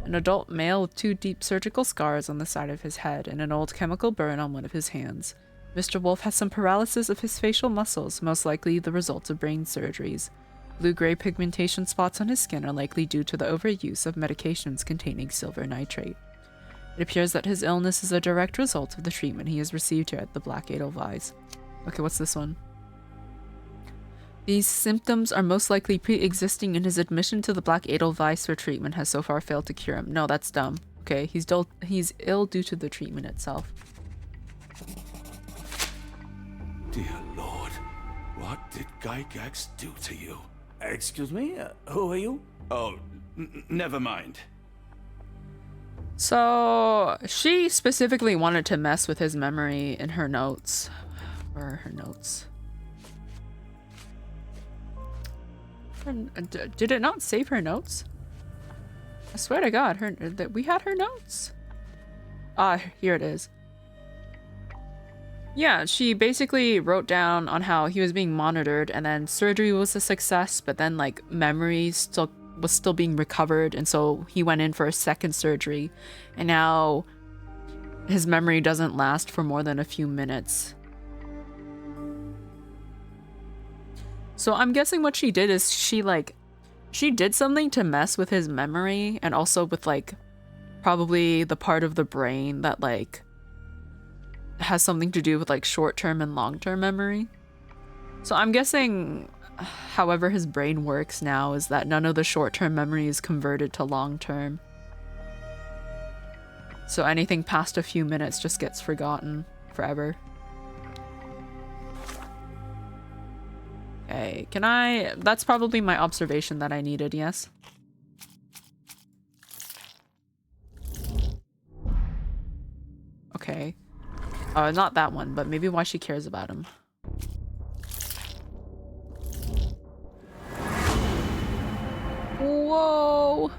An adult male with 2 deep surgical scars on the side of his head and an old chemical burn on one of his hands. Mr. Wolf has some paralysis of his facial muscles, most likely the result of brain surgeries. Blue-gray pigmentation spots on his skin are likely due to the overuse of medications containing silver nitrate. It appears that his illness is a direct result of the treatment he has received here at the Black Edelweiss. Okay, what's this one? These symptoms are most likely pre-existing, and his admission to the Black Edelweiss for treatment has so far failed to cure him. No, that's dumb. Okay, he's ill due to the treatment itself. Dear Lord, what did Gygax do to you? Excuse me? Who are you? Oh, never mind. So, she specifically wanted to mess with his memory in her notes. Where are her notes? Did it not save her notes? I swear to God, that we had her notes. Ah, here it is. Yeah, she basically wrote down on how he was being monitored, and then surgery was a success, but then like memory was still being recovered, and so he went in for a second surgery, and now his memory doesn't last for more than a few minutes. So I'm guessing what she did is she did something to mess with his memory, and also with like probably the part of the brain that like has something to do with like short-term and long-term memory. So I'm guessing however his brain works now is that none of the short-term memory is converted to long-term. So anything past a few minutes just gets forgotten forever. Okay, that's probably my observation that I needed, yes? Okay. Not that one, but maybe why she cares about him. Whoa!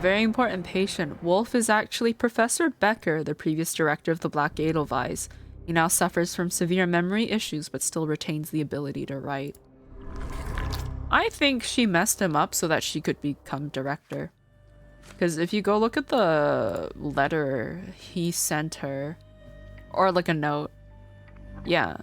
Very important patient. Wolf is actually Professor Becker, the previous director of the Black Edelweiss. He now suffers from severe memory issues, but still retains the ability to write. I think she messed him up so that she could become director. Because if you go look at the letter he sent her, or like a note, yeah.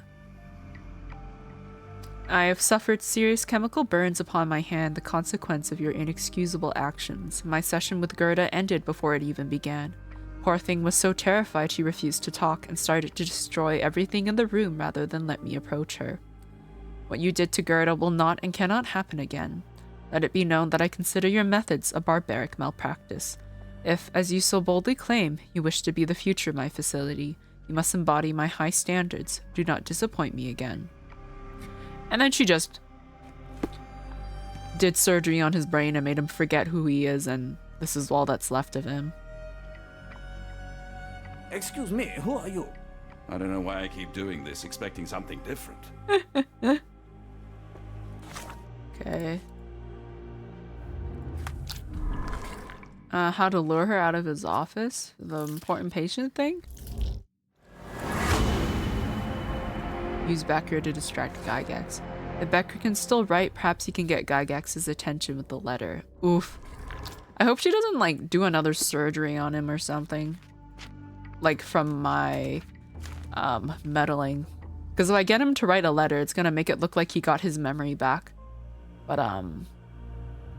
I have suffered serious chemical burns upon my hand, the consequence of your inexcusable actions. My session with Gerda ended before it even began. Poor thing was so terrified she refused to talk and started to destroy everything in the room rather than let me approach her. What you did to Gerda will not and cannot happen again. Let it be known that I consider your methods a barbaric malpractice. If, as you so boldly claim, you wish to be the future of my facility, you must embody my high standards. Do not disappoint me again. And then she just did surgery on his brain and made him forget who he is, and this is all that's left of him. Excuse me, who are you? I don't know why I keep doing this, expecting something different. Okay. How to lure her out of his office? The important patient thing? Use Becker to distract Gygax. If Becker can still write, perhaps he can get Gygax's attention with the letter. Oof. I hope she doesn't, like, do another surgery on him or something. Like, from my, meddling. Because if I get him to write a letter, it's gonna make it look like he got his memory back. But,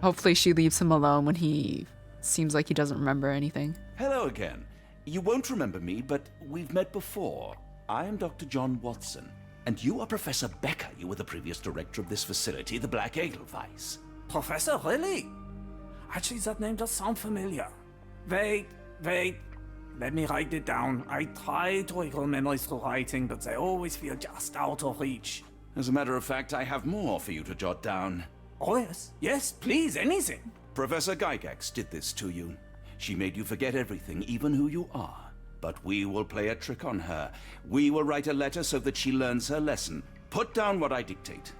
hopefully she leaves him alone when he seems like he doesn't remember anything. Hello again. You won't remember me, but we've met before. I am Dr. John Watson, and you are Professor Becker. You were the previous director of this facility, the Black Edelweiss. Professor, really? Actually, that name does sound familiar. Wait. Let me write it down. I try to recall memories through writing, but they always feel just out of reach. As a matter of fact, I have more for you to jot down. Oh, yes. Yes, please, anything. Professor Gygax did this to you. She made you forget everything, even who you are. But we will play a trick on her. We will write a letter so that she learns her lesson. Put down what I dictate.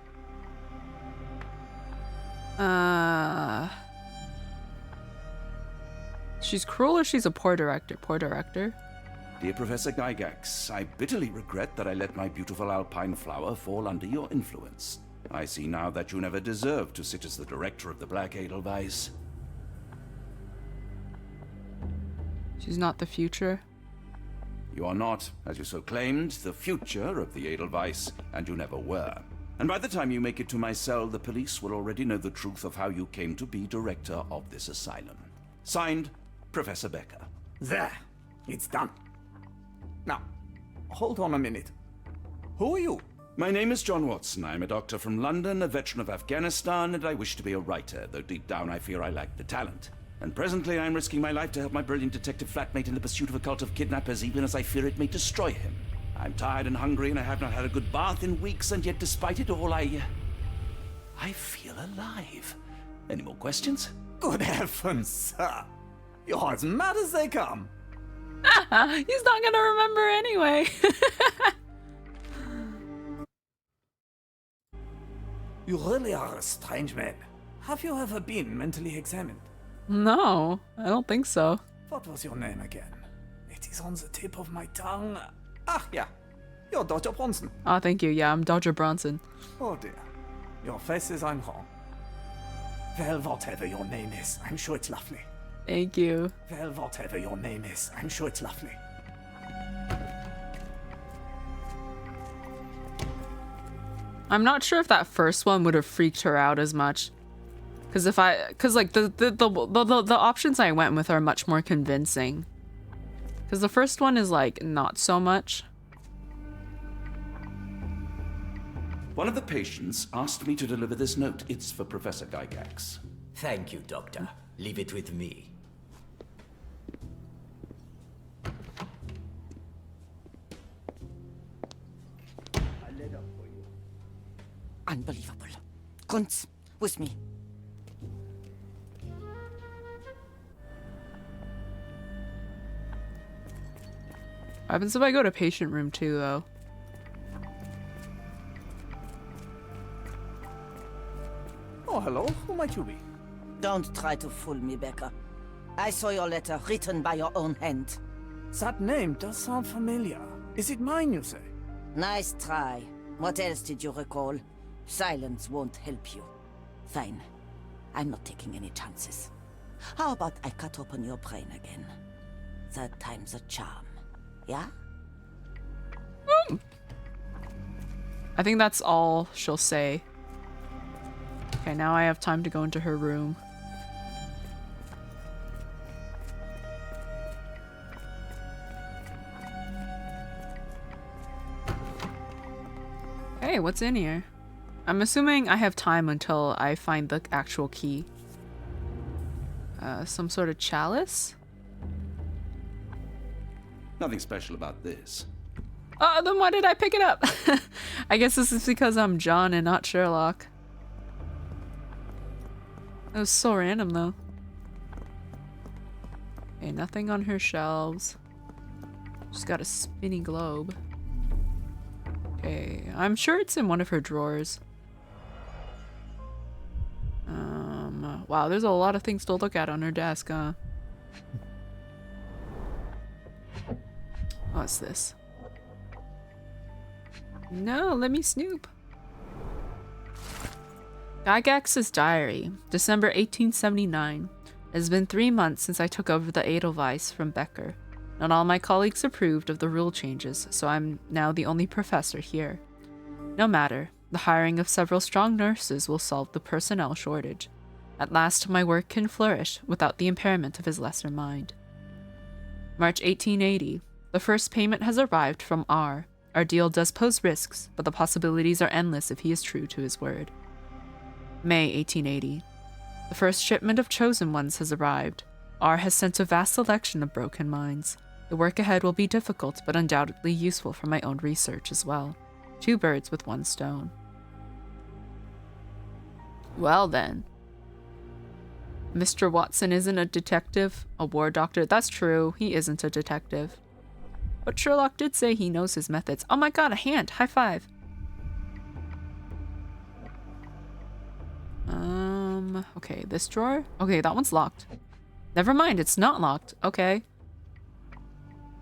She's cruel or she's a poor director? Poor director? Dear Professor Gygax, I bitterly regret that I let my beautiful alpine flower fall under your influence. I see now that you never deserved to sit as the director of the Black Edelweiss. She's not the future. You are not, as you so claimed, the future of the Edelweiss, and you never were. And by the time you make it to my cell, the police will already know the truth of how you came to be director of this asylum. Signed, Professor Becker. There. It's done. Now, hold on a minute. Who are you? My name is John Watson. I'm a doctor from London, a veteran of Afghanistan, and I wish to be a writer, though deep down I fear I lack the talent. And presently I'm risking my life to help my brilliant detective flatmate in the pursuit of a cult of kidnappers, even as I fear it may destroy him. I'm tired and hungry, and I have not had a good bath in weeks, and yet despite it all, I feel alive. Any more questions? Good heavens, sir. You're as mad as they come. He's not gonna remember anyway. You really are a strange man. Have you ever been mentally examined? No, I don't think so. What was your name again? It is on the tip of my tongue. Ah, yeah. You're Dr. Bronson. Ah, thank you. Yeah, I'm Dr. Bronson. Oh dear. Your face is I'm wrong. Well, whatever your name is, I'm sure it's lovely. Thank you. Well, whatever your name is, I'm sure it's lovely. I'm not sure if that first one would have freaked her out as much. Cause like the options I went with are much more convincing. Cause the first one is like not so much. One of the patients asked me to deliver this note. It's for Professor Gygax. Thank you, Doctor. Leave it with me. Unbelievable. Kunz, with me. What happens if I go to patient room 2 though? Oh, hello. Who might you be? Don't try to fool me, Becker. I saw your letter written by your own hand. That name does sound familiar. Is it mine, you say? Nice try. What else did you recall? Silence won't help you. Fine. I'm not taking any chances. How about I cut open your brain again? Third time's a charm. Yeah? I think that's all she'll say. Okay, now I have time to go into her room. Hey, what's in here? I'm assuming I have time until I find the actual key. Some sort of chalice? Nothing special about this. Oh, then why did I pick it up? I guess this is because I'm John and not Sherlock. It was so random though. Okay, nothing on her shelves. She's got a spinny globe. Okay, I'm sure it's in one of her drawers. Wow, there's a lot of things to look at on her desk, huh? What's this? No, let me snoop. Gygax's diary, December 1879. It has been 3 months since I took over the Edelweiss from Becker. Not all my colleagues approved of the rule changes, so I'm now the only professor here. No matter, the hiring of several strong nurses will solve the personnel shortage. At last, my work can flourish without the impairment of his lesser mind. March 1880. The first payment has arrived from R. Our deal does pose risks, but the possibilities are endless if he is true to his word. May 1880. The first shipment of chosen ones has arrived. R has sent a vast selection of broken minds. The work ahead will be difficult, but undoubtedly useful for my own research as well. 2 birds with 1 stone. Well then. Mr. Watson isn't a detective, a war doctor. That's true, he isn't a detective. But Sherlock did say he knows his methods. Oh my god, a hand! High five! Okay, this drawer? Okay, that one's locked. Never mind, it's not locked. Okay.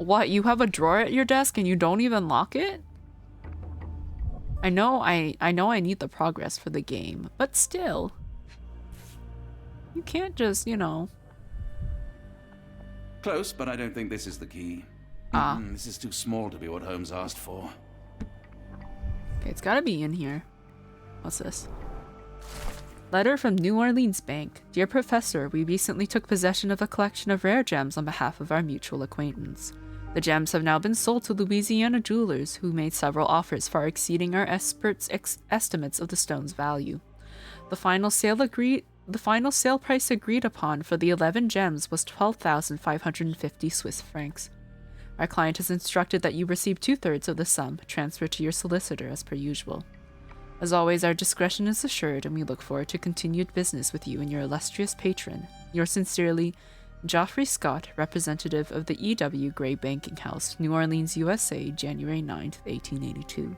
What, you have a drawer at your desk and you don't even lock it? I know I need the progress for the game, but still. You can't just, you know. Close, but I don't think this is the key. This is too small to be what Holmes asked for. Okay, it's gotta be in here. What's this? Letter from New Orleans Bank. Dear Professor, we recently took possession of a collection of rare gems on behalf of our mutual acquaintance. The gems have now been sold to Louisiana jewelers, who made several offers far exceeding our experts' estimates of the stone's value. The final sale price agreed upon for the 11 gems was 12,550 Swiss francs. Our client has instructed that you receive 2/3 of the sum, transferred to your solicitor as per usual. As always, our discretion is assured, and we look forward to continued business with you and your illustrious patron. Yours sincerely, Geoffrey Scott, representative of the E.W. Gray Banking House, New Orleans, USA, January 9th, 1882.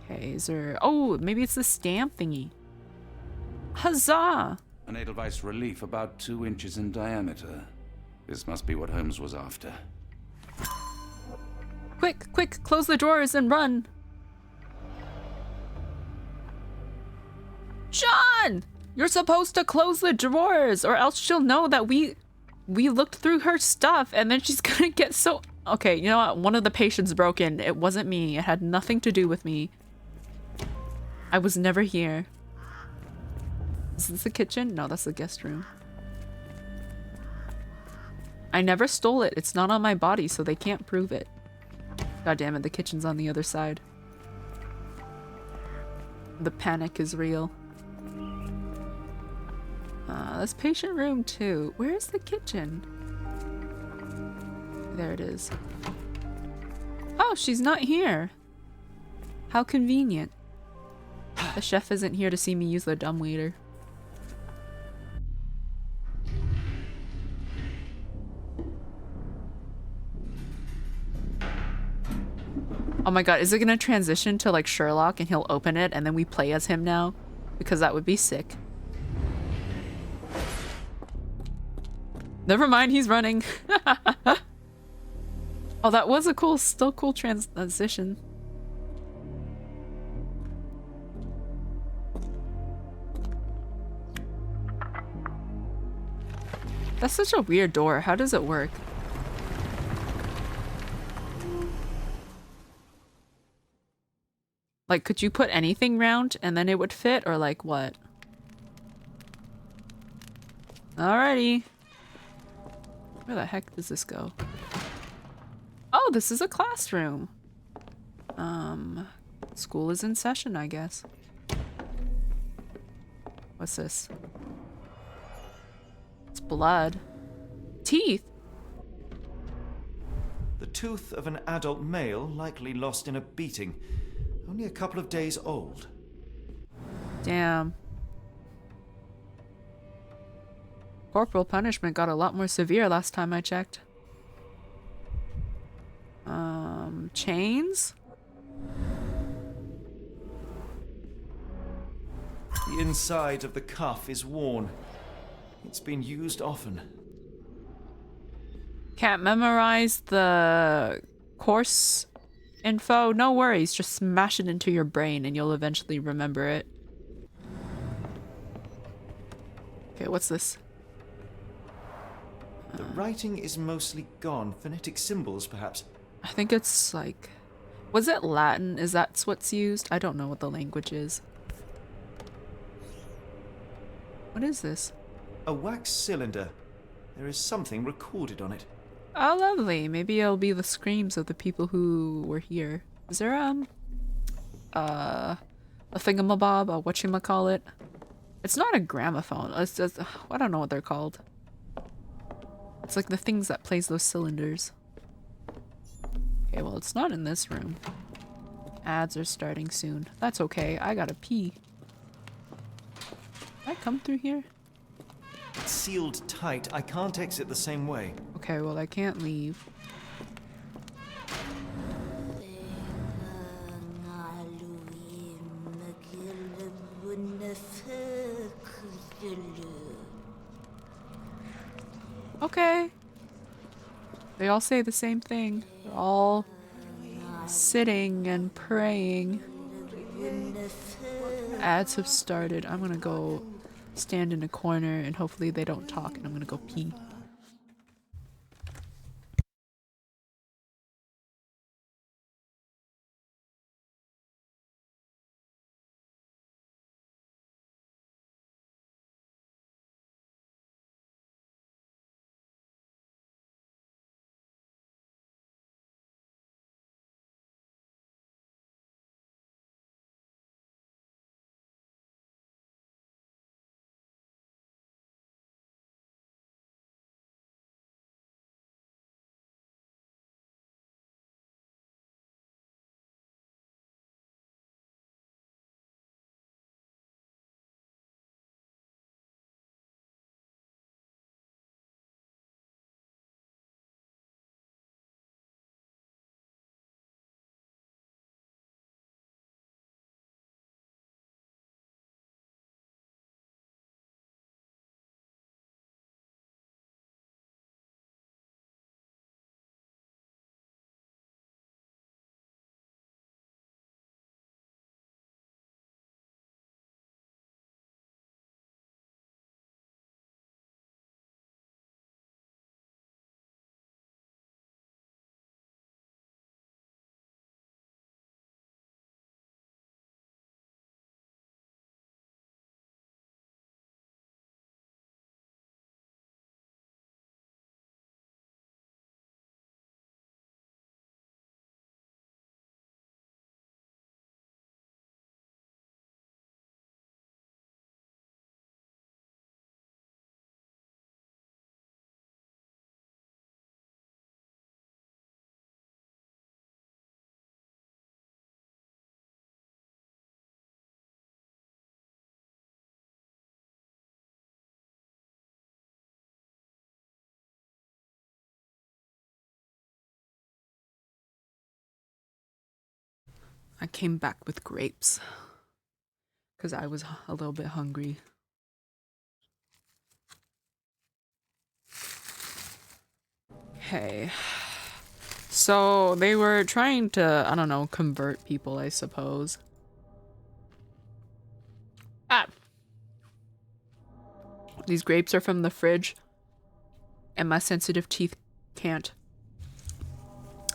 Okay, is there... Oh, maybe it's the stamp thingy. Huzzah! An Edelweiss relief about 2 inches in diameter. This must be what Holmes was after. Quick, quick, close the drawers and run! John! You're supposed to close the drawers, or else she'll know that we looked through her stuff, and then she's gonna get so... Okay, you know what? One of the patients broke in. It wasn't me. It had nothing to do with me. I was never here. Is this the kitchen? No, that's the guest room. I never stole it. It's not on my body, so they can't prove it. God damn it, the kitchen's on the other side. The panic is real. That's patient room 2. Where's the kitchen? There it is. Oh, she's not here. How convenient. The chef isn't here to see me use the dumbwaiter. Oh my god, is it gonna transition to like Sherlock and he'll open it and then we play as him now? Because that would be sick. Never mind, he's running. Oh, that was a still cool transition. That's such a weird door. How does it work? Like, could you put anything round and then it would fit, or like what? Alrighty. Where the heck does this go? Oh, this is a classroom. School is in session, I guess. What's this? It's blood. Teeth? The tooth of an adult male, likely lost in a beating. Only a couple of days old. Damn. Corporal punishment got a lot more severe last time I checked. Chains? The inside of the cuff is worn. It's been used often. Can't memorize the course info? No worries, just smash it into your brain and you'll eventually remember it. Okay, what's this? The writing is mostly gone. Phonetic symbols, perhaps. I think it's like... Was it Latin? Is that what's used? I don't know what the language is. What is this? A wax cylinder. There is something recorded on it. Oh, lovely. Maybe it'll be the screams of the people who were here. Is there, a thingamabob, a whatchamacallit? It's not a gramophone. It's just, I don't know what they're called. It's like the things that plays those cylinders. Okay, well, it's not in this room. Ads are starting soon. That's okay. I gotta pee. Can I come through here? It's sealed tight. I can't exit the same way. Okay, well, I can't leave. Okay. They all say the same thing. They're all sitting and praying. Ads have started. I'm gonna go stand in a corner and hopefully they don't talk, and I'm gonna go pee. I came back with grapes because I was a little bit hungry. Okay. So they were trying to, I don't know, convert people, I suppose. Ah! These grapes are from the fridge, and my sensitive teeth can't.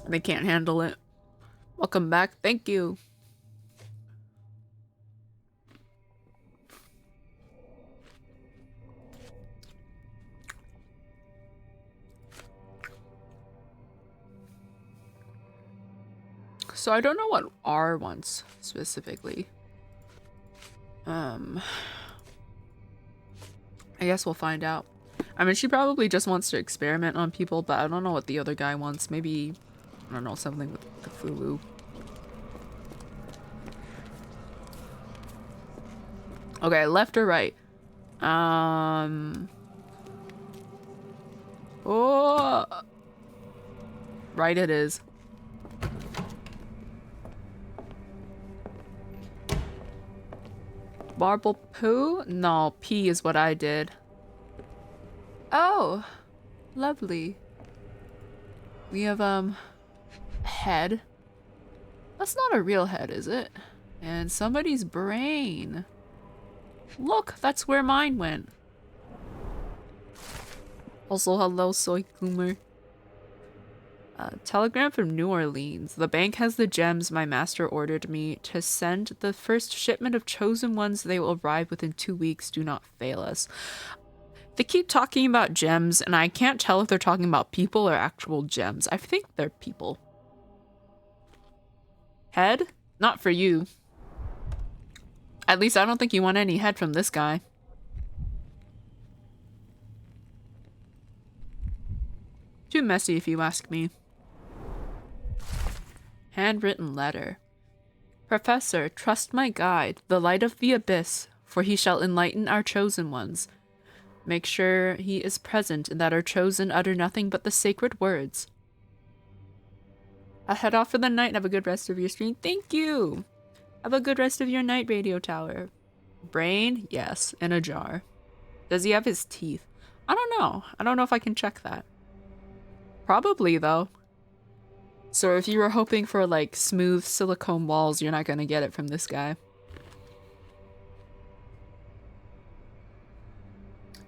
They can't handle it. Welcome back. Thank you. So I don't know what R wants specifically. I guess we'll find out. I mean, she probably just wants to experiment on people, but I don't know what the other guy wants. Maybe, I don't know, something with the Cthulhu. Okay, left or right? Oh, right it is. Marble poo? No, pee is what I did. Oh, lovely. We have, head. That's not a real head, is it? And somebody's brain. Look, that's where mine went. Also, hello, Soy Coomer. Telegram from New Orleans. The bank has the gems my master ordered me to send. The first shipment of chosen ones. They will arrive within 2 weeks. Do not fail us. They keep talking about gems, and I can't tell if they're talking about people or actual gems. I think they're people. Head? Not for you. At least I don't think you want any head from this guy. Too messy if you ask me. Handwritten letter. Professor, trust my guide, the light of the abyss, for he shall enlighten our chosen ones. Make sure he is present and that our chosen utter nothing but the sacred words. I'll head off for the night and have a good rest of your stream. Thank you! Have a good rest of your night, Radio Tower. Brain? Yes, in a jar. Does he have his teeth? I don't know. I don't know if I can check that. Probably, though. So if you were hoping for, like, smooth silicone walls, you're not gonna get it from this guy.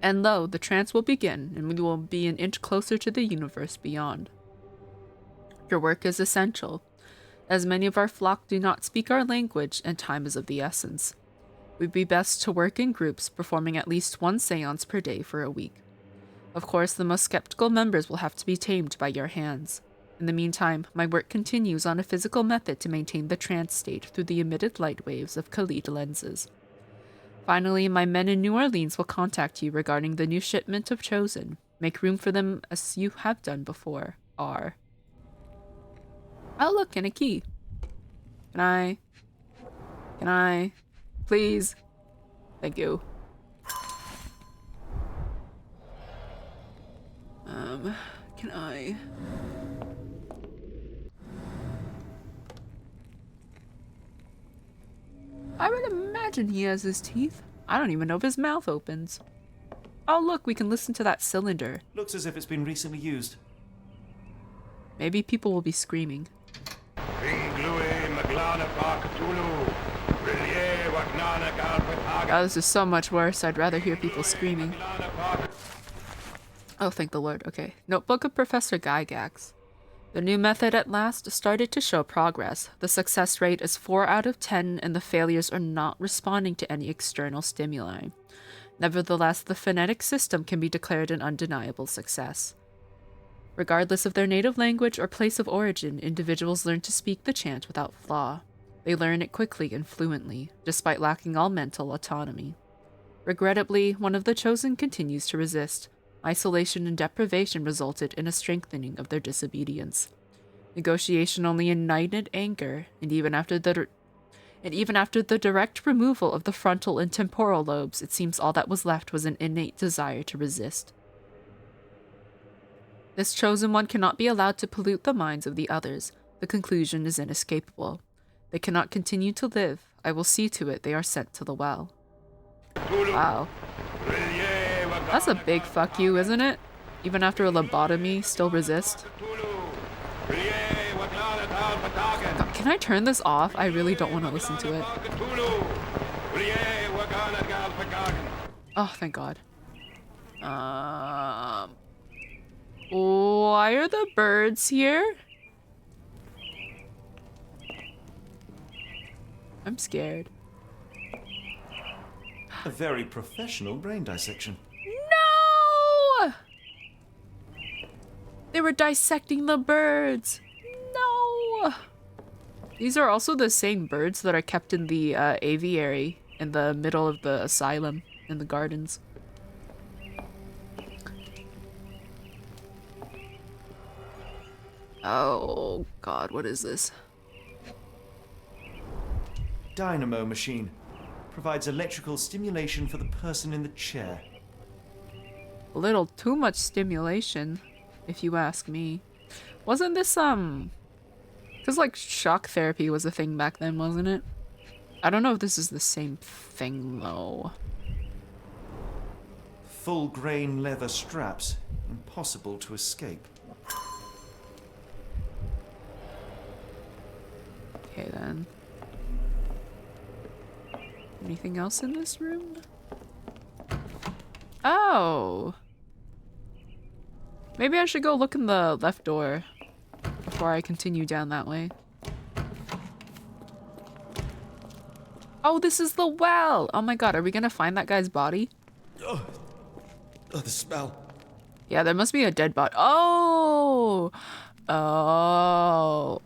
And lo, the trance will begin, and we will be an inch closer to the universe beyond. Your work is essential, as many of our flock do not speak our language, and time is of the essence. It would be best to work in groups, performing at least one seance per day for a week. Of course, the most skeptical members will have to be tamed by your hands. In the meantime, my work continues on a physical method to maintain the trance state through the emitted light waves of Khalid lenses. Finally, my men in New Orleans will contact you regarding the new shipment of Chosen. Make room for them as you have done before. R. Oh, look, and a key. Can I? Please? Thank you. Can I? I would imagine he has his teeth. I don't even know if his mouth opens. Oh, look, we can listen to that cylinder. Looks as if it's been recently used. Maybe people will be screaming. Oh, this is so much worse. I'd rather hear people screaming. Oh, thank the Lord. Okay. Notebook of Professor Gygax. The new method at last started to show progress. The success rate is 4 out of 10, and the failures are not responding to any external stimuli. Nevertheless, the phonetic system can be declared an undeniable success. Regardless of their native language or place of origin, individuals learn to speak the chant without flaw. They learn it quickly and fluently, despite lacking all mental autonomy. Regrettably, one of the chosen continues to resist. Isolation and deprivation resulted in a strengthening of their disobedience. Negotiation only ignited anger, and even after the direct removal of the frontal and temporal lobes, it seems all that was left was an innate desire to resist. This chosen one cannot be allowed to pollute the minds of the others. The conclusion is inescapable. They cannot continue to live. I will see to it they are sent to the well. Wow. That's a big fuck you, isn't it? Even after a lobotomy, still resist. God, can I turn this off? I really don't want to listen to it. Oh, thank God. Why are the birds here? I'm scared. A very professional brain dissection. No! They were dissecting the birds. No! These are also the same birds that are kept in the aviary in the middle of the asylum in the gardens. Oh God, what is this? Dynamo machine. Provides electrical stimulation for the person in the chair. A little too much stimulation, if you ask me. Wasn't this, because, like, shock therapy was a thing back then, wasn't it? I don't know if this is the same thing, though. Full grain leather straps. Impossible to escape. Okay, then. Anything else in this room? Oh! Maybe I should go look in the left door before I continue down that way. Oh, this is the well! Oh my God, are we gonna find that guy's body? Oh, the smell. Yeah, there must be a dead body. Oh! Oh.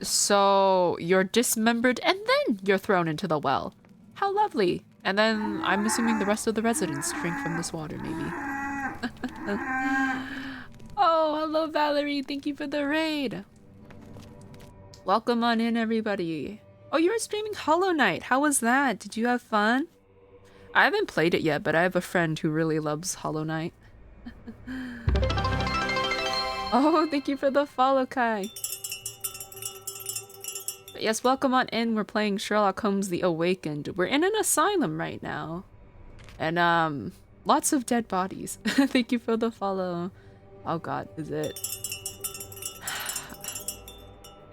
So you're dismembered and then you're thrown into the well. How lovely. And then I'm assuming the rest of the residents drink from this water, maybe. Oh, hello, Valerie. Thank you for the raid. Welcome on in, everybody. Oh, you were streaming Hollow Knight. How was that? Did you have fun? I haven't played it yet, but I have a friend who really loves Hollow Knight. Oh, thank you for the follow, Kai. But yes, welcome on in. We're playing Sherlock Holmes The Awakened. We're in an asylum right now. And, Lots of dead bodies. Thank you for the follow. Oh god, is it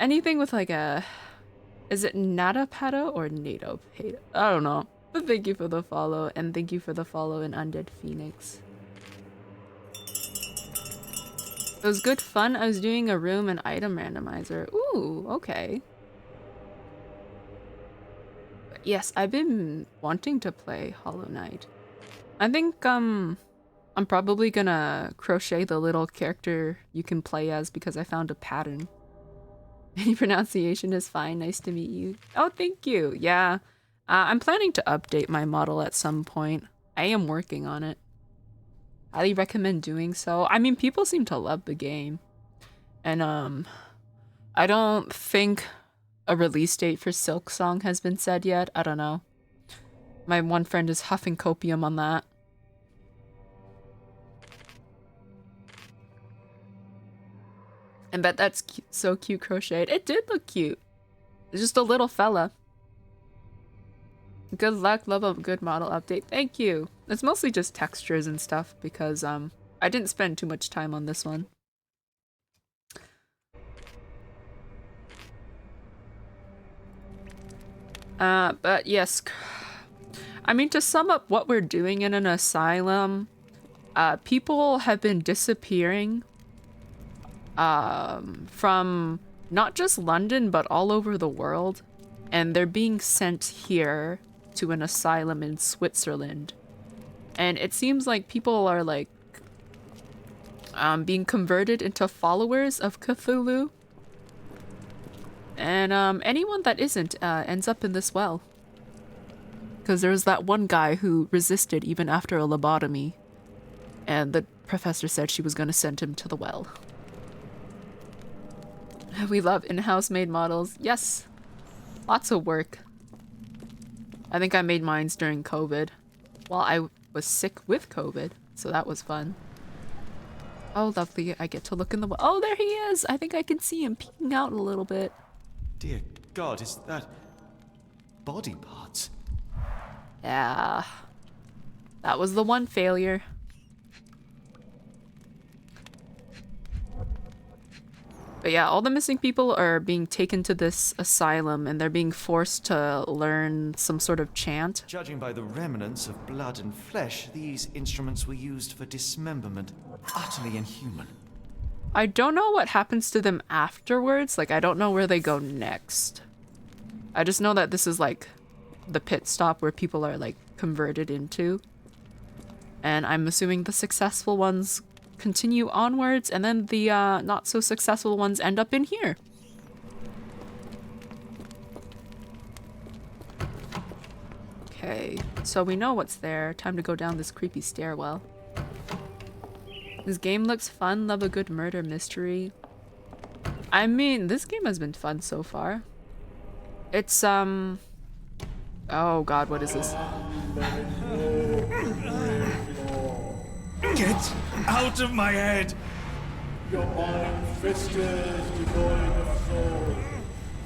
anything with like a, is it Natapata or Natopata? I don't know. But thank you for the follow, and thank you for the follow in Undead Phoenix. It was good fun. I was doing a room and item randomizer. Ooh, okay. But yes, I've been wanting to play Hollow Knight. I think I'm probably gonna crochet the little character you can play as because I found a pattern. Any pronunciation is fine. Nice to meet you. Oh, thank you. Yeah. I'm planning to update my model at some point. I am working on it. Highly recommend doing so. I mean, people seem to love the game. And I don't think a release date for Silk Song has been said yet. I don't know. My one friend is huffing copium on that. I bet that's so cute crocheted. It did look cute. It's just a little fella. Good luck. Love a good model update. Thank you. It's mostly just textures and stuff because I didn't spend too much time on this one. But yes. I mean, to sum up what we're doing in an asylum, people have been disappearing from not just London, but all over the world. And they're being sent here to an asylum in Switzerland. And it seems like people are like being converted into followers of Cthulhu. And anyone that isn't ends up in this well. Because there was that one guy who resisted even after a lobotomy. And the professor said she was going to send him to the well. We love in-house made models. Yes. Lots of work. I think I made mines during COVID. Well, I was sick with COVID, so that was fun. Oh, lovely. I get to look in the well. Oh, there he is. I think I can see him peeking out a little bit. Dear God, is that body parts? Yeah. That was the one failure. But yeah, all the missing people are being taken to this asylum and they're being forced to learn some sort of chant. Judging by the remnants of blood and flesh, these instruments were used for dismemberment. Utterly inhuman. I don't know what happens to them afterwards. Like, I don't know where they go next. I just know that this is like the pit stop where people are like converted into. And I'm assuming the successful ones continue onwards, and then the not so successful ones end up in here. Okay, so we know what's there. Time to go down this creepy stairwell. This game looks fun. Love a good murder mystery. I mean, this game has been fun so far. It's oh god, what is this? Get out of my head! Your iron-fisted, devoid of soul.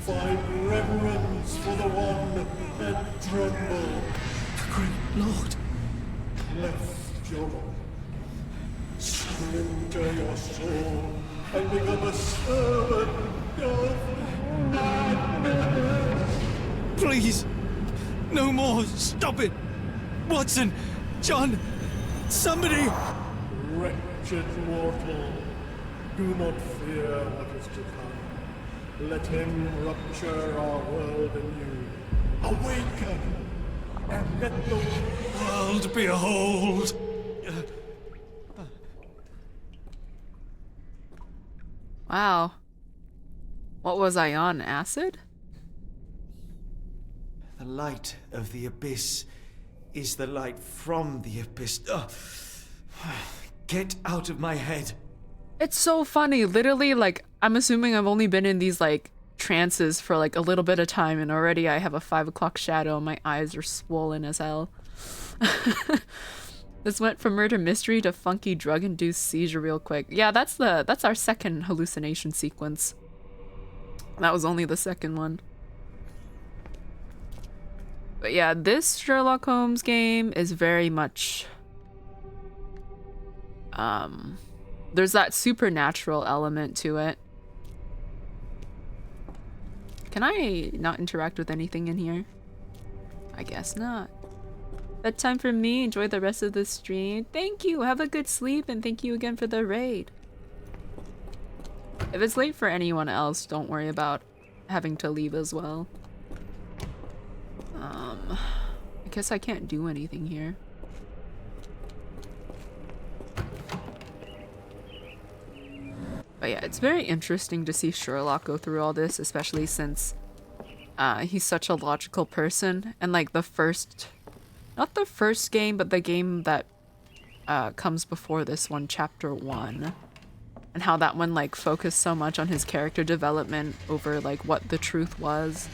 Find reverence for the one that tremble. The great lord. Left your surrender your soul and become a servant of madness. Please! No more! Stop it! Watson! John! Somebody! Wretched mortal, do not fear what is to come. Let him rupture our world anew. Awaken! And let the world behold! Wow. What was I on? Acid? The light of the abyss is the light from the abyss. Get out of my head. It's so funny. Literally, like, I'm assuming I've only been in these, like, trances for, like, a little bit of time, and already I have a 5 o'clock shadow and my eyes are swollen as hell. This went from murder mystery to funky drug-induced seizure real quick. Yeah, that's our second hallucination sequence. That was only the second one. But yeah, this Sherlock Holmes game is very much there's that supernatural element to it. Can I not interact with anything in here? I guess not. Bedtime for me. Enjoy the rest of the stream. Thank you. Have a good sleep, and thank you again for the raid. If it's late for anyone else, don't worry about having to leave as well. I guess I can't do anything here. But yeah, it's very interesting to see Sherlock go through all this, especially since he's such a logical person. And like the first, not the first game, but the game that comes before this one, Chapter 1. And how that one like focused so much on his character development over like what the truth was.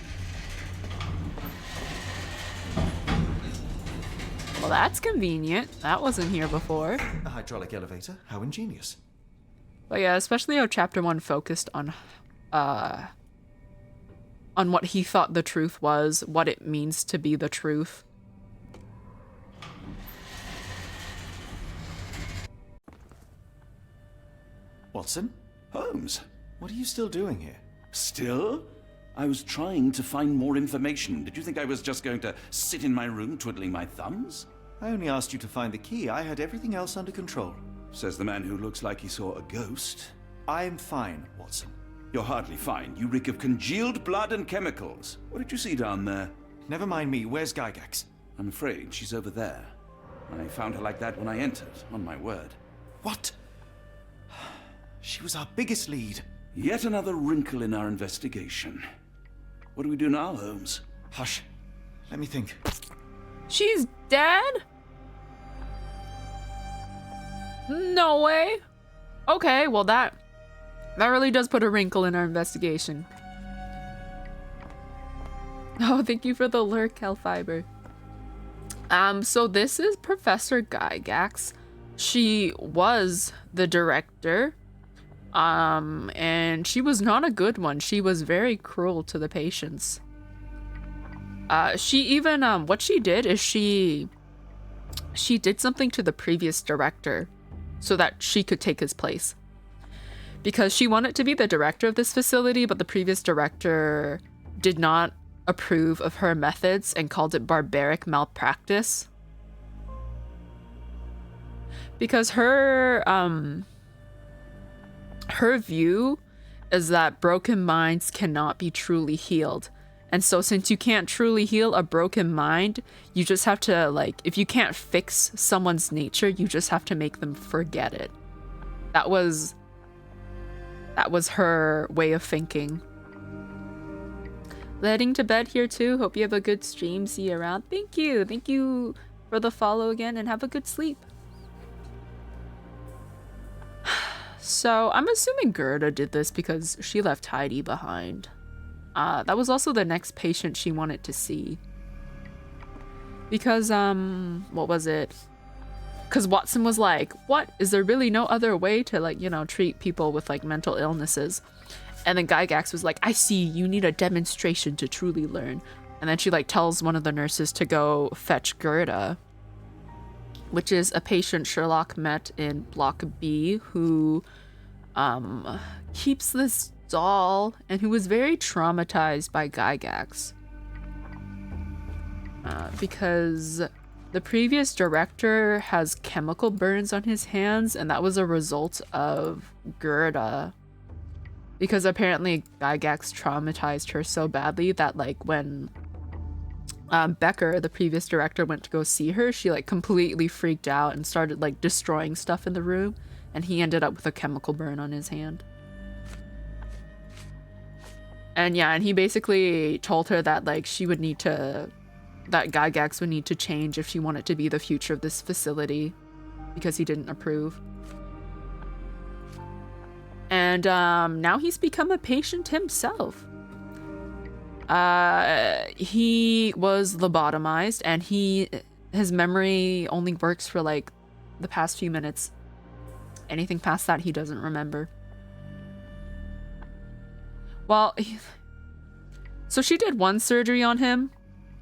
Well, that's convenient. That wasn't here before. A hydraulic elevator? How ingenious. But yeah, especially how Chapter 1 focused on what he thought the truth was, what it means to be the truth. Watson? Holmes? What are you still doing here? Still? I was trying to find more information. Did you think I was just going to sit in my room twiddling my thumbs? I only asked you to find the key. I had everything else under control. Says the man who looks like he saw a ghost. I'm fine, Watson. You're hardly fine. You reek of congealed blood and chemicals. What did you see down there? Never mind me. Where's Gygax? I'm afraid she's over there. I found her like that when I entered, on my word. What? She was our biggest lead. Yet another wrinkle in our investigation. What do we do now, Holmes? Hush. Let me think. She's dead? No way. Okay, well that really does put a wrinkle in our investigation. Oh, thank you for the lurk, Hellfiber. So this is Professor Gygax. She was the director. And she was not a good one. She was very cruel to the patients. She even, what she did is she did something to the previous director so that she could take his place. Because she wanted to be the director of this facility, but the previous director did not approve of her methods and called it barbaric malpractice. Because her view is that broken minds cannot be truly healed. And so since you can't truly heal a broken mind, you just have to, like, if you can't fix someone's nature, you just have to make them forget it. That was her way of thinking. Heading to bed here too. Hope you have a good stream. See you around. Thank you. Thank you for the follow again, and have a good sleep. So I'm assuming Gerda did this because she left Heidi behind. That was also the next patient she wanted to see. Because, what was it? Because Watson was like, what? Is there really no other way to, like, you know, treat people with, like, mental illnesses? And then Gygax was like, I see, you need a demonstration to truly learn. And then she, like, tells one of the nurses to go fetch Gerda, which is a patient Sherlock met in Block B who, keeps this doll and who was very traumatized by Gygax. Because the previous director has chemical burns on his hands, and that was a result of Gerda. Because apparently Gygax traumatized her so badly that, like, when Becker, the previous director, went to go see her, she, like, completely freaked out and started, like, destroying stuff in the room, and he ended up with a chemical burn on his hand. And yeah, and he basically told her that, like, that Gygax would need to change if she wanted to be the future of this facility, because he didn't approve. And now he's become a patient himself. He was lobotomized, and his memory only works for, like, the past few minutes. Anything past that, he doesn't remember. Well, so she did one surgery on him,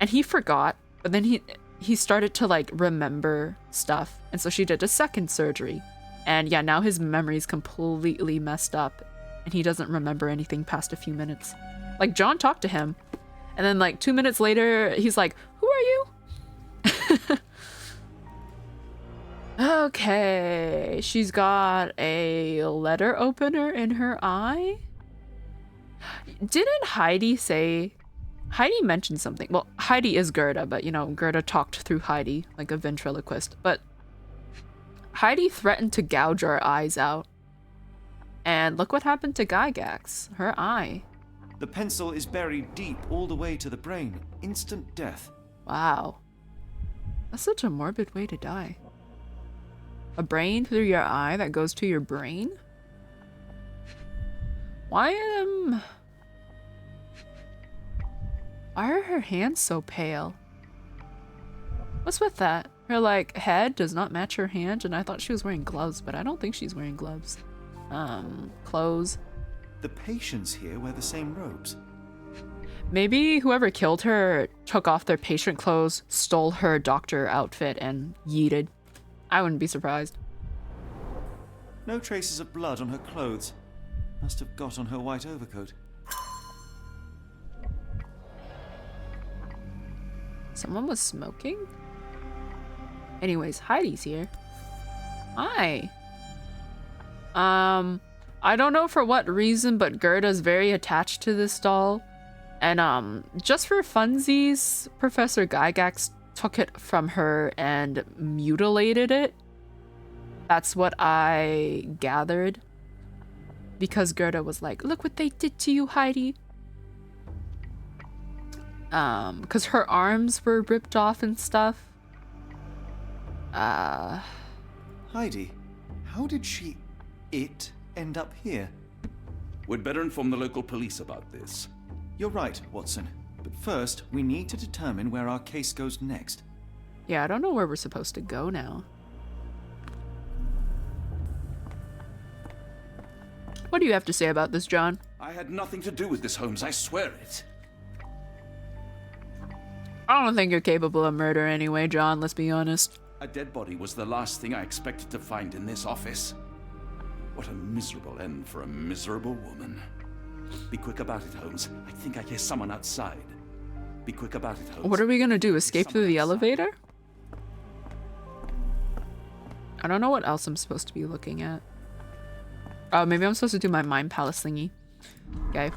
and he forgot, but then he started to, like, remember stuff. And so she did a second surgery, And yeah, now his memory's completely messed up. And he doesn't remember anything past a few minutes. Like, John talked to him. And then, like, 2 minutes later, he's like, who are you? Okay. She's got a letter opener in her eye. Didn't Heidi say... Heidi mentioned something. Well, Heidi is Gerda, but, you know, Gerda talked through Heidi, like a ventriloquist. But Heidi threatened to gouge our eyes out. And look what happened to Gygax. Her eye. The pencil is buried deep all the way to the brain. Instant death. Wow. That's such a morbid way to die. A brain through your eye that goes to your brain? Why are her hands so pale? What's with that? Her, like, head does not match her hand, and I thought she was wearing gloves, but I don't think she's wearing gloves. Clothes. The patients here wear the same robes. Maybe whoever killed her took off their patient clothes, stole her doctor outfit, and yeeted. I wouldn't be surprised. No traces of blood on her clothes. Must have got on her white overcoat. Someone was smoking? Anyways, Heidi's here. Hi. I don't know for what reason, but Gerda's very attached to this doll. And just for funsies, Professor Gygax took it from her and mutilated it. That's what I gathered. Because Gerda was like, look what they did to you, Heidi. Because her arms were ripped off and stuff. Heidi, how did it end up here? We'd better inform the local police about this. You're right, Watson. But first, we need to determine where our case goes next. Yeah, I don't know where we're supposed to go now. What do you have to say about this, John? I had nothing to do with this, Holmes, I swear it. I don't think you're capable of murder anyway, John, let's be honest. A dead body was the last thing I expected to find in this office. What a miserable end for a miserable woman. Be quick about it, Holmes. I think I hear someone outside. Be quick about it, Holmes. What are we gonna do, escape through the elevator? I don't know what else I'm supposed to be looking at. Oh, maybe I'm supposed to do my Mind Palace thingy. Okay.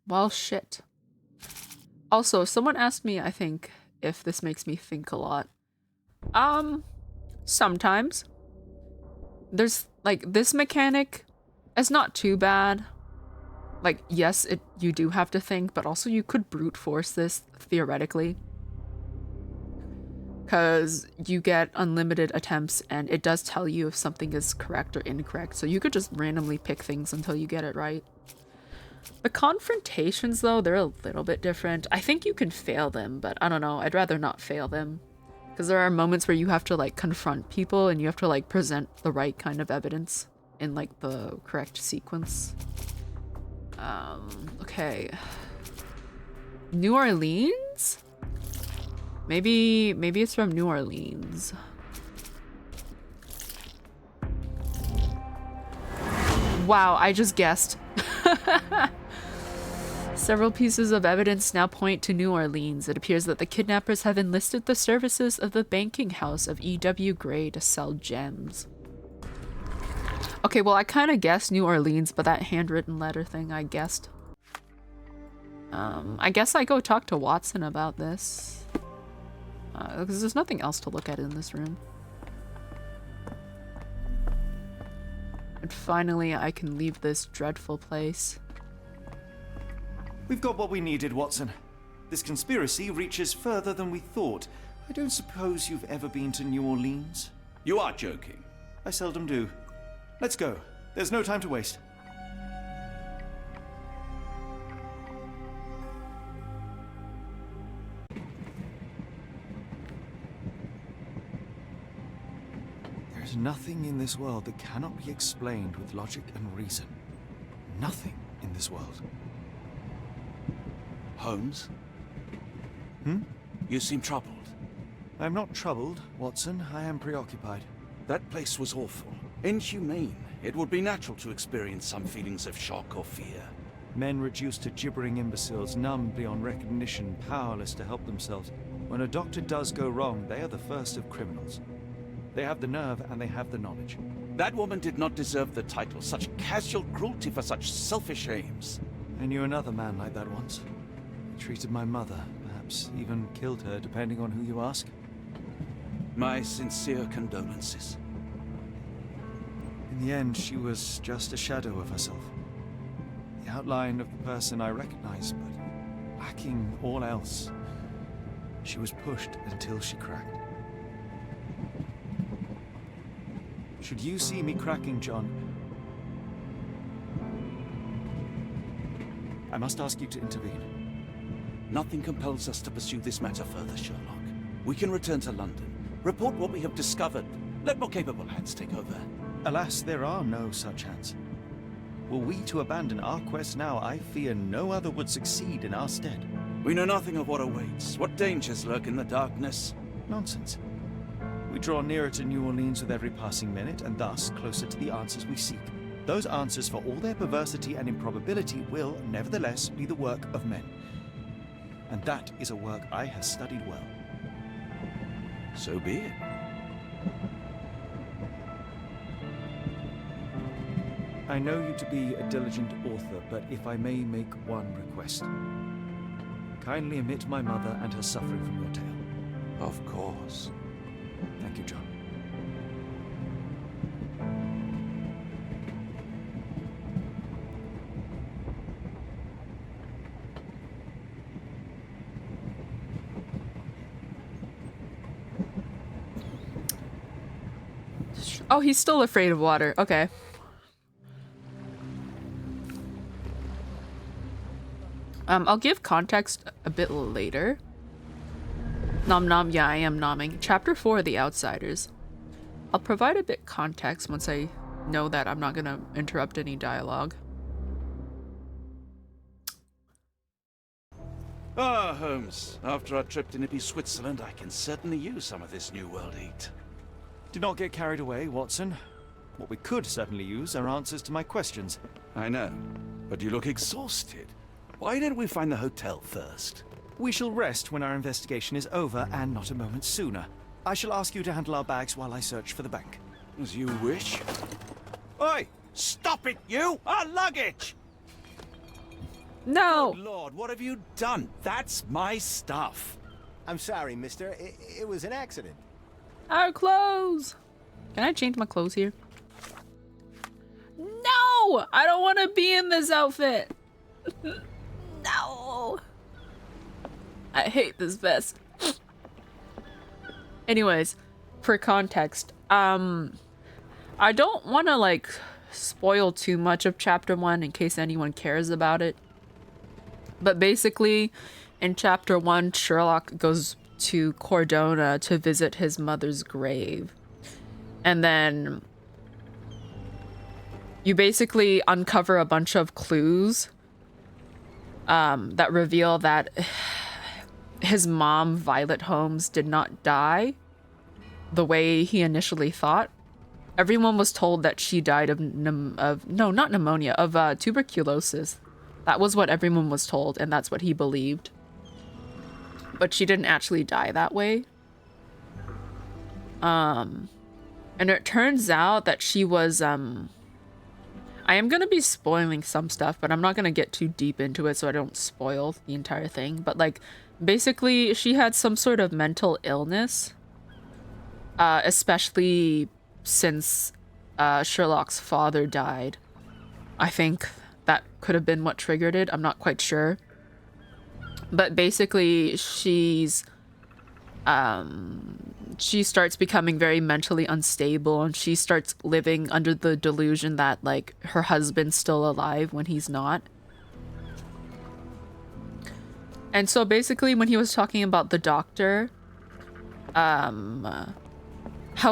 Well, shit. Also, someone asked me, I think, if this makes me think a lot. Sometimes. There's, like, this mechanic is not too bad. Like, yes, you do have to think, but also you could brute force this, theoretically. Because you get unlimited attempts, and it does tell you if something is correct or incorrect, so you could just randomly pick things until you get it right. The confrontations, though, they're a little bit different. I think you can fail them, but I don't know. I'd rather not fail them. Because there are moments where you have to, like, confront people, and you have to, like, present the right kind of evidence in, like, the correct sequence. Okay. New Orleans? Maybe it's from New Orleans. Wow, I just guessed. Several pieces of evidence now point to New Orleans. It appears that the kidnappers have enlisted the services of the banking house of E.W. Gray to sell gems. Okay, well, I kind of guessed New Orleans, but that handwritten letter thing, I guessed. I guess I go talk to Watson about this. Because there's nothing else to look at in this room. And finally, I can leave this dreadful place. We've got what we needed, Watson. This conspiracy reaches further than we thought. I don't suppose you've ever been to New Orleans? You are joking. I seldom do. Let's go. There's no time to waste. There's nothing in this world that cannot be explained with logic and reason. Nothing in this world. Holmes? Hmm? You seem troubled. I'm not troubled, Watson. I am preoccupied. That place was awful. Inhumane. It would be natural to experience some feelings of shock or fear. Men reduced to gibbering imbeciles, numb beyond recognition, powerless to help themselves. When a doctor does go wrong, they are the first of criminals. They have the nerve and they have the knowledge. That woman did not deserve the title. Such casual cruelty for such selfish aims. I knew another man like that once. He treated my mother, perhaps even killed her, depending on who you ask. My sincere condolences. In the end, she was just a shadow of herself. The outline of the person I recognized, but lacking all else. She was pushed until she cracked. Should you see me cracking, John, I must ask you to intervene. Nothing compels us to pursue this matter further, Sherlock. We can return to London, report what we have discovered. Let more capable hands take over. Alas, there are no such hands. Were we to abandon our quest now, I fear no other would succeed in our stead. We know nothing of what awaits. What dangers lurk in the darkness? Nonsense. We draw nearer to New Orleans with every passing minute, and thus closer to the answers we seek. Those answers, for all their perversity and improbability, will, nevertheless, be the work of men. And that is a work I have studied well. So be it. I know you to be a diligent author, but if I may make one request. Kindly omit my mother and her suffering from your tale. Of course. Thank you, John. Oh, he's still afraid of water. Okay. I'll give context a bit later. Nom nom, yeah, I am nomming. Chapter 4, The Outsiders. I'll provide a bit context once I know that I'm not gonna interrupt any dialogue. Ah, Holmes. After our trip to nippy Switzerland, I can certainly use some of this New World heat. Do not get carried away, Watson. What we could certainly use are answers to my questions. I know, but you look exhausted. Why don't we find the hotel first? We shall rest when our investigation is over, and not a moment sooner. I shall ask you to handle our bags while I search for the bank. As you wish. Oi! Stop it, you! Our luggage! No! Good Lord, what have you done? That's my stuff. I'm sorry, mister. It was an accident. Our clothes! Can I change my clothes here? No! I don't want to be in this outfit! No! I hate this vest. Anyways, for context, I don't want to, like, spoil too much of Chapter 1 in case anyone cares about it. But basically, in Chapter 1, Sherlock goes to Cordona to visit his mother's grave. And then you basically uncover a bunch of clues that reveal that his mom, Violet Holmes, did not die the way he initially thought. Everyone was told that she died of not pneumonia, of tuberculosis. That was what everyone was told, and that's what he believed. But she didn't actually die that way. And it turns out that she was, I am going to be spoiling some stuff, but I'm not going to get too deep into it so I don't spoil the entire thing. But, like, basically, she had some sort of mental illness, especially since Sherlock's father died. I think that could have been what triggered it. I'm not quite sure. But basically, she starts becoming very mentally unstable, and she starts living under the delusion that, like, her husband's still alive when he's not. And so basically, when he was talking about the doctor, how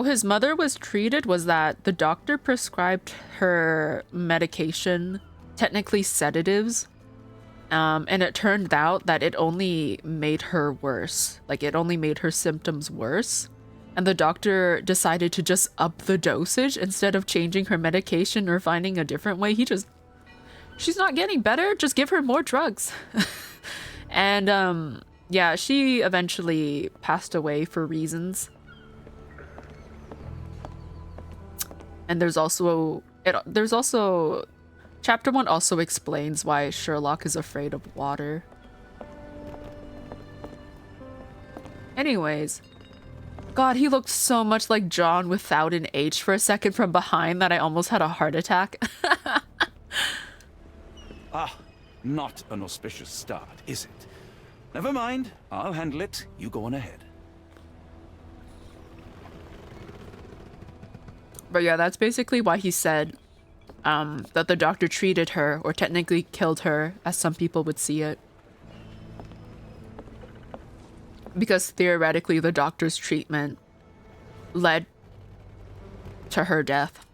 his mother was treated was that the doctor prescribed her medication, technically sedatives, And it turned out that it only made her worse. Like, it only made her symptoms worse. And the doctor decided to just up the dosage instead of changing her medication or finding a different way. She's not getting better, just give her more drugs. And, yeah, she eventually passed away for reasons. And there's also Chapter 1 also explains why Sherlock is afraid of water. Anyways, God, he looked so much like John without an H for a second from behind that I almost had a heart attack. Ah, not an auspicious start, is it? Never mind, I'll handle it. You go on ahead. But yeah, that's basically why he said that the doctor treated her, or technically killed her, as some people would see it. Because theoretically, the doctor's treatment led to her death.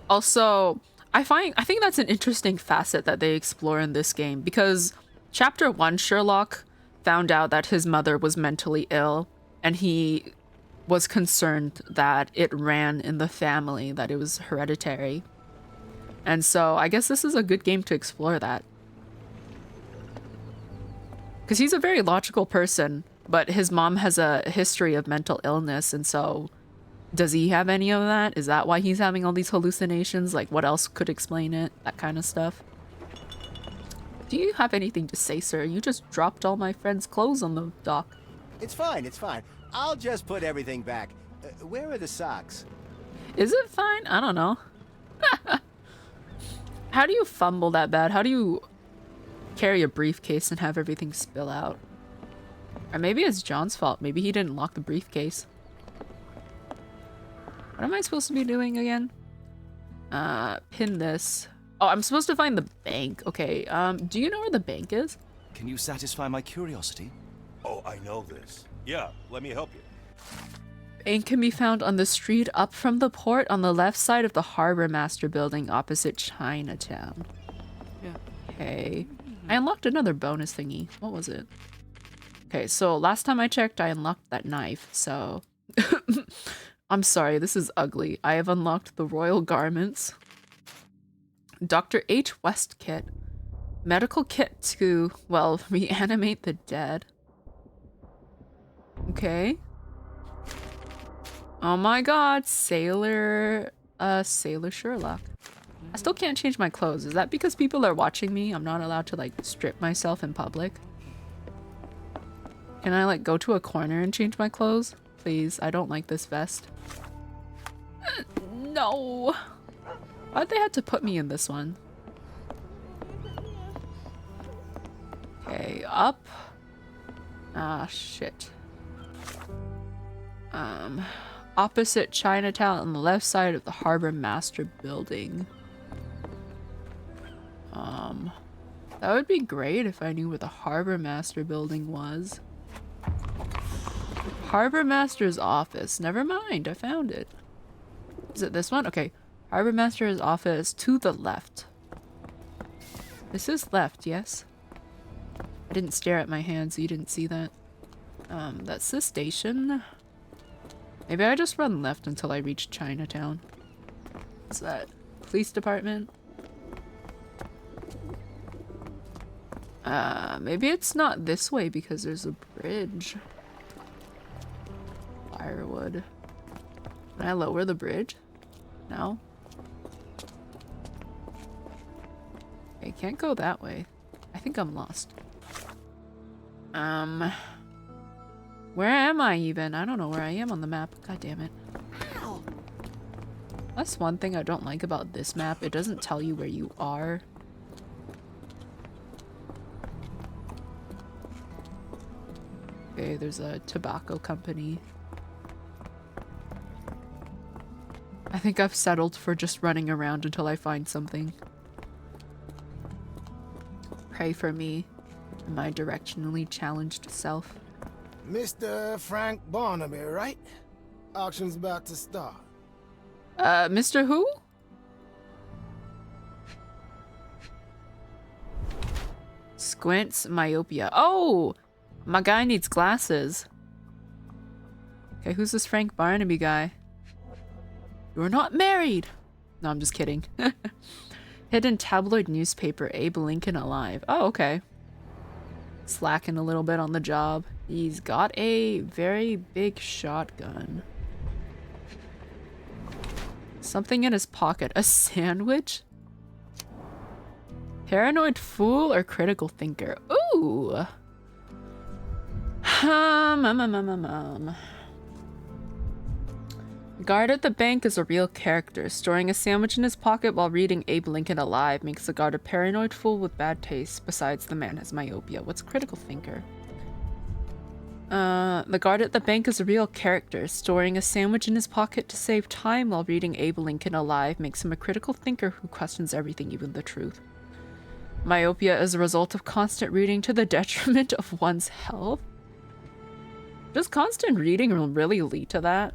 Also, I think that's an interesting facet that they explore in this game, because Chapter 1, Sherlock found out that his mother was mentally ill, and he was concerned that it ran in the family, that it was hereditary. And so I guess this is a good game to explore that. Because he's a very logical person, but his mom has a history of mental illness, and so does he have any of that? Is that why he's having all these hallucinations? Like, what else could explain it? That kind of stuff. Do you have anything to say, sir? You just dropped all my friend's clothes on the dock. It's fine, it's fine. I'll just put everything back. Where are the socks? Is it fine? I don't know. How do you fumble that bad? How do you carry a briefcase and have everything spill out? Or maybe it's John's fault. Maybe he didn't lock the briefcase. What am I supposed to be doing again? Pin this. Oh, I'm supposed to find the bank. Okay, do you know where the bank is? Can you satisfy my curiosity? Oh, I know this. Yeah, let me help you. Bank can be found on the street up from the port on the left side of the Harbor Master building opposite Chinatown. Yeah. Okay. I unlocked another bonus thingy. What was it? Okay, so last time I checked, I unlocked that knife, so... I'm sorry, this is ugly. I have unlocked the royal garments. Dr. H. West kit. Medical kit to, well, reanimate the dead. Okay. Oh my god, Sailor Sherlock. I still can't change my clothes. Is that because people are watching me? I'm not allowed to, like, strip myself in public? Can I, like, go to a corner and change my clothes? Please, I don't like this vest. No! Why'd they have to put me in this one? Okay, up. Ah, shit. Opposite Chinatown on the left side of the Harbor Master building. That would be great if I knew where the Harbor Master building was. Harbor Master's office. Never mind, I found it. Is it this one? Okay. Harbor Master's office to the left. This is left, yes? I didn't stare at my hand, so you didn't see that. That's the station. Maybe I just run left until I reach Chinatown. What's that? Police department? Maybe it's not this way because there's a bridge. Firewood. Can I lower the bridge? No? I can't go that way. I think I'm lost. Where am I even? I don't know where I am on the map. God damn it. That's one thing I don't like about this map. It doesn't tell you where you are. Okay, there's a tobacco company. I think I've settled for just running around until I find something. Pray for me, my directionally challenged self. Mr. Frank Barnaby, right? Auction's about to start. Mr. Who? Squints, myopia. Oh! My guy needs glasses. Okay, who's this Frank Barnaby guy? You're not married! No, I'm just kidding. Hidden tabloid newspaper, Abe Lincoln alive. Oh, okay. Slacking a little bit on the job. He's got a very big shotgun. Something in his pocket. A sandwich? Paranoid fool or critical thinker? Ooh! Guard at the bank is a real character. Storing a sandwich in his pocket while reading Abe Lincoln Alive makes the guard a paranoid fool with bad taste. Besides, the man has myopia. What's critical thinker? The guard at the bank is a real character. Storing a sandwich in his pocket to save time while reading Abe Lincoln Alive makes him a critical thinker who questions everything, even the truth. Myopia is a result of constant reading to the detriment of one's health. Does constant reading really lead to that?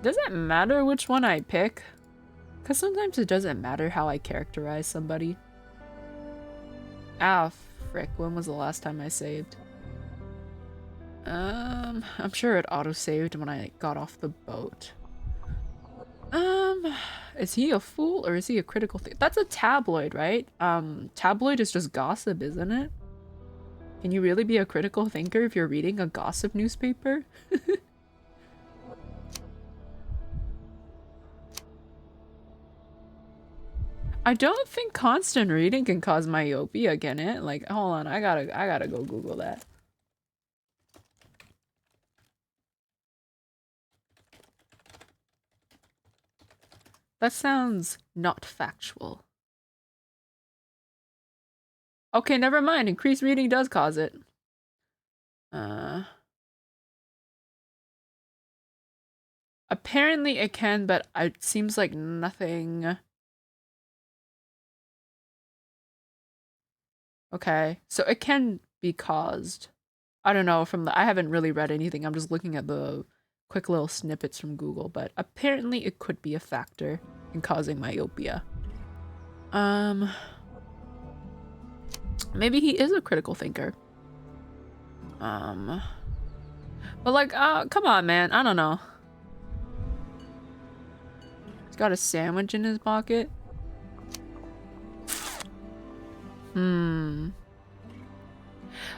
Does it matter which one I pick? Because sometimes it doesn't matter how I characterize somebody. Ah, frick. When was the last time I saved? I'm sure it auto-saved when I got off the boat. Is he a fool or is he a critical thing? That's a tabloid, right? Tabloid is just gossip, isn't it? Can you really be a critical thinker if you're reading a gossip newspaper? I don't think constant reading can cause myopia, can it? Like, hold on, I gotta go Google that. That sounds not factual. Okay, never mind. Increased reading does cause it. Apparently it can, but it seems like nothing. Okay, so it can be caused. I don't know, I haven't really read anything. I'm just looking at the quick little snippets from Google, but apparently it could be a factor in causing myopia. Maybe he is a critical thinker. But like, come on, man. I don't know. He's got a sandwich in his pocket.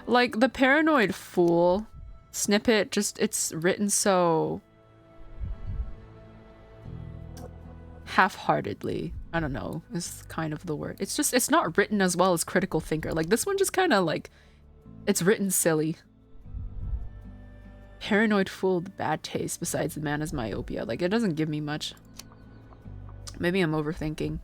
Like, the paranoid fool snippet, just, it's written so half-heartedly. I don't know, is kind of the word. It's just, it's not written as well as critical thinker. Like, this one just kind of like, it's written silly. Paranoid fool with bad taste, besides the man has myopia. Like, it doesn't give me much. Maybe I'm overthinking.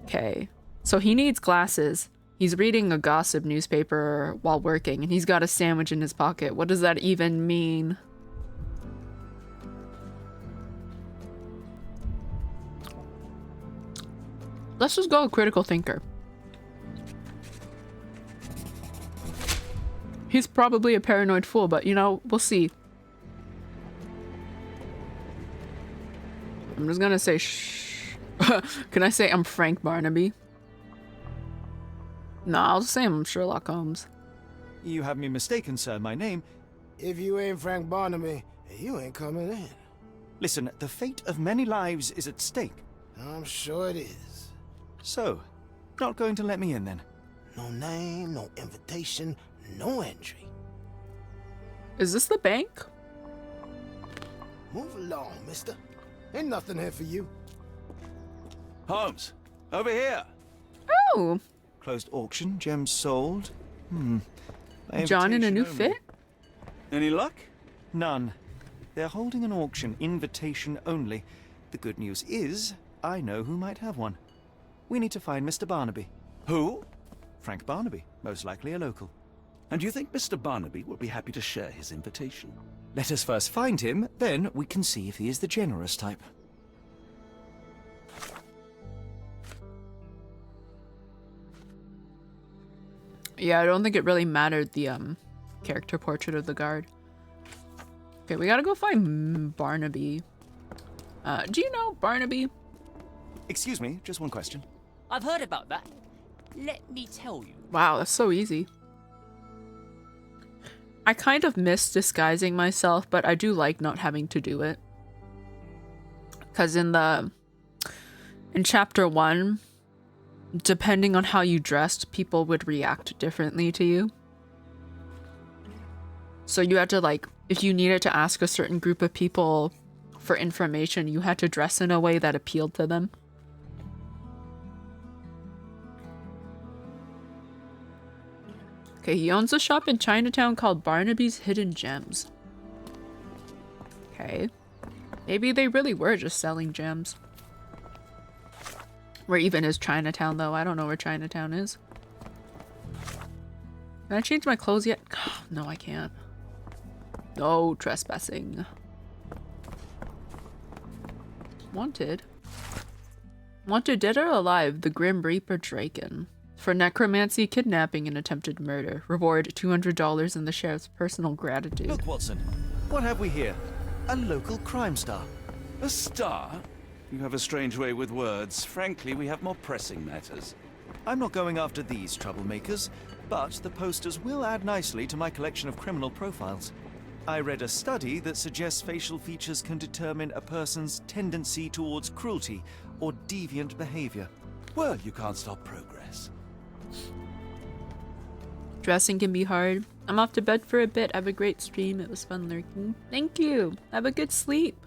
Okay, so he needs glasses. He's reading a gossip newspaper while working, and he's got a sandwich in his pocket. What does that even mean? Let's just go with critical thinker. He's probably a paranoid fool, but you know, we'll see. I'm just gonna say shh. Can I say I'm Frank Barnaby? No, I'll just say I'm Sherlock Holmes. You have me mistaken, sir. My name... If you ain't Frank Barnaby, you ain't coming in. Listen, the fate of many lives is at stake. I'm sure it is. So, not going to let me in then? No name, no invitation, no entry. Is this the bank? Move along, mister. Ain't nothing here for you. Holmes, over here. Oh. Closed auction, gems sold. John in a new Invitation fit? Any luck? None. They're holding an auction, invitation only. The good news is, I know who might have one. We need to find Mr. Barnaby. Who? Frank Barnaby, most likely a local. And you think Mr. Barnaby will be happy to share his invitation? Let us first find him, then we can see if he is the generous type. Yeah, I don't think it really mattered, the character portrait of the guard. Okay, we gotta go find Barnaby. Do you know Barnaby? Excuse me, just one question. I've heard about that. Let me tell you. Wow, that's so easy. I kind of miss disguising myself, but I do like not having to do it. Because in chapter 1, depending on how you dressed, people would react differently to you. So you had to, like, if you needed to ask a certain group of people for information, you had to dress in a way that appealed to them. Okay, he owns a shop in Chinatown called Barnaby's Hidden Gems. Okay. Maybe they really were just selling gems. Where even is Chinatown, though? I don't know where Chinatown is. Can I change my clothes yet? No, I can't. No trespassing. Wanted. Wanted dead or alive, the Grim Reaper Draken. For necromancy, kidnapping, and attempted murder. Reward $200 in the sheriff's personal gratitude. Look, Watson. What have we here? A local crime star. A star? You have a strange way with words. Frankly, we have more pressing matters. I'm not going after these troublemakers, but the posters will add nicely to my collection of criminal profiles. I read a study that suggests facial features can determine a person's tendency towards cruelty or deviant behavior. Well, you can't stop progress. Dressing can be hard. I'm off to bed for a bit. Have a great stream. It was fun lurking. Thank you. Have a good sleep.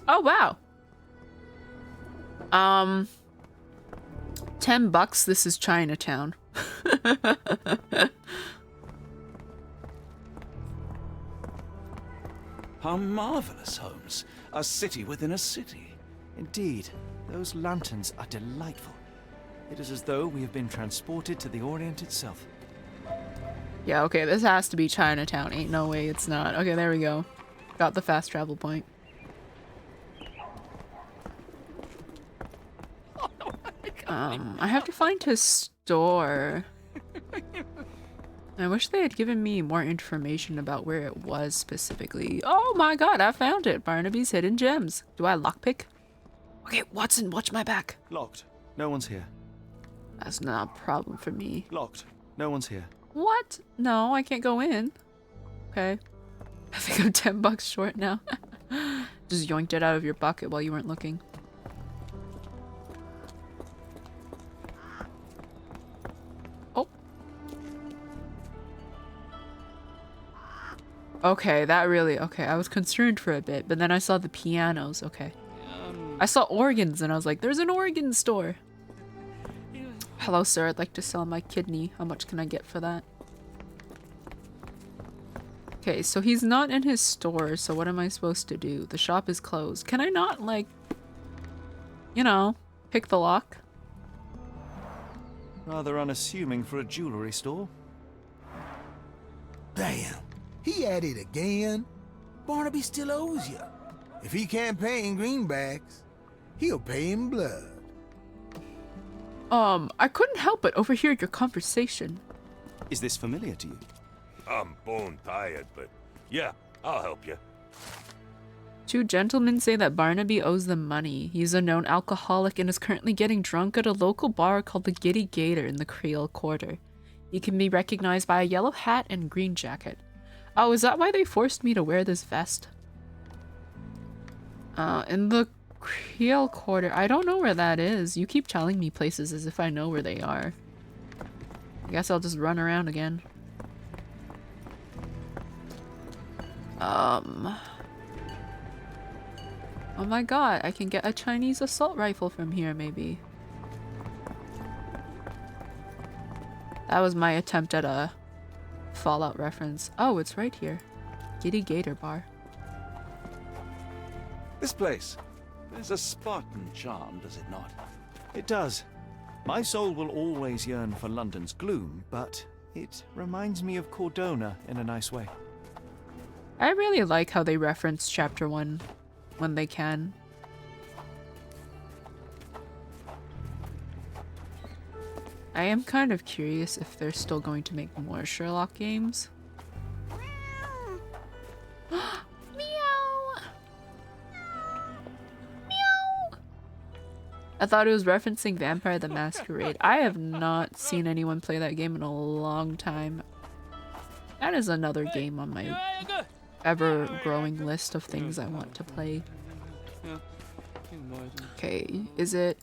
Oh, wow. $10. This is Chinatown. How marvelous, Holmes. A city within a city. Indeed. Those lanterns are delightful. It is as though we have been transported to the Orient itself. Yeah, okay, this has to be Chinatown. Ain't no way it's not. Okay, there we go. Got the fast travel point. I have to find his store. I wish they had given me more information about where it was specifically. Oh my god, I found it. Barnaby's Hidden Gems. Do I lockpick? Okay, Watson, watch my back. Locked. No one's here. That's not a problem for me. Locked. No one's here. What? No, I can't go in. Okay. I think I'm $10 short now. Just yoinked it out of your bucket while you weren't looking. Oh. Okay, that really... Okay, I was concerned for a bit, but then I saw the pianos. Okay. I saw organs and I was like, there's an organ store. Hello, sir. I'd like to sell my kidney. How much can I get for that? Okay, so he's not in his store, so what am I supposed to do? The shop is closed. Can I not, like, you know, pick the lock? Rather unassuming for a jewelry store. Damn, he at it again. Barnaby still owes you. If he can't pay in greenbacks, he'll pay in blood. I couldn't help but overhear your conversation. Is this familiar to you? I'm bone tired, but yeah, I'll help you. Two gentlemen say that Barnaby owes them money. He's a known alcoholic and is currently getting drunk at a local bar called the Giddy Gator in the Creole Quarter. He can be recognized by a yellow hat and green jacket. Oh, is that why they forced me to wear this vest? In the Creole Quarter. I don't know where that is. You keep telling me places as if I know where they are. I guess I'll just run around again. Oh my god, I can get a Chinese assault rifle from here, maybe. That was my attempt at a Fallout reference. Oh, it's right here. Giddy Gator Bar. This place. There's a Spartan charm, does it not? It does. My soul will always yearn for London's gloom, but it reminds me of Cordona in a nice way. I really like how they reference Chapter 1 when they can. I am kind of curious if they're still going to make more Sherlock games. I thought it was referencing Vampire the Masquerade. I have not seen anyone play that game in a long time. That is another game on my ever-growing list of things I want to play. Okay, is it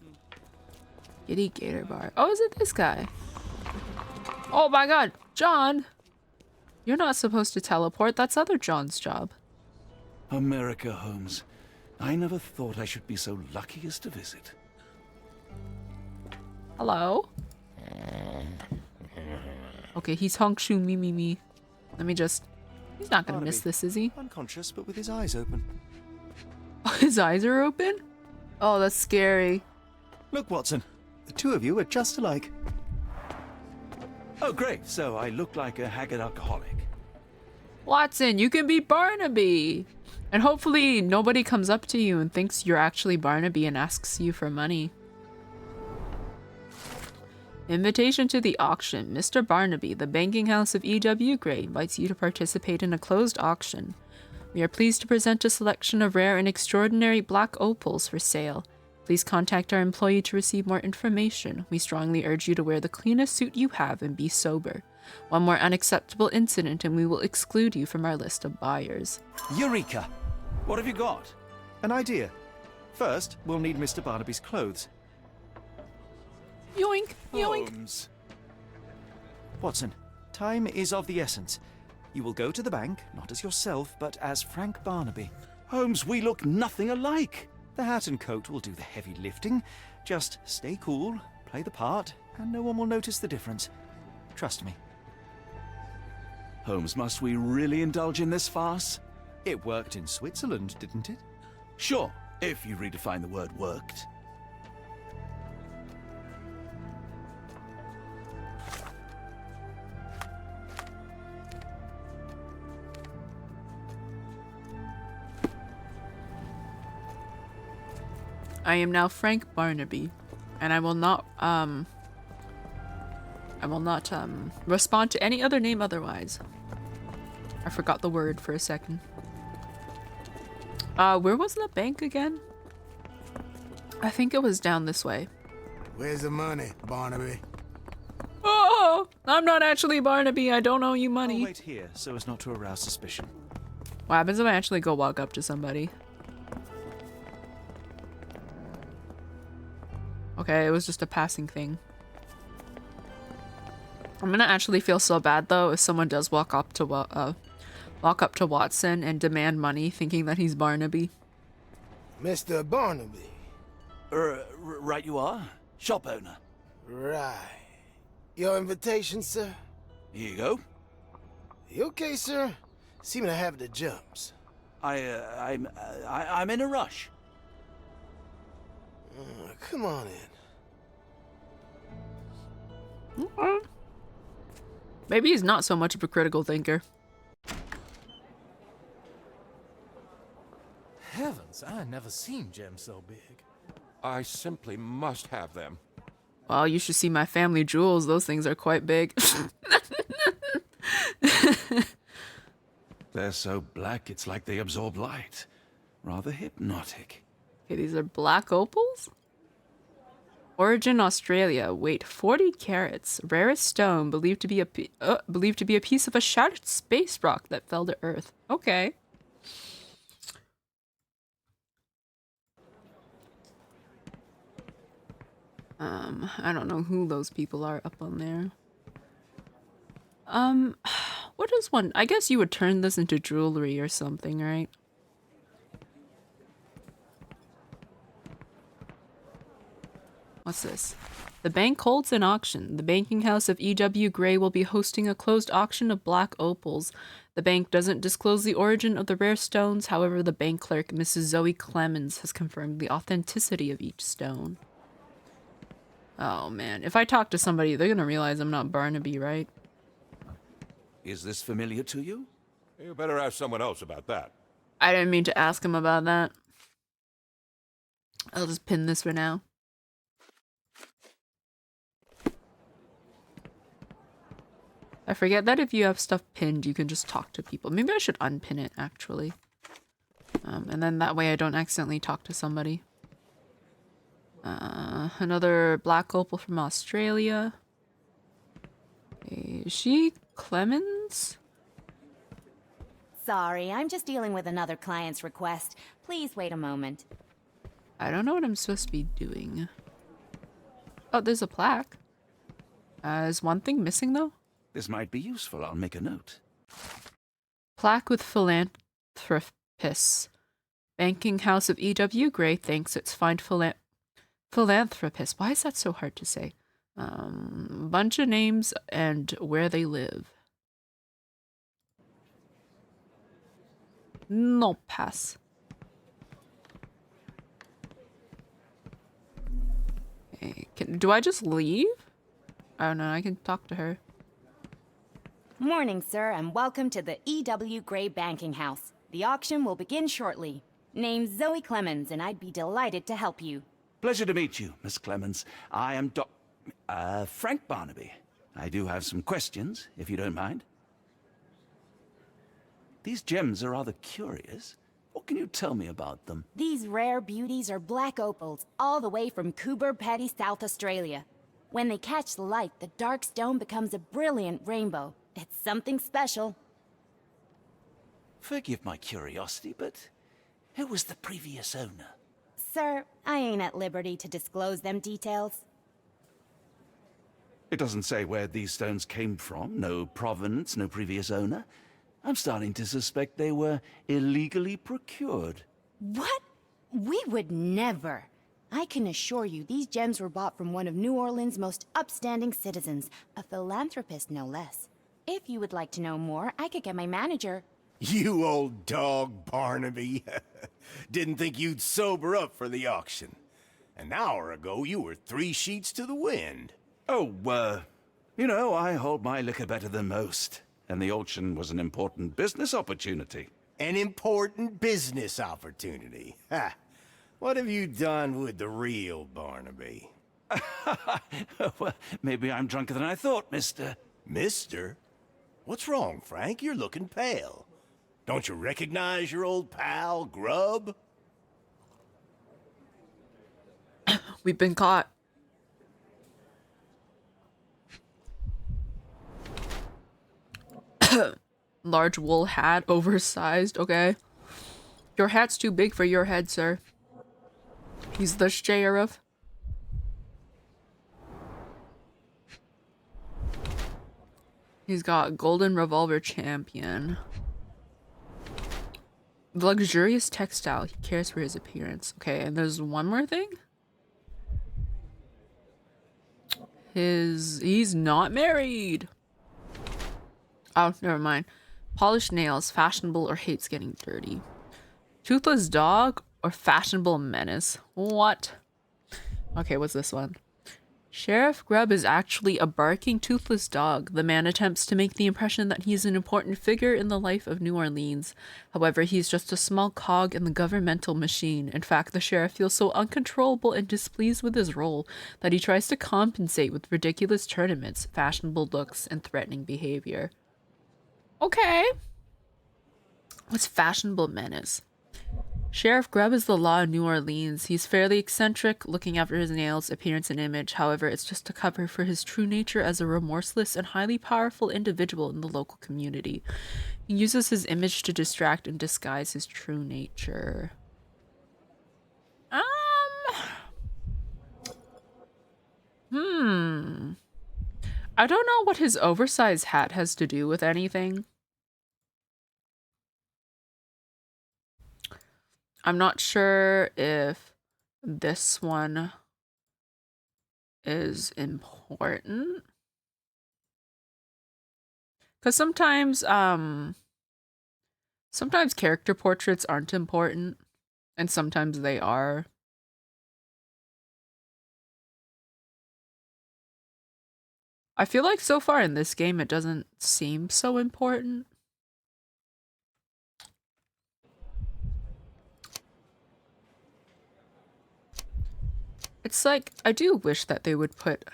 Giddy Gator Bar? Oh, is it this guy? Oh my god, John! You're not supposed to teleport, that's other John's job. America, Holmes. I never thought I should be so lucky as to visit. Hello? Okay, he's honk shoo me me me. Let me just... He's not gonna miss this, is he? Unconscious, but with his eyes open. Oh, his eyes are open? Oh, that's scary. Look, Watson. The two of you are just alike. Oh, great. So I look like a haggard alcoholic. Watson, you can be Barnaby! And hopefully nobody comes up to you and thinks you're actually Barnaby and asks you for money. Invitation to the auction. Mr. Barnaby, the banking house of E.W. Gray, invites you to participate in a closed auction. We are pleased to present a selection of rare and extraordinary black opals for sale. Please contact our employee to receive more information. We strongly urge you to wear the cleanest suit you have and be sober. One more unacceptable incident and we will exclude you from our list of buyers. Eureka! What have you got? An idea. First, we'll need Mr. Barnaby's clothes. Yoink! Yoink! Holmes. Watson, time is of the essence. You will go to the bank, not as yourself, but as Frank Barnaby. Holmes, we look nothing alike. The hat and coat will do the heavy lifting. Just stay cool, play the part, and no one will notice the difference. Trust me. Holmes, must we really indulge in this farce? It worked in Switzerland, didn't it? Sure, if you redefine the word worked. I am now Frank Barnaby, and I will not respond to any other name otherwise. I forgot the word for a second. Where was the bank again? I think it was down this way. Where's the money, Barnaby? Oh, I'm not actually Barnaby. I don't owe you money. I'll wait here so as not to arouse suspicion. What happens if I actually go walk up to somebody? Okay, it was just a passing thing. I'm gonna actually feel so bad though if someone does walk up to Watson and demand money, thinking that he's Barnaby. Mr. Barnaby. Right you are. Shop owner. Right. Your invitation, sir? Here you go. You okay, sir? Seem to have the jumps. I'm in a rush. Come on in. Maybe he's not so much of a critical thinker. Heavens, I never seen gems so big. I simply must have them. Well, you should see my family jewels. Those things are quite big. They're so black, it's like they absorb light. Rather hypnotic. Okay, these are black opals? Origin Australia. Weight 40 carats. Rarest stone believed to be a piece of a shattered space rock that fell to Earth. Okay. I don't know who those people are up on there. What is one? I guess you would turn this into jewelry or something, right? What's this? The bank holds an auction. The banking house of E.W. Gray will be hosting a closed auction of black opals. The bank doesn't disclose the origin of the rare stones. However, the bank clerk, Mrs. Zoe Clemens, has confirmed the authenticity of each stone. Oh man, if I talk to somebody, they're gonna realize I'm not Barnaby, right? Is this familiar to you? You better ask someone else about that. I didn't mean to ask him about that. I'll just pin this for now. I forget that if you have stuff pinned, you can just talk to people. Maybe I should unpin it, actually. And then that way I don't accidentally talk to somebody. Another black opal from Australia. Is she Clemens? Sorry, I'm just dealing with another client's request. Please wait a moment. I don't know what I'm supposed to be doing. Oh, there's a plaque. Is one thing missing though? This might be useful. I'll make a note. Plaque with philanthropists. Banking House of E.W. Gray thanks its fine philanthropists. Why is that so hard to say? Bunch of names and where they live. No pass. Okay, do I just leave? Oh no, I can talk to her. Morning, sir, and welcome to the E.W. Gray Banking House. The auction will begin shortly. Name's Zoe Clemens, and I'd be delighted to help you. Pleasure to meet you, Miss Clemens. I am Frank Barnaby. I do have some questions, if you don't mind. These gems are rather curious. What can you tell me about them? These rare beauties are black opals, all the way from Coober Pedy, South Australia. When they catch the light, the dark stone becomes a brilliant rainbow. It's something special. Forgive my curiosity, but who was the previous owner? Sir, I ain't at liberty to disclose them details. It doesn't say where these stones came from, no provenance, no previous owner. I'm starting to suspect they were illegally procured. What? We would never. I can assure you these gems were bought from one of New Orleans' most upstanding citizens, a philanthropist no less. If you would like to know more, I could get my manager. You old dog, Barnaby. Didn't think you'd sober up for the auction. An hour ago, you were 3 sheets to the wind. Oh, you know, I hold my liquor better than most. And the auction was an important business opportunity. An important business opportunity? Ha! What have you done with the real Barnaby? Well, maybe I'm drunker than I thought, mister. Mister? What's wrong, Frank? You're looking pale. Don't you recognize your old pal, Grub? We've been caught. Large wool hat, oversized, okay. Your hat's too big for your head, sir. He's the sheriff. He's got golden revolver champion. Luxurious textile. He cares for his appearance. Okay, and there's one more thing. He's not married. Oh, never mind. Polished nails, fashionable or hates getting dirty. Toothless dog or fashionable menace. What? Okay, what's this one? Sheriff Grubb is actually a barking, toothless dog. The man attempts to make the impression that he's an important figure in the life of New Orleans. However, he's just a small cog in the governmental machine. In fact, the sheriff feels so uncontrollable and displeased with his role that he tries to compensate with ridiculous tournaments, fashionable looks, and threatening behavior. Okay. What's fashionable menace? Sheriff Grubb is the law in New Orleans. He's fairly eccentric, looking after his nails, appearance, and image. However, it's just a cover for his true nature as a remorseless and highly powerful individual in the local community. He uses his image to distract and disguise his true nature. I don't know what his oversized hat has to do with anything. I'm not sure if this one is important. Because sometimes character portraits aren't important, and sometimes they are. I feel like so far in this game it doesn't seem so important. It's like, I do wish that they would put...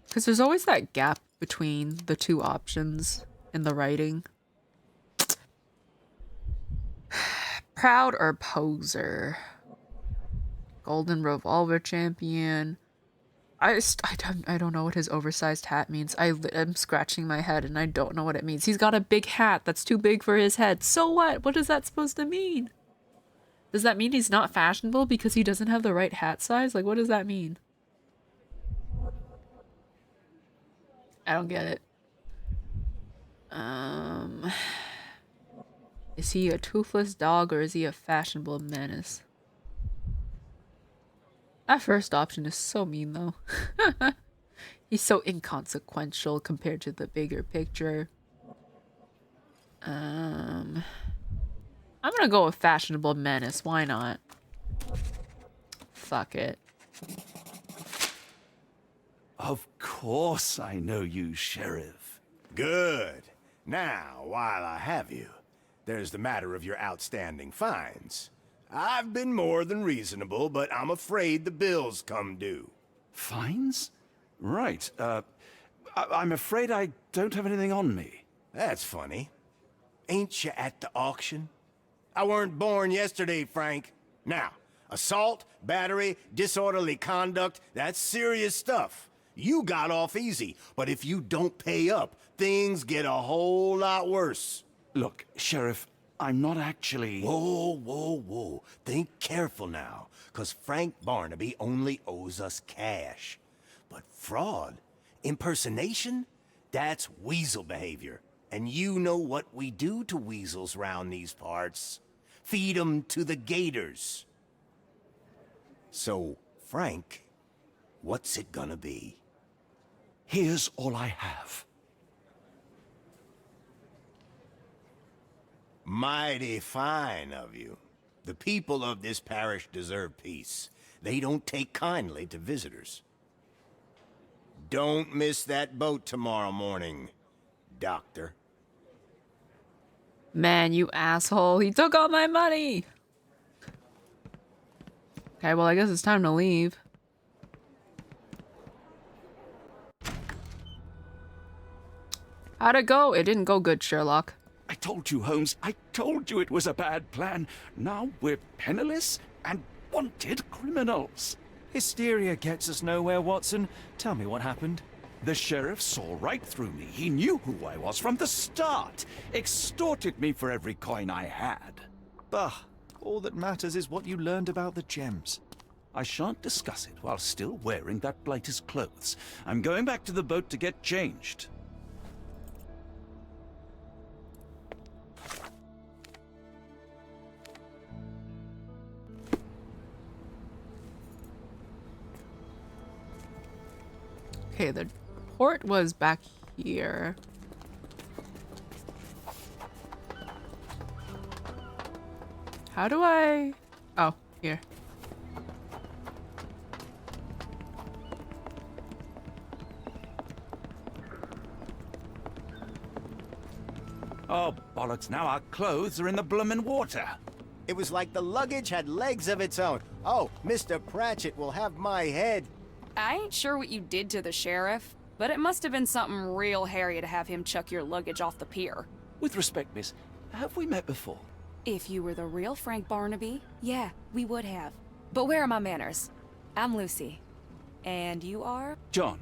Because there's always that gap between the two options in the writing. Proud or poser? Golden Revolver Champion. I don't know what his oversized hat means. I'm scratching my head and I don't know what it means. He's got a big hat that's too big for his head. So what? What is that supposed to mean? Does that mean he's not fashionable because he doesn't have the right hat size? Like, what does that mean? I don't get it. Is he a toothless dog or is he a fashionable menace? That first option is so mean though. He's so inconsequential compared to the bigger picture. I'm gonna go with fashionable menace. Why not? Fuck it. Of course I know you, Sheriff. Good. Now, while I have you, there's the matter of your outstanding fines. I've been more than reasonable, but I'm afraid the bills come due. Fines? Right. I'm afraid I don't have anything on me. That's funny. Ain't you at the auction? I weren't born yesterday, Frank. Now, assault, battery, disorderly conduct, that's serious stuff. You got off easy, but if you don't pay up, things get a whole lot worse. Look, Sheriff, I'm not actually... Whoa, whoa, whoa. Think careful now, 'cause Frank Barnaby only owes us cash. But fraud, impersonation, that's weasel behavior. And you know what we do to weasels round these parts. Feed 'em to the gators. So, Frank, what's it gonna be? Here's all I have. Mighty fine of you. The people of this parish deserve peace. They don't take kindly to visitors. Don't miss that boat tomorrow morning, Doctor. Man, you asshole. He took all my money. Okay, well, I guess it's time to leave. How'd it go? It didn't go good, Sherlock. I told you, Holmes. I told you it was a bad plan. Now we're penniless and wanted criminals. Hysteria gets us nowhere, Watson. Tell me what happened. The sheriff saw right through me. He knew who I was from the start. Extorted me for every coin I had. Bah, all that matters is what you learned about the gems. I shan't discuss it while still wearing that blighter's clothes. I'm going back to the boat to get changed. Okay, the port was back here. How do I... Oh, here. Oh, bollocks, now our clothes are in the bloomin' water. It was like the luggage had legs of its own. Oh, Mr. Pratchett will have my head. I ain't sure what you did to the sheriff, but it must have been something real hairy to have him chuck your luggage off the pier. With respect, miss, have we met before? If you were the real Frank Barnaby, yeah, we would have. But where are my manners? I'm Lucy. And you are? John.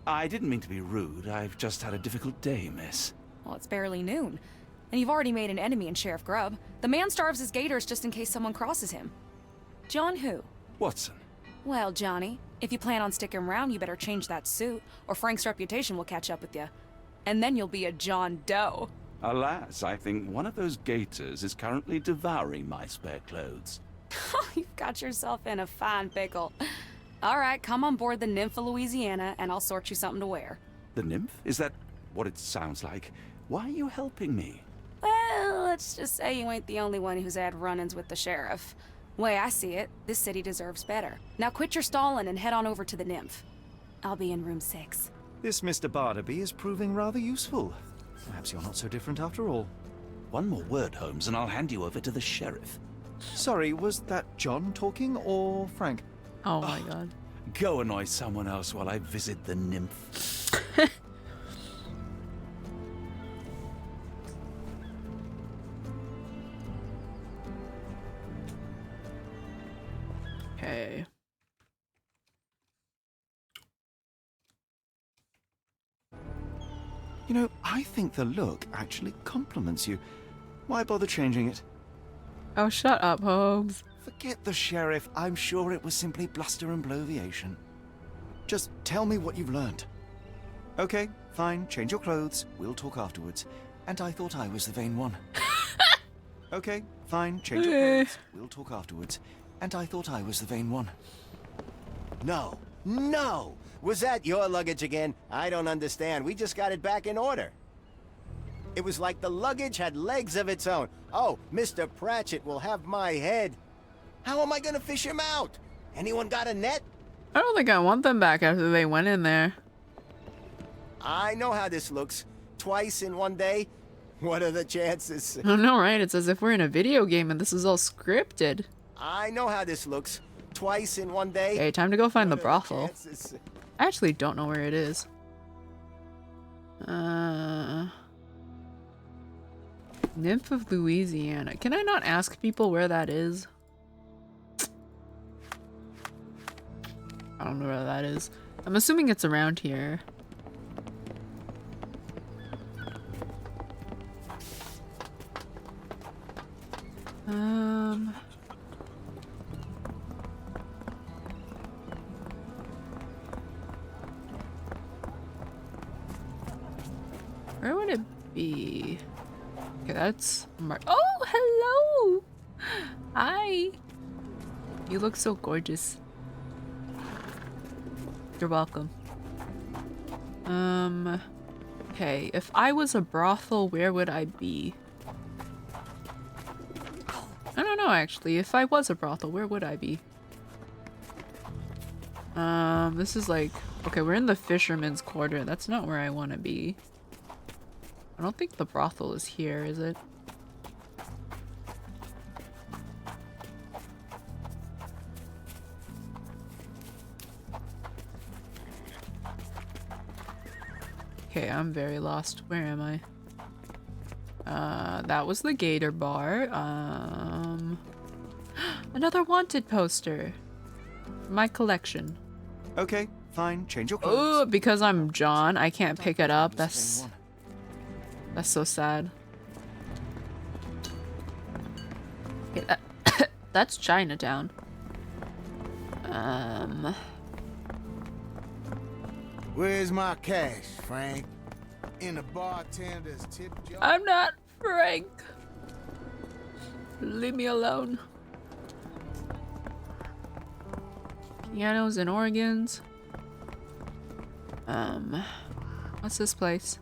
I didn't mean to be rude. I've just had a difficult day, miss. Well, it's barely noon. And you've already made an enemy in Sheriff Grubb. The man starves his gators just in case someone crosses him. John who? Watson. Well, Johnny, if you plan on sticking around, you better change that suit, or Frank's reputation will catch up with you. And then you'll be a John Doe. Alas, I think one of those gators is currently devouring my spare clothes. You've got yourself in a fine pickle. All right, come on board the Nymph of Louisiana, and I'll sort you something to wear. The nymph? Is that what it sounds like? Why are you helping me? Well, let's just say you ain't the only one who's had run-ins with the sheriff. Way I see it, this city deserves better. Now quit your stalling and head on over to the Nymph. I'll be in room 6. This Mr. Barnaby is proving rather useful. Perhaps you're not so different after all. One more word, Holmes, and I'll hand you over to the sheriff. Sorry, was that John talking or Frank? Oh my god. Go annoy someone else while I visit the Nymph. Okay. You know, I think the look actually compliments you. Why bother changing it? Oh, shut up, Holmes. Forget the sheriff. I'm sure it was simply bluster and bloviation. Just tell me what you've learned. Okay, fine. Change your clothes. We'll talk afterwards. And I thought I was the vain one. Okay, fine. Change your clothes. We'll talk afterwards. And I thought I was the vain one. No, no! Was that your luggage again? I don't understand. We just got it back in order. It was like the luggage had legs of its own. Oh, Mr. Pratchett will have my head. How am I gonna fish him out? Anyone got a net? I don't think I want them back after they went in there. I know how this looks. Twice in one day? What are the chances? I know, right? It's as if we're in a video game and this is all scripted. I know how this looks. Twice in one day? Okay, time to go find the brothel. I actually don't know where it is. Nymph of Louisiana. Can I not ask people where that is? I don't know where that is. I'm assuming it's around here. Where would it be? Okay, that's oh, hello! Hi! You look so gorgeous. You're welcome. Okay, if I was a brothel, where would I be? I don't know, actually. If I was a brothel, where would I be? This is like... Okay, we're in the fisherman's quarter. That's not where I want to be. I don't think the brothel is here, is it? Okay, I'm very lost. Where am I? That was the Gator Bar. Another wanted poster. My collection. Okay, fine. Change your clothes. Oh, because I'm John, I can't pick it up. That's so sad. Okay, that's Chinatown. Where's my cash, Frank? In the bartender's tip jar? I'm not Frank. Leave me alone. Pianos and organs. What's this place?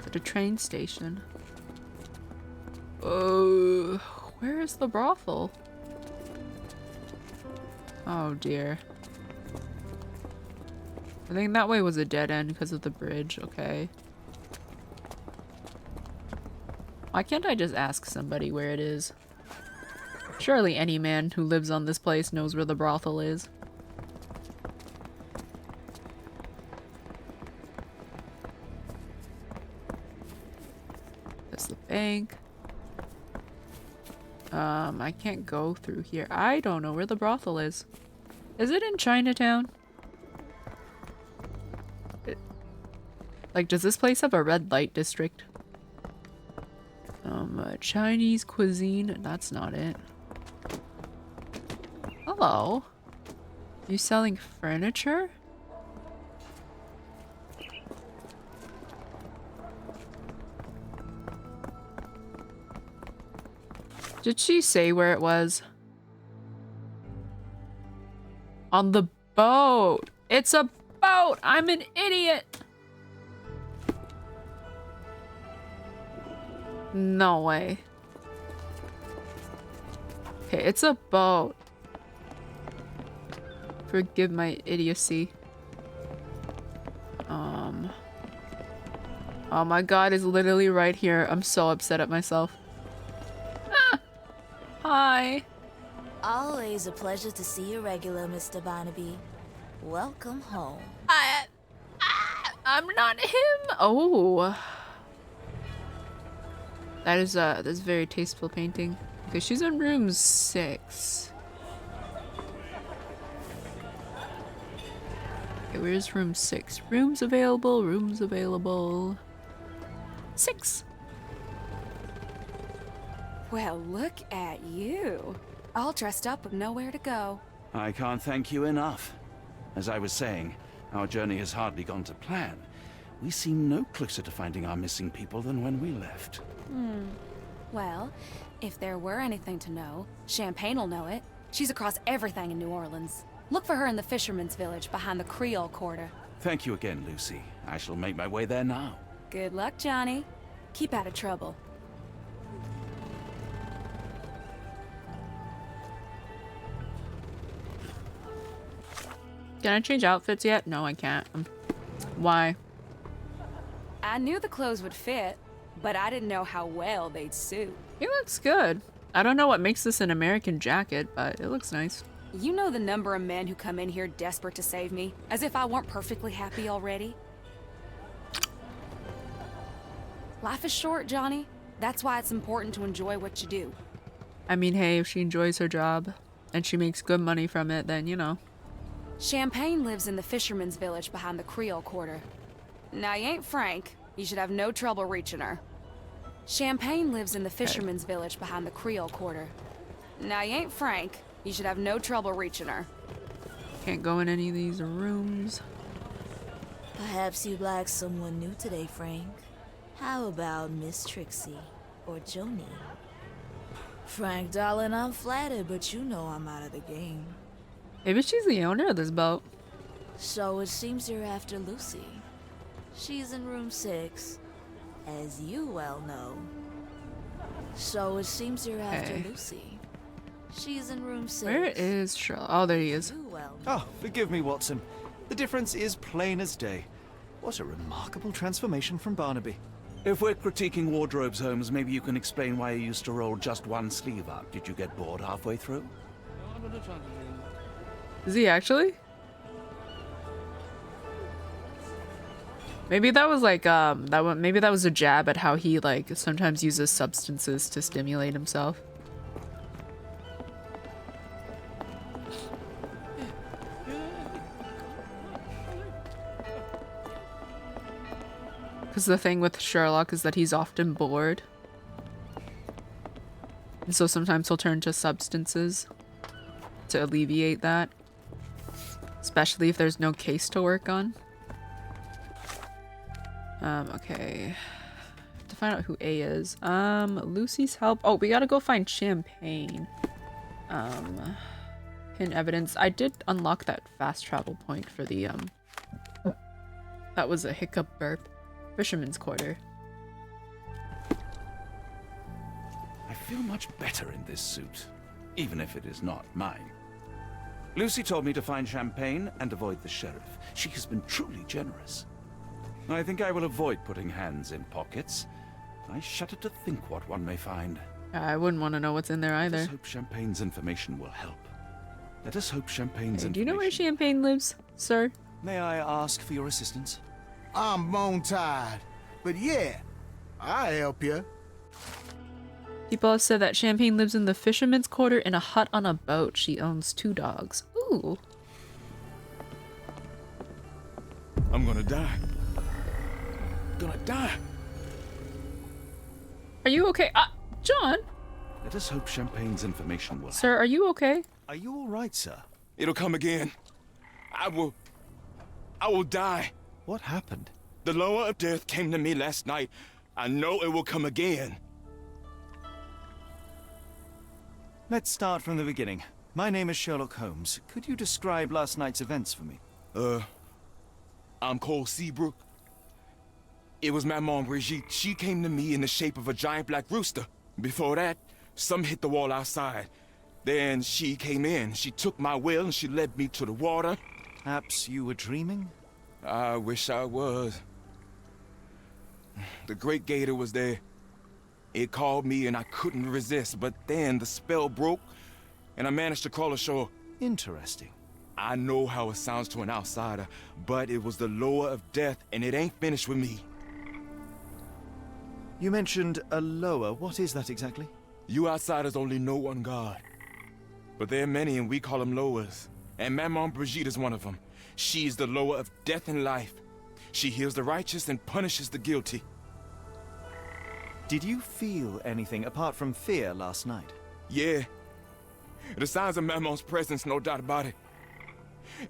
Is it a train station? Oh, where is the brothel? Oh dear. I think that way was a dead end because of the bridge. Okay. Why can't I just ask somebody where it is? Surely any man who lives on this place knows where the brothel is. That's the bank. I can't go through here. I don't know where the brothel is. Is it in Chinatown? Like, does this place have a red light district? Chinese cuisine. That's not it. Hello. You selling furniture? Did she say where it was? On the boat. It's a boat. I'm an idiot. No way. Okay, it's a boat. Forgive my idiocy. Oh my god, it's literally right here. I'm so upset at myself. Ah! Hi. Always a pleasure to see you regular, Mr. Barnaby. Welcome home. I'm not him. Oh. That's very tasteful painting. Okay, she's in room 6. Okay, where's room 6? Rooms available, rooms available. 6. Well, look at you. All dressed up with nowhere to go. I can't thank you enough. As I was saying, our journey has hardly gone to plan. We seem no closer to finding our missing people than when we left. Well, if there were anything to know, Champagne will know it. She's across everything in New Orleans. Look for her in the fisherman's village behind the Creole Quarter. Thank you again, Lucy. I shall make my way there now. Good luck, Johnny. Keep out of trouble. Can I change outfits yet? No, I can't. Why? I knew the clothes would fit, but I didn't know how well they'd suit. He looks good. I don't know what makes this an American jacket, but it looks nice. You know the number of men who come in here desperate to save me, as if I weren't perfectly happy already? Life is short, Johnny. That's why it's important to enjoy what you do. I mean, hey, if she enjoys her job and she makes good money from it, then, you know. Champagne lives in the fisherman's village behind the Creole Quarter. Now, you ain't Frank. You should have no trouble reaching her. Champagne lives in the fisherman's village behind the Creole Quarter. Now, you ain't Frank. You should have no trouble reaching her. Can't go in any of these rooms. Perhaps you'd like someone new today, Frank. How about Miss Trixie or Joni? Frank, darling, I'm flattered, but you know I'm out of the game. Maybe she's the owner of this boat. So it seems you're after Lucy. She's in room 6, as you well know. So it seems you're after Lucy. She's in room 6. Where is Sherlock? Oh, there he is. Oh, forgive me, Watson. The difference is plain as day. What a remarkable transformation from Barnaby. If we're critiquing wardrobes, Holmes, maybe you can explain why you used to roll just one sleeve up. Did you get bored halfway through? Is he actually? Maybe that was like maybe that was a jab at how he like sometimes uses substances to stimulate himself. Because the thing with Sherlock is that he's often bored. And so sometimes he'll turn to substances to alleviate that. Especially if there's no case to work on. Okay. To find out who A is. Lucy's help. Oh, we gotta go find Champagne. Pin evidence. I did unlock that fast travel point for the, that was a hiccup burp. Fisherman's Quarter. I feel much better in this suit, even if it is not mine. Lucy told me to find Champagne and avoid the sheriff. She has been truly generous. I think I will avoid putting hands in pockets. I shudder to think what one may find. I wouldn't want to know what's in there either. Let us hope Champagne's information will help. Let us hope Champagne's Do you know where Champagne lives, sir? May I ask for your assistance? I'm bone tired, but yeah, I'll help you. People have said that Champagne lives in the fisherman's quarter in a hut on a boat. She owns 2 dogs. Ooh. I'm gonna die. Gonna die. Are you okay? John? Let us hope Champagne's information will help. Sir, are you okay? Are you all right, sir? It'll come again. I will die. What happened? The lower of death came to me last night. I know it will come again. Let's start from the beginning. My name is Sherlock Holmes. Could you describe last night's events for me? I'm Cole Seabrook. It was Maman Brigitte. She came to me in the shape of a giant black rooster. Before that, some hit the wall outside. Then she came in. She took my will and she led me to the water. Perhaps you were dreaming? I wish I was. The Great Gator was there. It called me and I couldn't resist, but then the spell broke and I managed to crawl ashore. Interesting. I know how it sounds to an outsider, but it was the lower of death and it ain't finished with me. You mentioned a lower. What is that exactly? You outsiders only know one God. But there are many and we call them lowers. And Maman Brigitte is one of them. She is the lower of death and life. She heals the righteous and punishes the guilty. Did you feel anything apart from fear last night? Yeah. The signs of Mamon's presence, no doubt about it.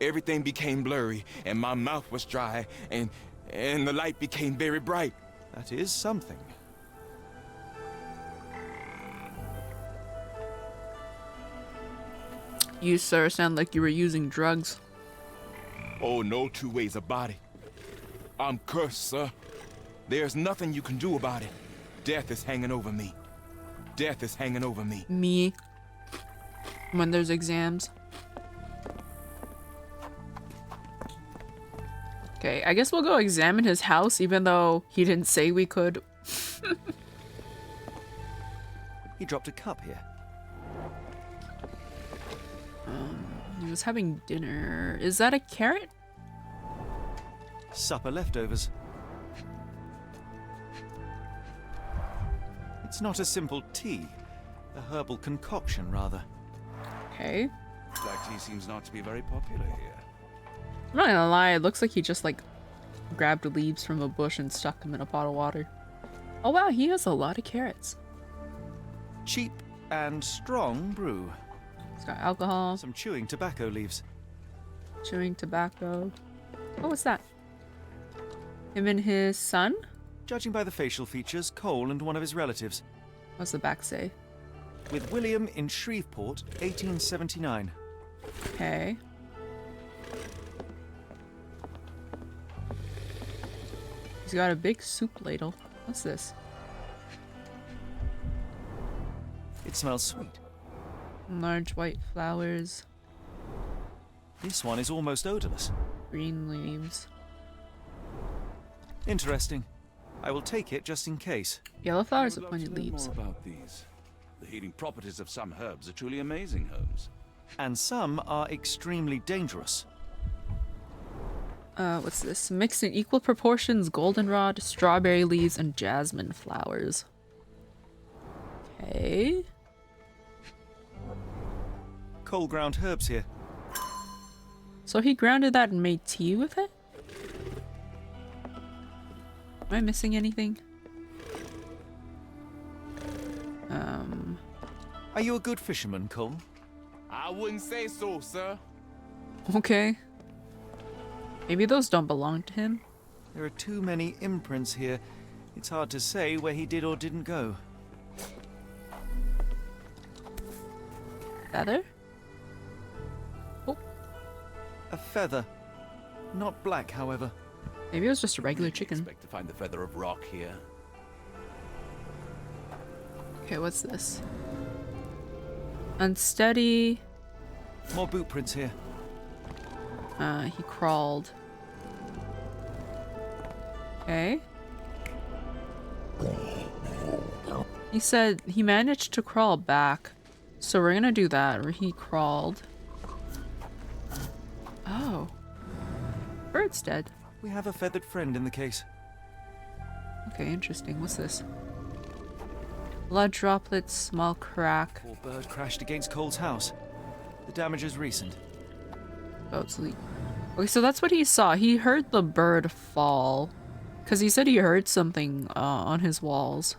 Everything became blurry, and my mouth was dry, and the light became very bright. That is something. You, sir, sound like you were using drugs. Oh, no two ways about it. I'm cursed, sir. There's nothing you can do about it. Death is hanging over me. Death is hanging over me. Me. When there's exams. Okay, I guess we'll go examine his house, even though he didn't say we could. He dropped a cup here. He was having dinner. Is that a carrot? Supper leftovers. It's not a simple tea. A herbal concoction, rather. Okay. Black tea seems not to be very popular here. I'm not gonna lie, it looks like he just like grabbed leaves from a bush and stuck them in a pot of water. Oh wow, he has a lot of carrots. Cheap and strong brew. It's got alcohol. Some chewing tobacco leaves. Chewing tobacco. Oh, what's that? Him and his son? Judging by the facial features, Cole and one of his relatives. What's the back say? With William in Shreveport, 1879. Okay. He's got a big soup ladle. What's this? It smells sweet. Large white flowers. This one is almost odorless. Green leaves. Interesting. I will take it just in case. Yellow flowers I with would love pointed to learn leaves. more about these. The healing properties of some herbs are truly amazing, Holmes. And some are extremely dangerous. What's this? Mixed in equal proportions, goldenrod, strawberry leaves, and jasmine flowers. Okay. Cole ground herbs here. So he grounded that and made tea with it? Am I missing anything? Are you a good fisherman, Cole? I wouldn't say so, sir. Okay. Maybe those don't belong to him. There are too many imprints here. It's hard to say where he did or didn't go. Feather? Oh. A feather. Not black, however. Maybe it was just a regular chicken. Expect to find the feather of rock here. Okay, what's this? Unsteady. More boot prints here. He crawled. Okay. He said he managed to crawl back. So we're gonna do that, where he crawled. Oh. Bird's dead. We have a feathered friend in the case. Okay, interesting. What's this? Blood droplets, small crack. Poor bird crashed against Cole's house. The damage is recent. Oh, it's leak. Okay, so that's what he saw. He heard the bird fall. Because he said he heard something on his walls.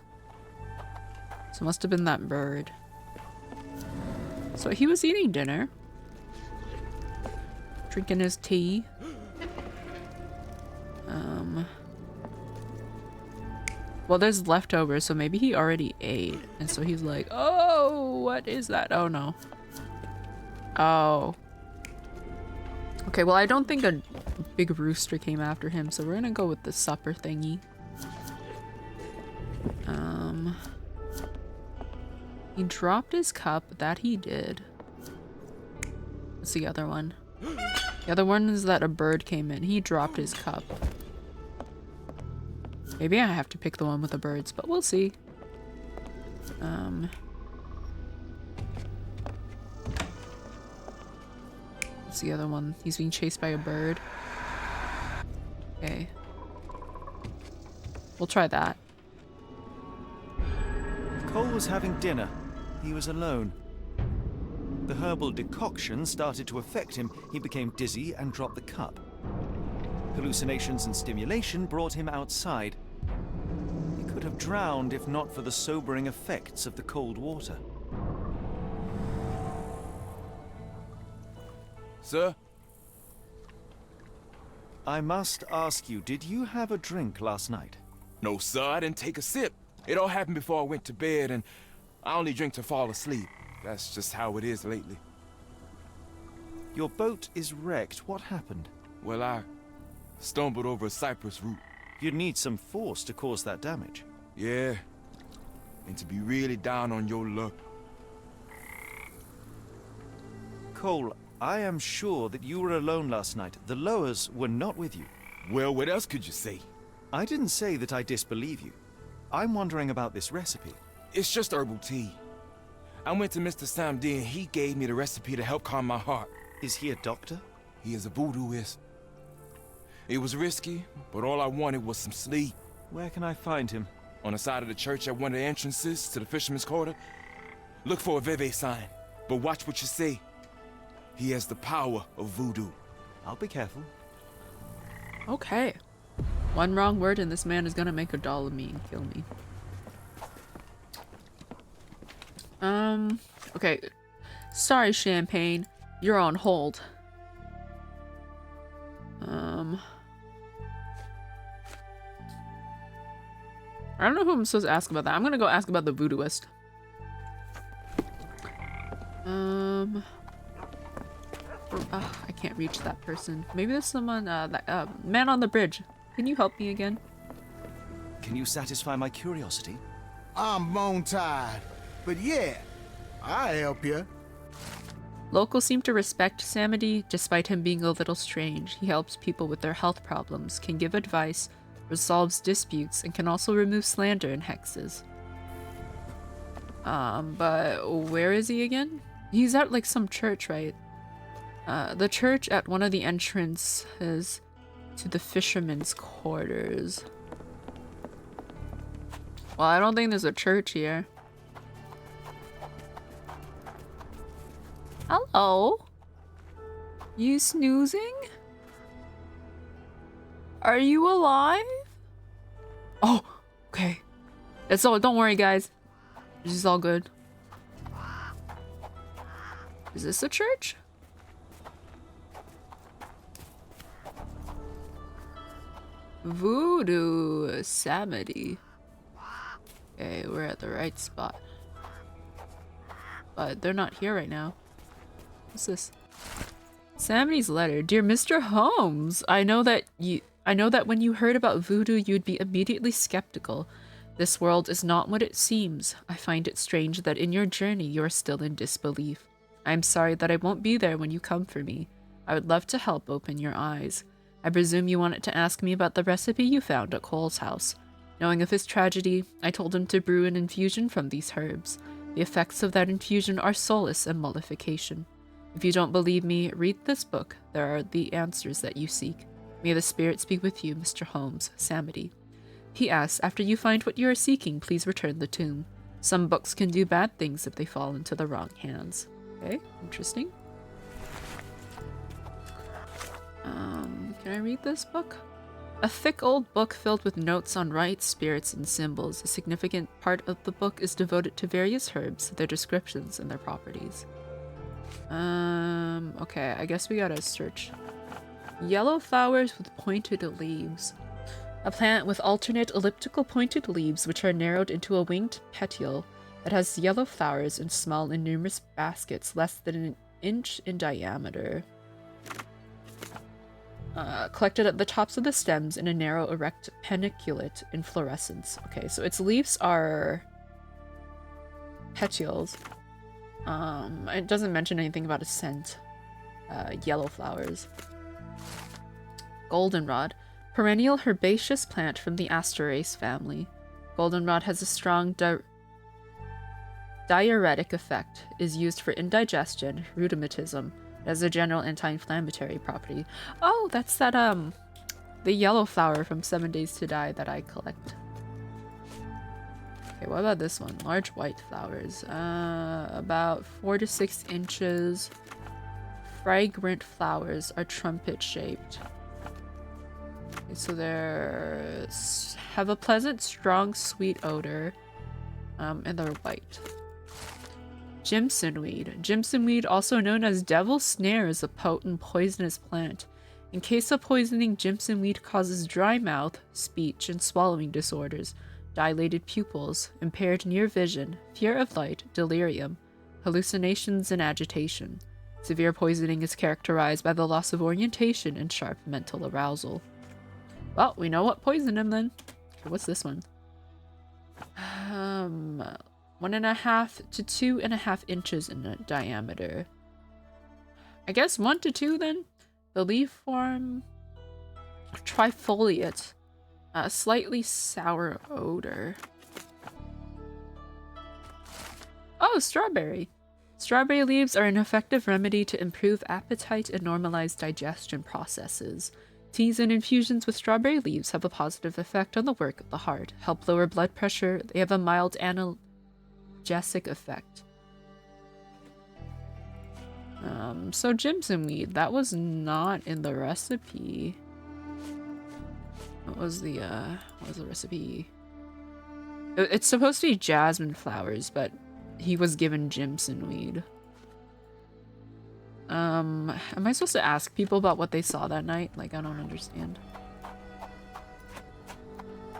So it must have been that bird. So he was eating dinner. Drinking his tea. Well, there's leftovers, so maybe he already ate. And so he's like, oh, what is that? Oh, no. Oh. Okay, well, I don't think a big rooster came after him, so we're gonna go with the supper thingy. He dropped his cup. That he did. What's the other one? The other one is that a bird came in. He dropped his cup. Maybe I have to pick the one with the birds, but we'll see. What's the other one? He's being chased by a bird. Okay. We'll try that. Cole was having dinner. He was alone. The herbal decoction started to affect him. He became dizzy and dropped the cup. Hallucinations and stimulation brought him outside. He could have drowned if not for the sobering effects of the cold water. Sir? I must ask you, did you have a drink last night? No, sir, I didn't take a sip. It all happened before I went to bed, and I only drink to fall asleep. That's just how it is lately. Your boat is wrecked. What happened? Well, I stumbled over a cypress root. You'd need some force to cause that damage. Yeah, and to be really down on your luck. Cole, I am sure that you were alone last night. The Lowers were not with you. Well, what else could you say? I didn't say that I disbelieve you. I'm wondering about this recipe. It's just herbal tea. I went to Mr. Samdi and he gave me the recipe to help calm my heart. Is he a doctor? He is a voodooist. It was risky, but all I wanted was some sleep. Where can I find him? On the side of the church at one of the entrances to the Fisherman's Quarter. Look for a Veve sign, but watch what you say. He has the power of voodoo. I'll be careful. Okay. One wrong word and this man is gonna make a doll of me and kill me. Okay. Sorry, Champagne. You're on hold. I don't know who I'm supposed to ask about that. I'm gonna go ask about the voodooist. I can't reach that person. Maybe there's someone, that, man on the bridge. Can you help me again? Can you satisfy my curiosity? I'm bone tired, but yeah, I'll help you. Locals seem to respect Samedi despite him being a little strange. He helps people with their health problems, can give advice, resolves disputes, and can also remove slander and hexes. But where is he again? He's at like some church, right? The church at one of the entrances to the Fisherman's Quarters. Well, I don't think there's a church here. Hello? You snoozing? Are you alive? Oh, okay. It's all, don't worry guys. This is all good. Is this a church? Voodoo Samedi. Okay, we're at the right spot. But they're not here right now. What's this? Samedi's letter. Dear Mr. Holmes, I know that when you heard about voodoo you'd be immediately skeptical. This world is not what it seems. I find it strange that in your journey you are still in disbelief. I am sorry that I won't be there when you come for me. I would love to help open your eyes. I presume you wanted to ask me about the recipe you found at Cole's house. Knowing of his tragedy, I told him to brew an infusion from these herbs. The effects of that infusion are solace and mollification. If you don't believe me, read this book. There are the answers that you seek. May the spirits be with you, Mr. Holmes, Samedi. P.S. After you find what you are seeking, please return the tomb. Some books can do bad things if they fall into the wrong hands. Okay, interesting. Can I read this book? A thick old book filled with notes on rites, spirits, and symbols. A significant part of the book is devoted to various herbs, their descriptions, and their properties. Okay, I guess we gotta search. Yellow flowers with pointed leaves. A plant with alternate elliptical pointed leaves which are narrowed into a winged petiole that has yellow flowers in small and numerous baskets less than an inch in diameter. Collected at the tops of the stems in a narrow erect paniculate inflorescence. Okay, so its leaves are petioles. It doesn't mention anything about a scent. Yellow flowers. Goldenrod. Perennial herbaceous plant from the Asteraceae family. Goldenrod has a strong diuretic effect, is used for indigestion, rheumatism, as a general anti-inflammatory property. Oh, that's that, the yellow flower from 7 Days to Die that I collect. Okay, what about this one? Large white flowers. About 4 to 6 inches. Fragrant flowers are trumpet-shaped. Okay, so they have a pleasant, strong, sweet odor. And they're white. Jimsonweed. Jimsonweed, also known as devil's snare, is a potent poisonous plant. In case of poisoning, Jimsonweed causes dry mouth, speech, and swallowing disorders, dilated pupils, impaired near vision, fear of light, delirium, hallucinations, and agitation. Severe poisoning is characterized by the loss of orientation and sharp mental arousal. Well, we know what poisoned him then. Okay, what's this one? 1.5 to 2.5 inches in diameter. I guess 1 to 2 then? The leaf form trifoliate. A slightly sour odor. Oh, strawberry. Strawberry leaves are an effective remedy to improve appetite and normalize digestion processes. Teas and infusions with strawberry leaves have a positive effect on the work of the heart, help lower blood pressure. They have a mild analgesic effect. So Jimsonweed, that was not in the recipe. What was the recipe? It's supposed to be jasmine flowers, but he was given Jimsonweed. Am I supposed to ask people about what they saw that night? Like, I don't understand.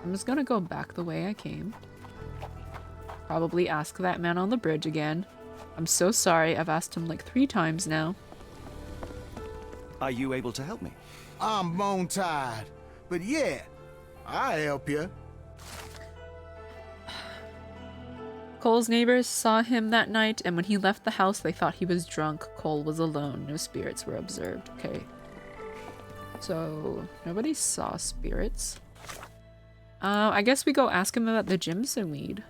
I'm just gonna go back the way I came. Probably ask that man on the bridge again. I'm so sorry, I've asked him like 3 times now. Are you able to help me? I'm bone tired, but yeah, I'll help you. Cole's neighbors saw him that night, and when he left the house, they thought he was drunk. Cole was alone. No spirits were observed. Okay. So, nobody saw spirits. I guess we go ask him about the Jimsonweed.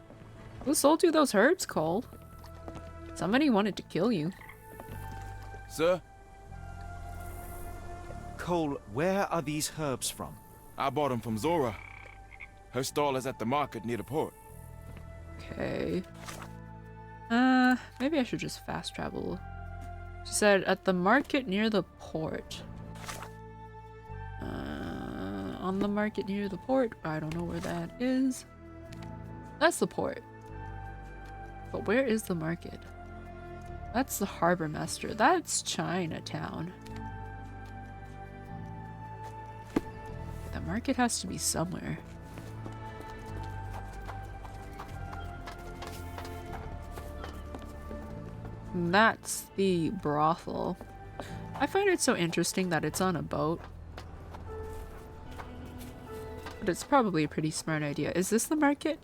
Who sold you those herbs, Cole? Somebody wanted to kill you. Sir? Cole, where are these herbs from? I bought them from Zora. Her stall is at the market near the port. Okay. Maybe I should just fast travel. She said at the market near the port. On the market near the port. I don't know where that is. That's the port. But where is the market? That's the harbor master. That's Chinatown. The market has to be somewhere. That's the brothel. I find it so interesting that it's on a boat. But it's probably a pretty smart idea. Is this the market?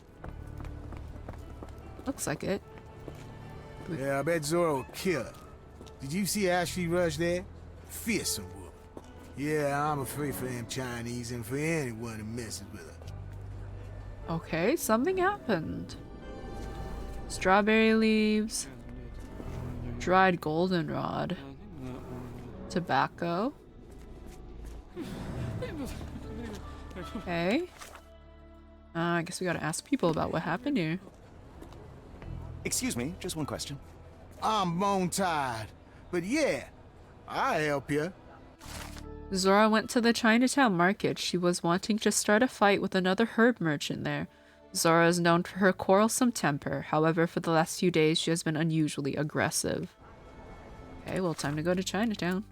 Looks like it. Yeah, I bet Zora will kill her. Did you see Ashley Rush there? Fearsome woman. Yeah, I'm afraid for them Chinese and for anyone who messes with her. Okay, something happened. Strawberry leaves. Dried goldenrod. Tobacco. Okay. I guess we gotta ask people about what happened here. Excuse me, just one question. I'm bone tired, but yeah, I'll help you. Zora went to the Chinatown market. She was wanting to start a fight with another herb merchant there. Zora is known for her quarrelsome temper. However, for the last few days, she has been unusually aggressive. Okay, well, time to go to Chinatown.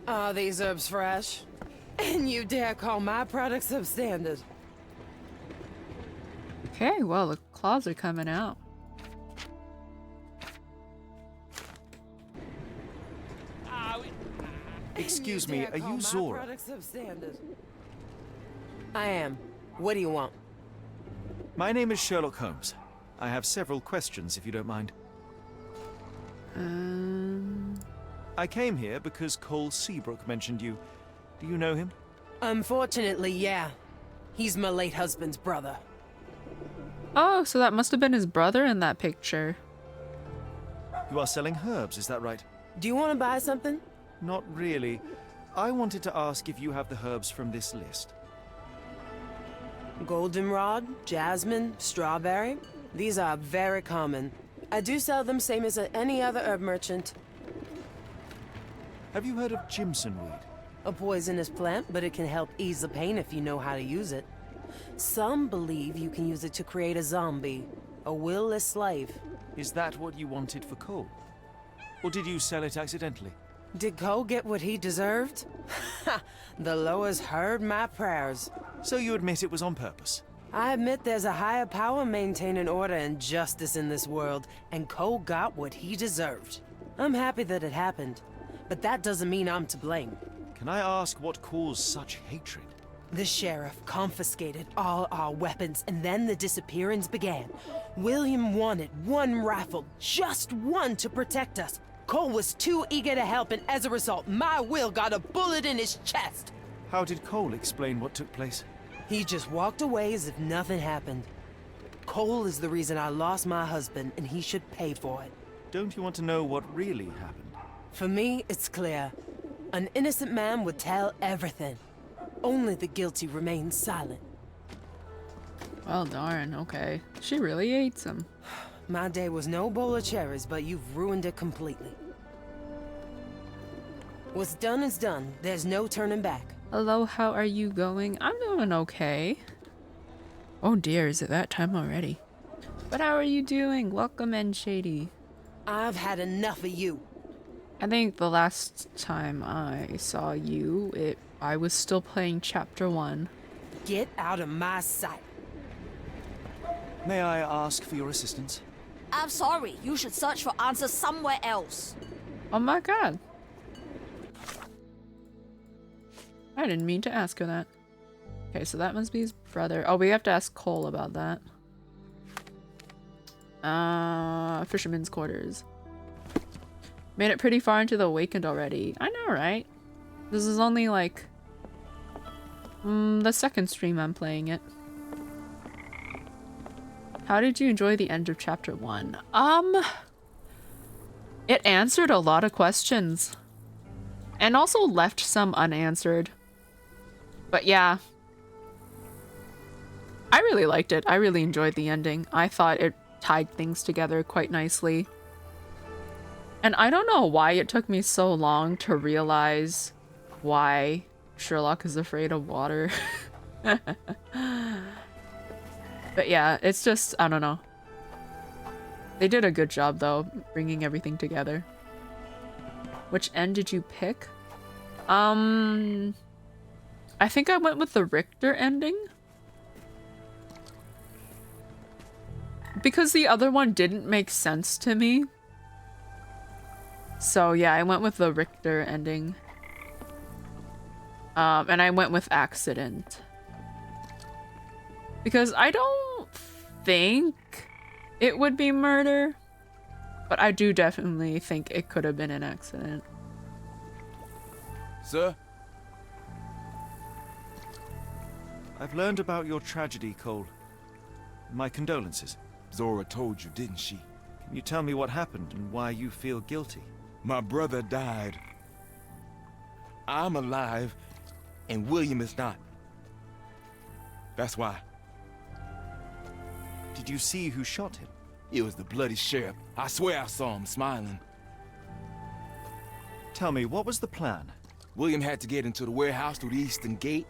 Are these herbs fresh? And you dare call my product substandard? Okay, well, the claws are coming out. Excuse me, are you Zora? I am. What do you want? My name is Sherlock Holmes. I have several questions, if you don't mind. I came here because Cole Seabrook mentioned you. Do you know him? Unfortunately, yeah. He's my late husband's brother. Oh, so that must have been his brother in that picture. You are selling herbs, is that right? Do you want to buy something? Not really. I wanted to ask if you have the herbs from this list. Goldenrod, jasmine, strawberry. These are very common. I do sell them same as any other herb merchant. Have you heard of Jimson weed? A poisonous plant, but it can help ease the pain if you know how to use it. Some believe you can use it to create a zombie, a will-less slave. Is that what you wanted for Cole? Or did you sell it accidentally? Did Cole get what he deserved? Ha! The Loas heard my prayers. So you admit it was on purpose? I admit there's a higher power maintaining order and justice in this world, and Cole got what he deserved. I'm happy that it happened, but that doesn't mean I'm to blame. Can I ask what caused such hatred? The sheriff confiscated all our weapons, and then the disappearance began. William wanted one rifle, just one to protect us. Cole was too eager to help, and as a result, my Will got a bullet in his chest. How did Cole explain what took place? He just walked away as if nothing happened. Cole is the reason I lost my husband, and he should pay for it. Don't you want to know what really happened? For me, it's clear. An innocent man would tell everything. Only the guilty remain silent. Well, darn, okay. She really hates him. My day was no bowl of cherries, but you've ruined it completely. What's done is done. There's no turning back. Hello, how are you going? I'm doing okay. Oh dear, is it that time already? But how are you doing? Welcome in, Shady. I've had enough of you. I think the last time I saw you, I was still playing Chapter 1. Get out of my sight. May I ask for your assistance? I'm sorry. You should search for answers somewhere else. Oh my god. I didn't mean to ask her that. Okay, so that must be his brother. Oh, we have to ask Cole about that. Fisherman's quarters. Made it pretty far into the weekend already. I know, right? This is only like the second stream I'm playing it. How did you enjoy the end of Chapter 1? It answered a lot of questions. And also left some unanswered. But yeah. I really liked it. I really enjoyed the ending. I thought it tied things together quite nicely. And I don't know why it took me so long to realize why Sherlock is afraid of water. But yeah, it's just, I don't know. They did a good job though, bringing everything together. Which end did you pick? I think I went with the Richter ending. Because the other one didn't make sense to me. So yeah, I went with the Richter ending. And I went with accident. Because I don't think it would be murder. But I do definitely think it could have been an accident. Sir? I've learned about your tragedy, Cole. My condolences. Zora told you, didn't she? Can you tell me what happened and why you feel guilty? My brother died. I'm alive, and William is not. That's why. Did you see who shot him? It was the bloody sheriff. I swear I saw him smiling. Tell me, what was the plan? William had to get into the warehouse through the eastern gate,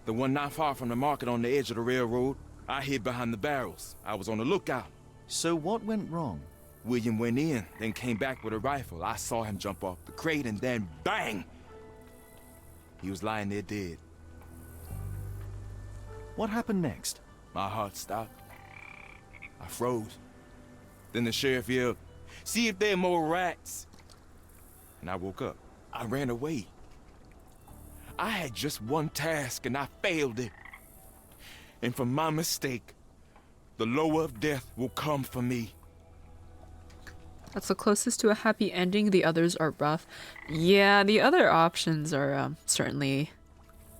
the one not far from the market on the edge of the railroad. I hid behind the barrels. I was on the lookout. So what went wrong? William went in, then came back with a rifle. I saw him jump off the crate, and then bang! He was lying there dead. What happened next? My heart stopped. I froze. Then the sheriff yelled, "See if there are more rats." And I woke up. I ran away. I had just one task, and I failed it. And for my mistake, the lower of death will come for me. That's the closest to a happy ending. The others are rough. Yeah, the other options are certainly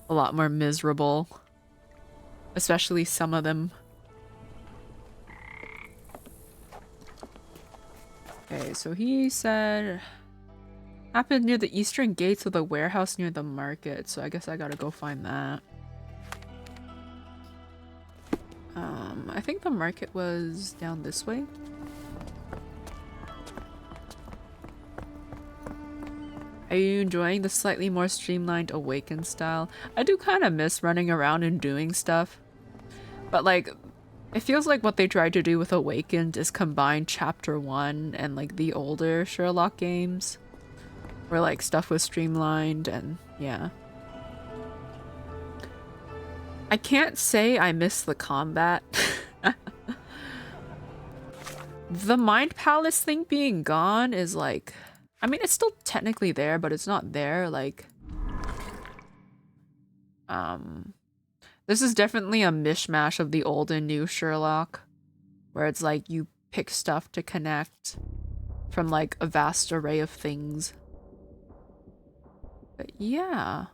a lot more miserable. Especially some of them. Okay, so he said happened near the eastern gates of the warehouse near the market. So I guess I gotta go find that. I think the market was down this way. Are you enjoying the slightly more streamlined Awakened style? I do kind of miss running around and doing stuff. But like, it feels like what they tried to do with Awakened is combine Chapter 1 and like the older Sherlock games. Where like stuff was streamlined and yeah. I can't say I miss the combat. The Mind Palace thing being gone is like... I mean, it's still technically there, but it's not there, like... This is definitely a mishmash of the old and new Sherlock. Where it's like, you pick stuff to connect from like a vast array of things. But yeah.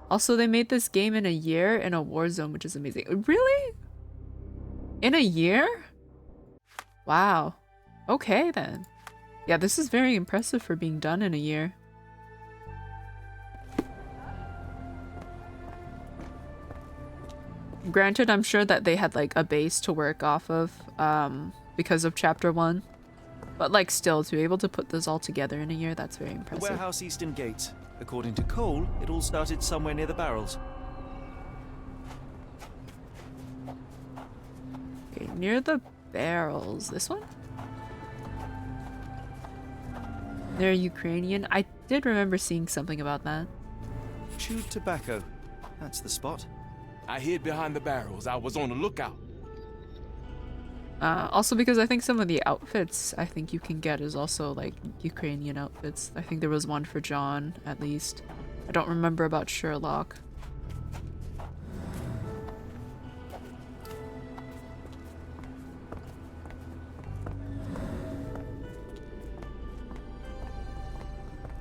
Also, they made this game in a year in a war zone, which is amazing. Really? In a year? Wow. Okay, then. Yeah, this is very impressive for being done in a year. Granted, I'm sure that they had like a base to work off of because of Chapter 1. But like still, to be able to put this all together in a year, that's very impressive. The warehouse eastern gate. According to Cole, it all started somewhere near the barrels. Okay, near the barrels. This one? They're Ukrainian. I did remember seeing something about that. Chewed tobacco. That's the spot. I hid behind the barrels. I was on the lookout. Also because I think some of the outfits I think you can get is also like Ukrainian outfits. I think there was one for John, at least. I don't remember about Sherlock.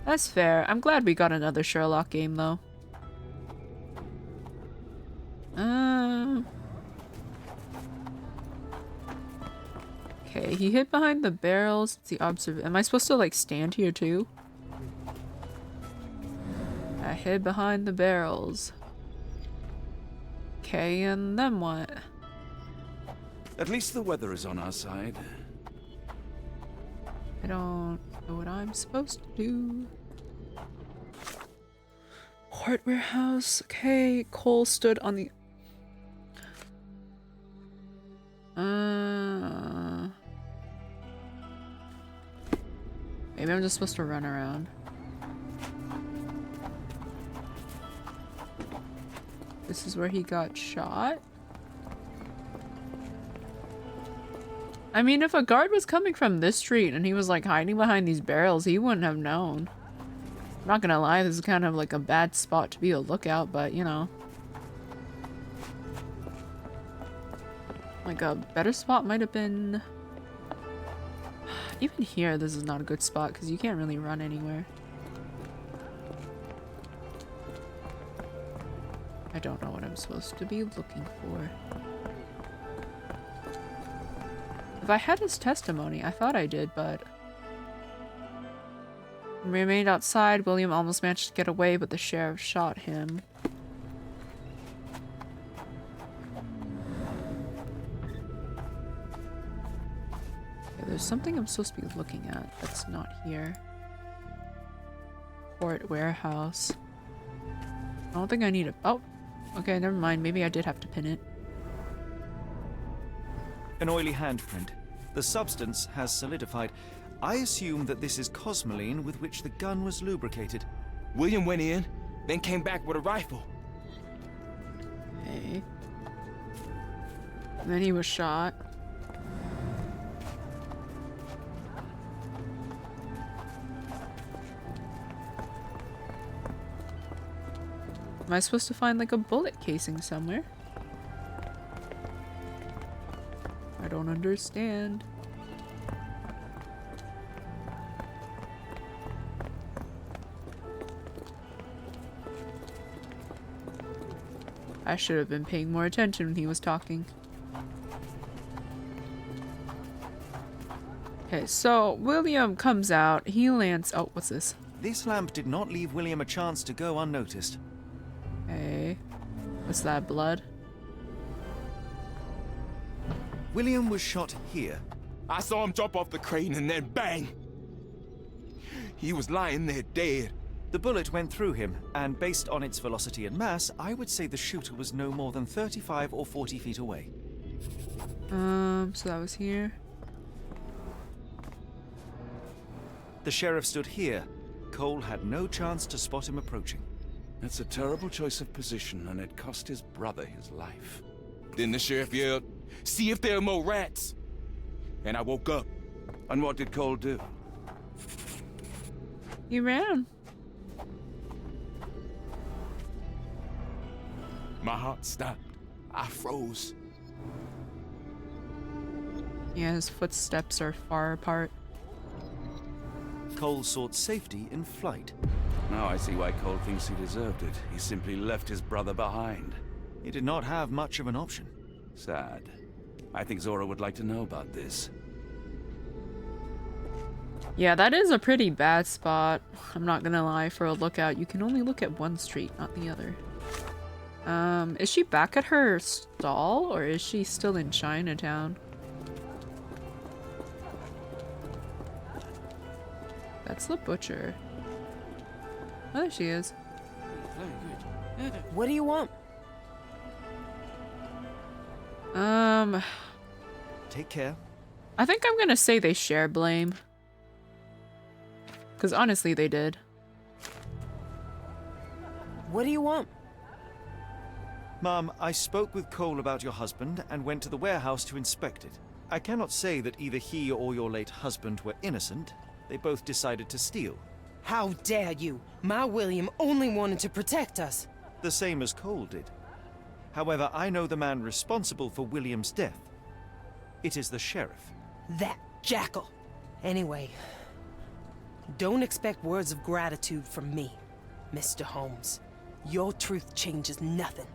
That's fair. I'm glad we got another Sherlock game though. Okay, he hid behind the barrels. Let's see, am I supposed to like stand here too? I hid behind the barrels. Okay, and then what? At least the weather is on our side. I don't know what I'm supposed to do. Port warehouse. Okay, Cole stood on the... Maybe I'm just supposed to run around. This is where he got shot? I mean, if a guard was coming from this street and he was like hiding behind these barrels, he wouldn't have known. I'm not gonna lie, this is kind of like a bad spot to be a lookout, but you know. Like a better spot might have been... Even here, this is not a good spot because you can't really run anywhere. I don't know what I'm supposed to be looking for. If I had his testimony, I thought I did, but... Remained outside. William almost managed to get away, but the sheriff shot him. Okay, there's something I'm supposed to be looking at that's not here. Port warehouse. I don't think I need it. Oh! Okay, never mind. Maybe I did have to pin it. An oily handprint. The substance has solidified. I assume that this is cosmoline with which the gun was lubricated. William went in, then came back with a rifle. Okay. And then he was shot. Am I supposed to find like a bullet casing somewhere? I don't understand. I should have been paying more attention when he was talking. Okay, so William comes out. He lands... Oh, what's this? This lamp did not leave William a chance to go unnoticed. Okay. What's that, blood? William was shot here. I saw him jump off the crane and then bang! He was lying there dead. The bullet went through him, and based on its velocity and mass, I would say the shooter was no more than 35 or 40 feet away. So that was here. The sheriff stood here. Cole had no chance to spot him approaching. That's a terrible choice of position, and it cost his brother his life. Then the sheriff yelled, "See if there are more rats!" And I woke up. And what did Cole do? He ran. My heart stopped. I froze. Yeah, his footsteps are far apart. Cole sought safety in flight. Now I see why Cole thinks he deserved it. He simply left his brother behind. He did not have much of an option. Sad. I think Zora would like to know about this. Yeah, that is a pretty bad spot. I'm not gonna lie, for a lookout, you can only look at one street, not the other. Is she back at her stall, or is she still in Chinatown? That's the butcher. Oh, there she is. What do you want? Take care. I think I'm gonna say they share blame. Because honestly, they did. What do you want? Mom, I spoke with Cole about your husband and went to the warehouse to inspect it. I cannot say that either he or your late husband were innocent. They both decided to steal. How dare you? My William only wanted to protect us. The same as Cole did. However, I know the man responsible for William's death. It is the sheriff. That jackal. Anyway, don't expect words of gratitude from me, Mr. Holmes. Your truth changes nothing.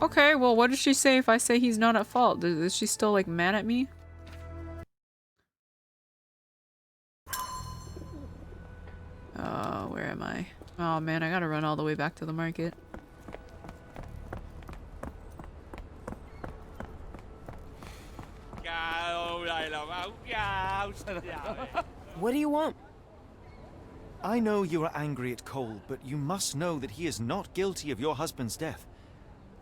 Okay, well, what does she say if I say he's not at fault? Is she still, like, mad at me? Oh, where am I? Oh man, I gotta run all the way back to the market. What do you want? I know you are angry at Cole, but you must know that he is not guilty of your husband's death.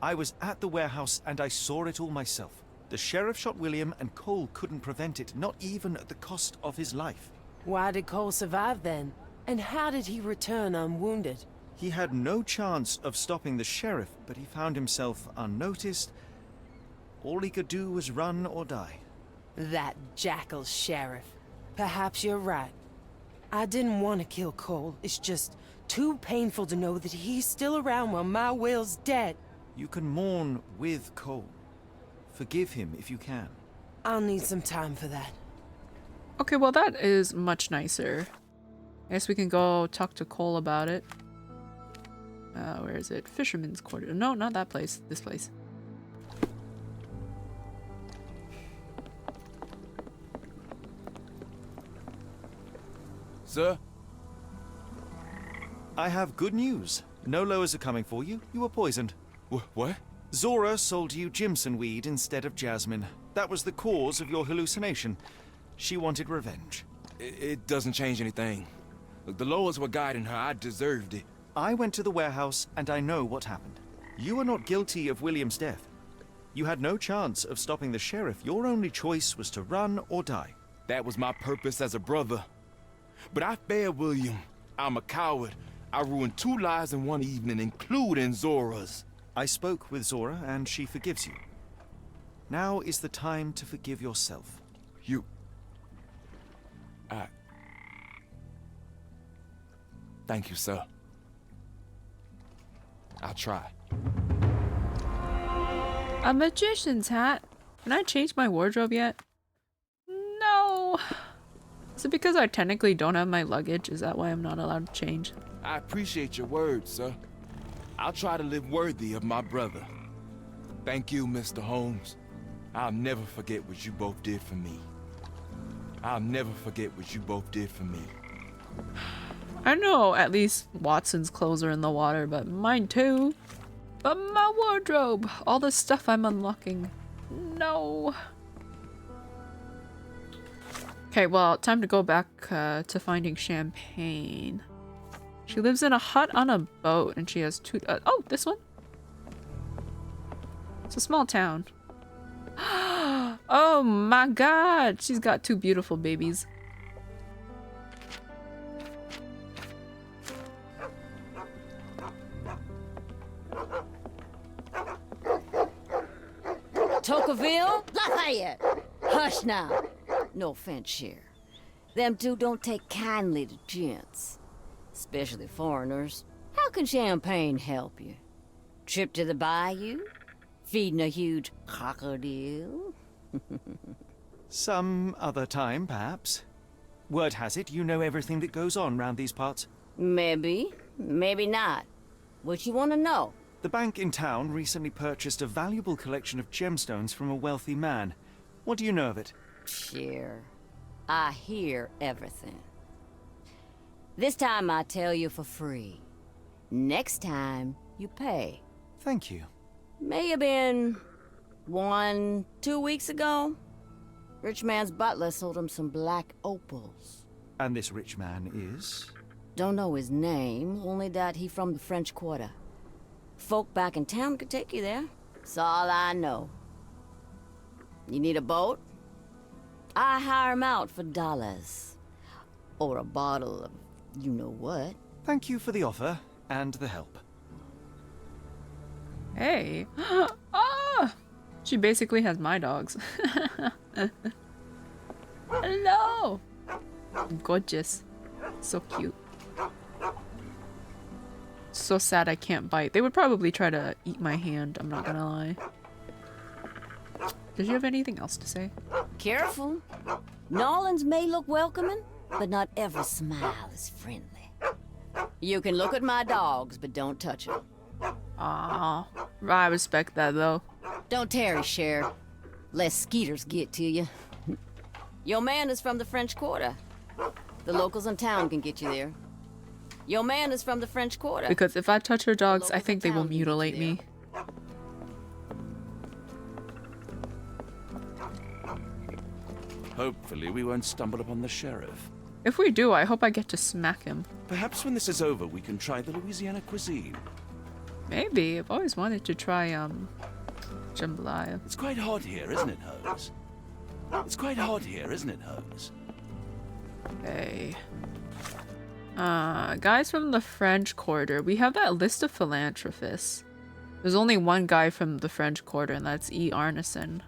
I was at the warehouse and I saw it all myself. The sheriff shot William and Cole couldn't prevent it, not even at the cost of his life. Why did Cole survive then? And how did he return unwounded? He had no chance of stopping the sheriff, but he found himself unnoticed. All he could do was run or die. That jackal sheriff. Perhaps you're right. I didn't want to kill Cole. It's just too painful to know that he's still around while my Will's dead. You can mourn with Cole. Forgive him if you can. I'll need some time for that. Okay, well that is much nicer. I guess we can go talk to Cole about it. Where is it? Fisherman's Quarter. No, not that place. This place. Sir? I have good news. No lowers are coming for you. You were poisoned. What? Zora sold you Jimson weed instead of jasmine. That was the cause of your hallucination. She wanted revenge. It doesn't change anything. Look, the laws were guiding her. I deserved it. I went to the warehouse and I know what happened. You are not guilty of William's death. You had no chance of stopping the sheriff. Your only choice was to run or die. That was my purpose as a brother. But I failed William. I'm a coward. I ruined 2 lives in one evening, including Zora's. I spoke with Zora and she forgives you. Now is the time to forgive yourself. You... Thank you, sir. I'll try. A magician's hat? Can I change my wardrobe yet? No. Is it because I technically don't have my luggage? Is that why I'm not allowed to change? I appreciate your words, sir. I'll try to live worthy of my brother. Thank you, Mr. Holmes. I'll never forget what you both did for me. I'll never forget what you both did for me. I know at least Watson's clothes are in the water, but mine too. But my wardrobe, all the stuff I'm unlocking. No. Okay, well, time to go back to finding Champagne. She lives in a hut on a boat, and she has two... oh, this one? It's a small town. Oh my god! She's got two beautiful babies. Tocqueville? Lafayette! Hush now. No offense, Cher. Them two don't take kindly to gents. Especially foreigners. How can Champagne help you? Trip to the bayou? Feeding a huge crocodile? Some other time, perhaps. Word has it you know everything that goes on round these parts. Maybe. Maybe not. What you want to know? The bank in town recently purchased a valuable collection of gemstones from a wealthy man. What do you know of it? Cher, I hear everything. This time I tell you for free. Next time, you pay. Thank you. May have been 1, 2 weeks ago. Rich man's butler sold him some black opals. And this rich man is? Don't know his name, only that he from the French Quarter. Folk back in town could take you there. That's all I know. You need a boat? I hire 'em out for dollars. Or a bottle of you-know-what. Thank you for the offer and the help. Hey. Ah! She basically has my dogs. Hello! Gorgeous. So cute. So sad I can't bite. They would probably try to eat my hand, I'm not gonna lie. Did you have anything else to say? Careful. Nolans may look welcoming, but not every smile is friendly. You can look at my dogs, but don't touch them. Aw, I respect that though. Don't tarry, Cher. Lest skeeters get to you. Your man is from the French Quarter. The locals in town can get you there. Your man is from the French Quarter. Because if I touch her dogs, I think they will mutilate me. Hopefully we won't stumble upon the sheriff. If we do, I hope I get to smack him. Perhaps when this is over, we can try the Louisiana cuisine. Maybe. I've always wanted to try, jambalaya. It's quite hot here, isn't it, Holmes? It's quite hot here, isn't it, Holmes? Okay. Guys from the French Quarter. We have that list of philanthropists. There's only one guy from the French Quarter, and that's E. Arneson.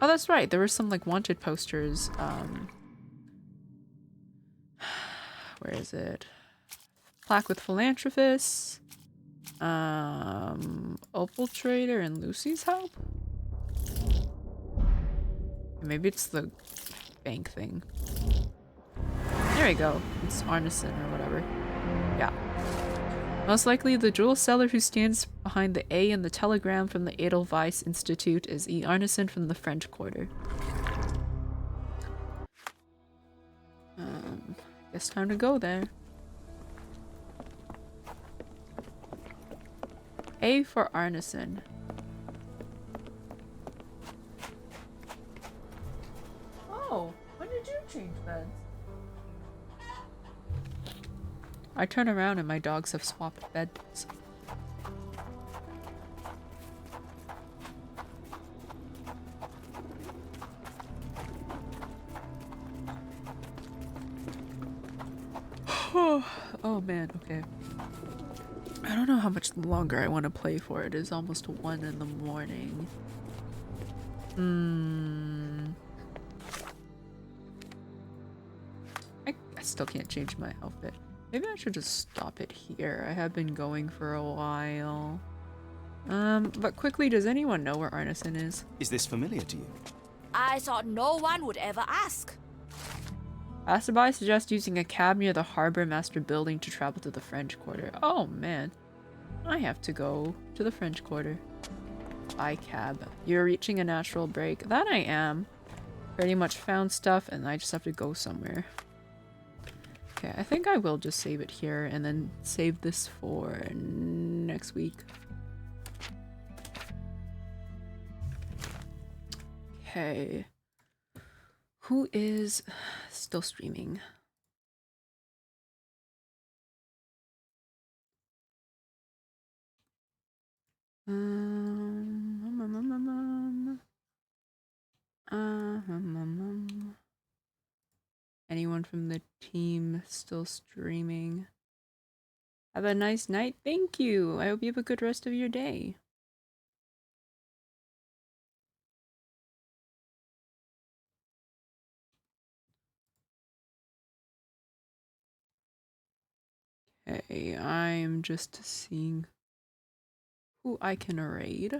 Oh, that's right. There were some, like, wanted posters. Where is it? Plaque with philanthropists. Opal Trader and Lucy's help? Maybe it's the bank thing. There we go. It's Arneson or whatever. Yeah. Most likely the jewel seller who stands behind the A in the telegram from the Edelweiss Institute is E. Arneson from the French Quarter. Guess time to go there. A for Arneson. Oh, when did you change beds? I turn around and my dogs have swapped beds. Oh man, okay. I don't know how much longer I want to play for. It is almost 1 in the morning. I still can't change my outfit. Maybe I should just stop it here. I have been going for a while. But quickly, does anyone know where Arneson is? Is this familiar to you? I thought no one would ever ask. Passerby suggests using a cab near the Harbor Master building to travel to the French Quarter. Oh man, I have to go to the French Quarter. By cab. You're reaching a natural break. That I am. Pretty much found stuff and I just have to go somewhere. Okay, I think I will just save it here and then save this for next week. Okay. Who is still streaming? Anyone from the team still streaming? Have a nice night. Thank you. I hope you have a good rest of your day. Okay, I'm just seeing who I can raid.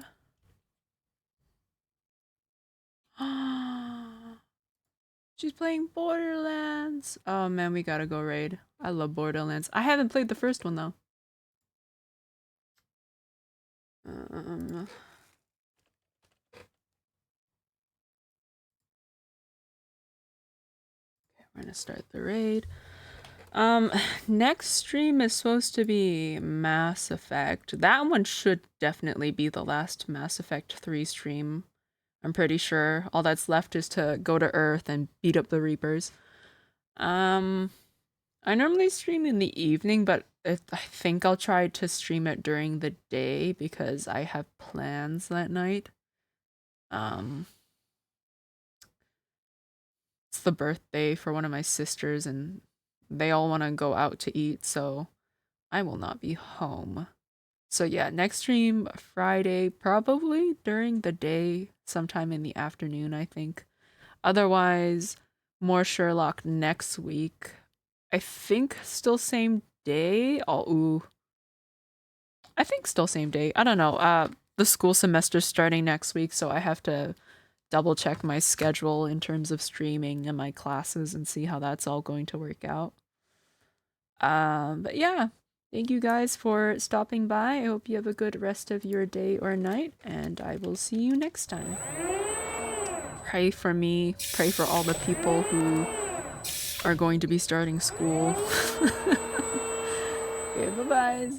She's playing Borderlands. Oh man, we gotta go raid. I love Borderlands. I haven't played the first one though. Okay, we're gonna start the raid. Next stream is supposed to be Mass Effect. That one should definitely be the last Mass Effect 3 stream. I'm pretty sure. All that's left is to go to Earth and beat up the Reapers. I normally stream in the evening, but I think I'll try to stream it during the day because I have plans that night. It's the birthday for one of my sisters and they all want to go out to eat, so I will not be home. So yeah, next stream Friday, probably during the day, sometime in the afternoon, I think. Otherwise, more Sherlock next week. I think still same day. Oh, ooh. I think still same day. I don't know. The school semester's starting next week, so I have to double check my schedule in terms of streaming and my classes and see how that's all going to work out. But yeah, thank you guys for stopping by. I hope you have a good rest of your day or night, and I will see you next time. Pray for me. Pray for all the people who are going to be starting school. Okay, bye-bye.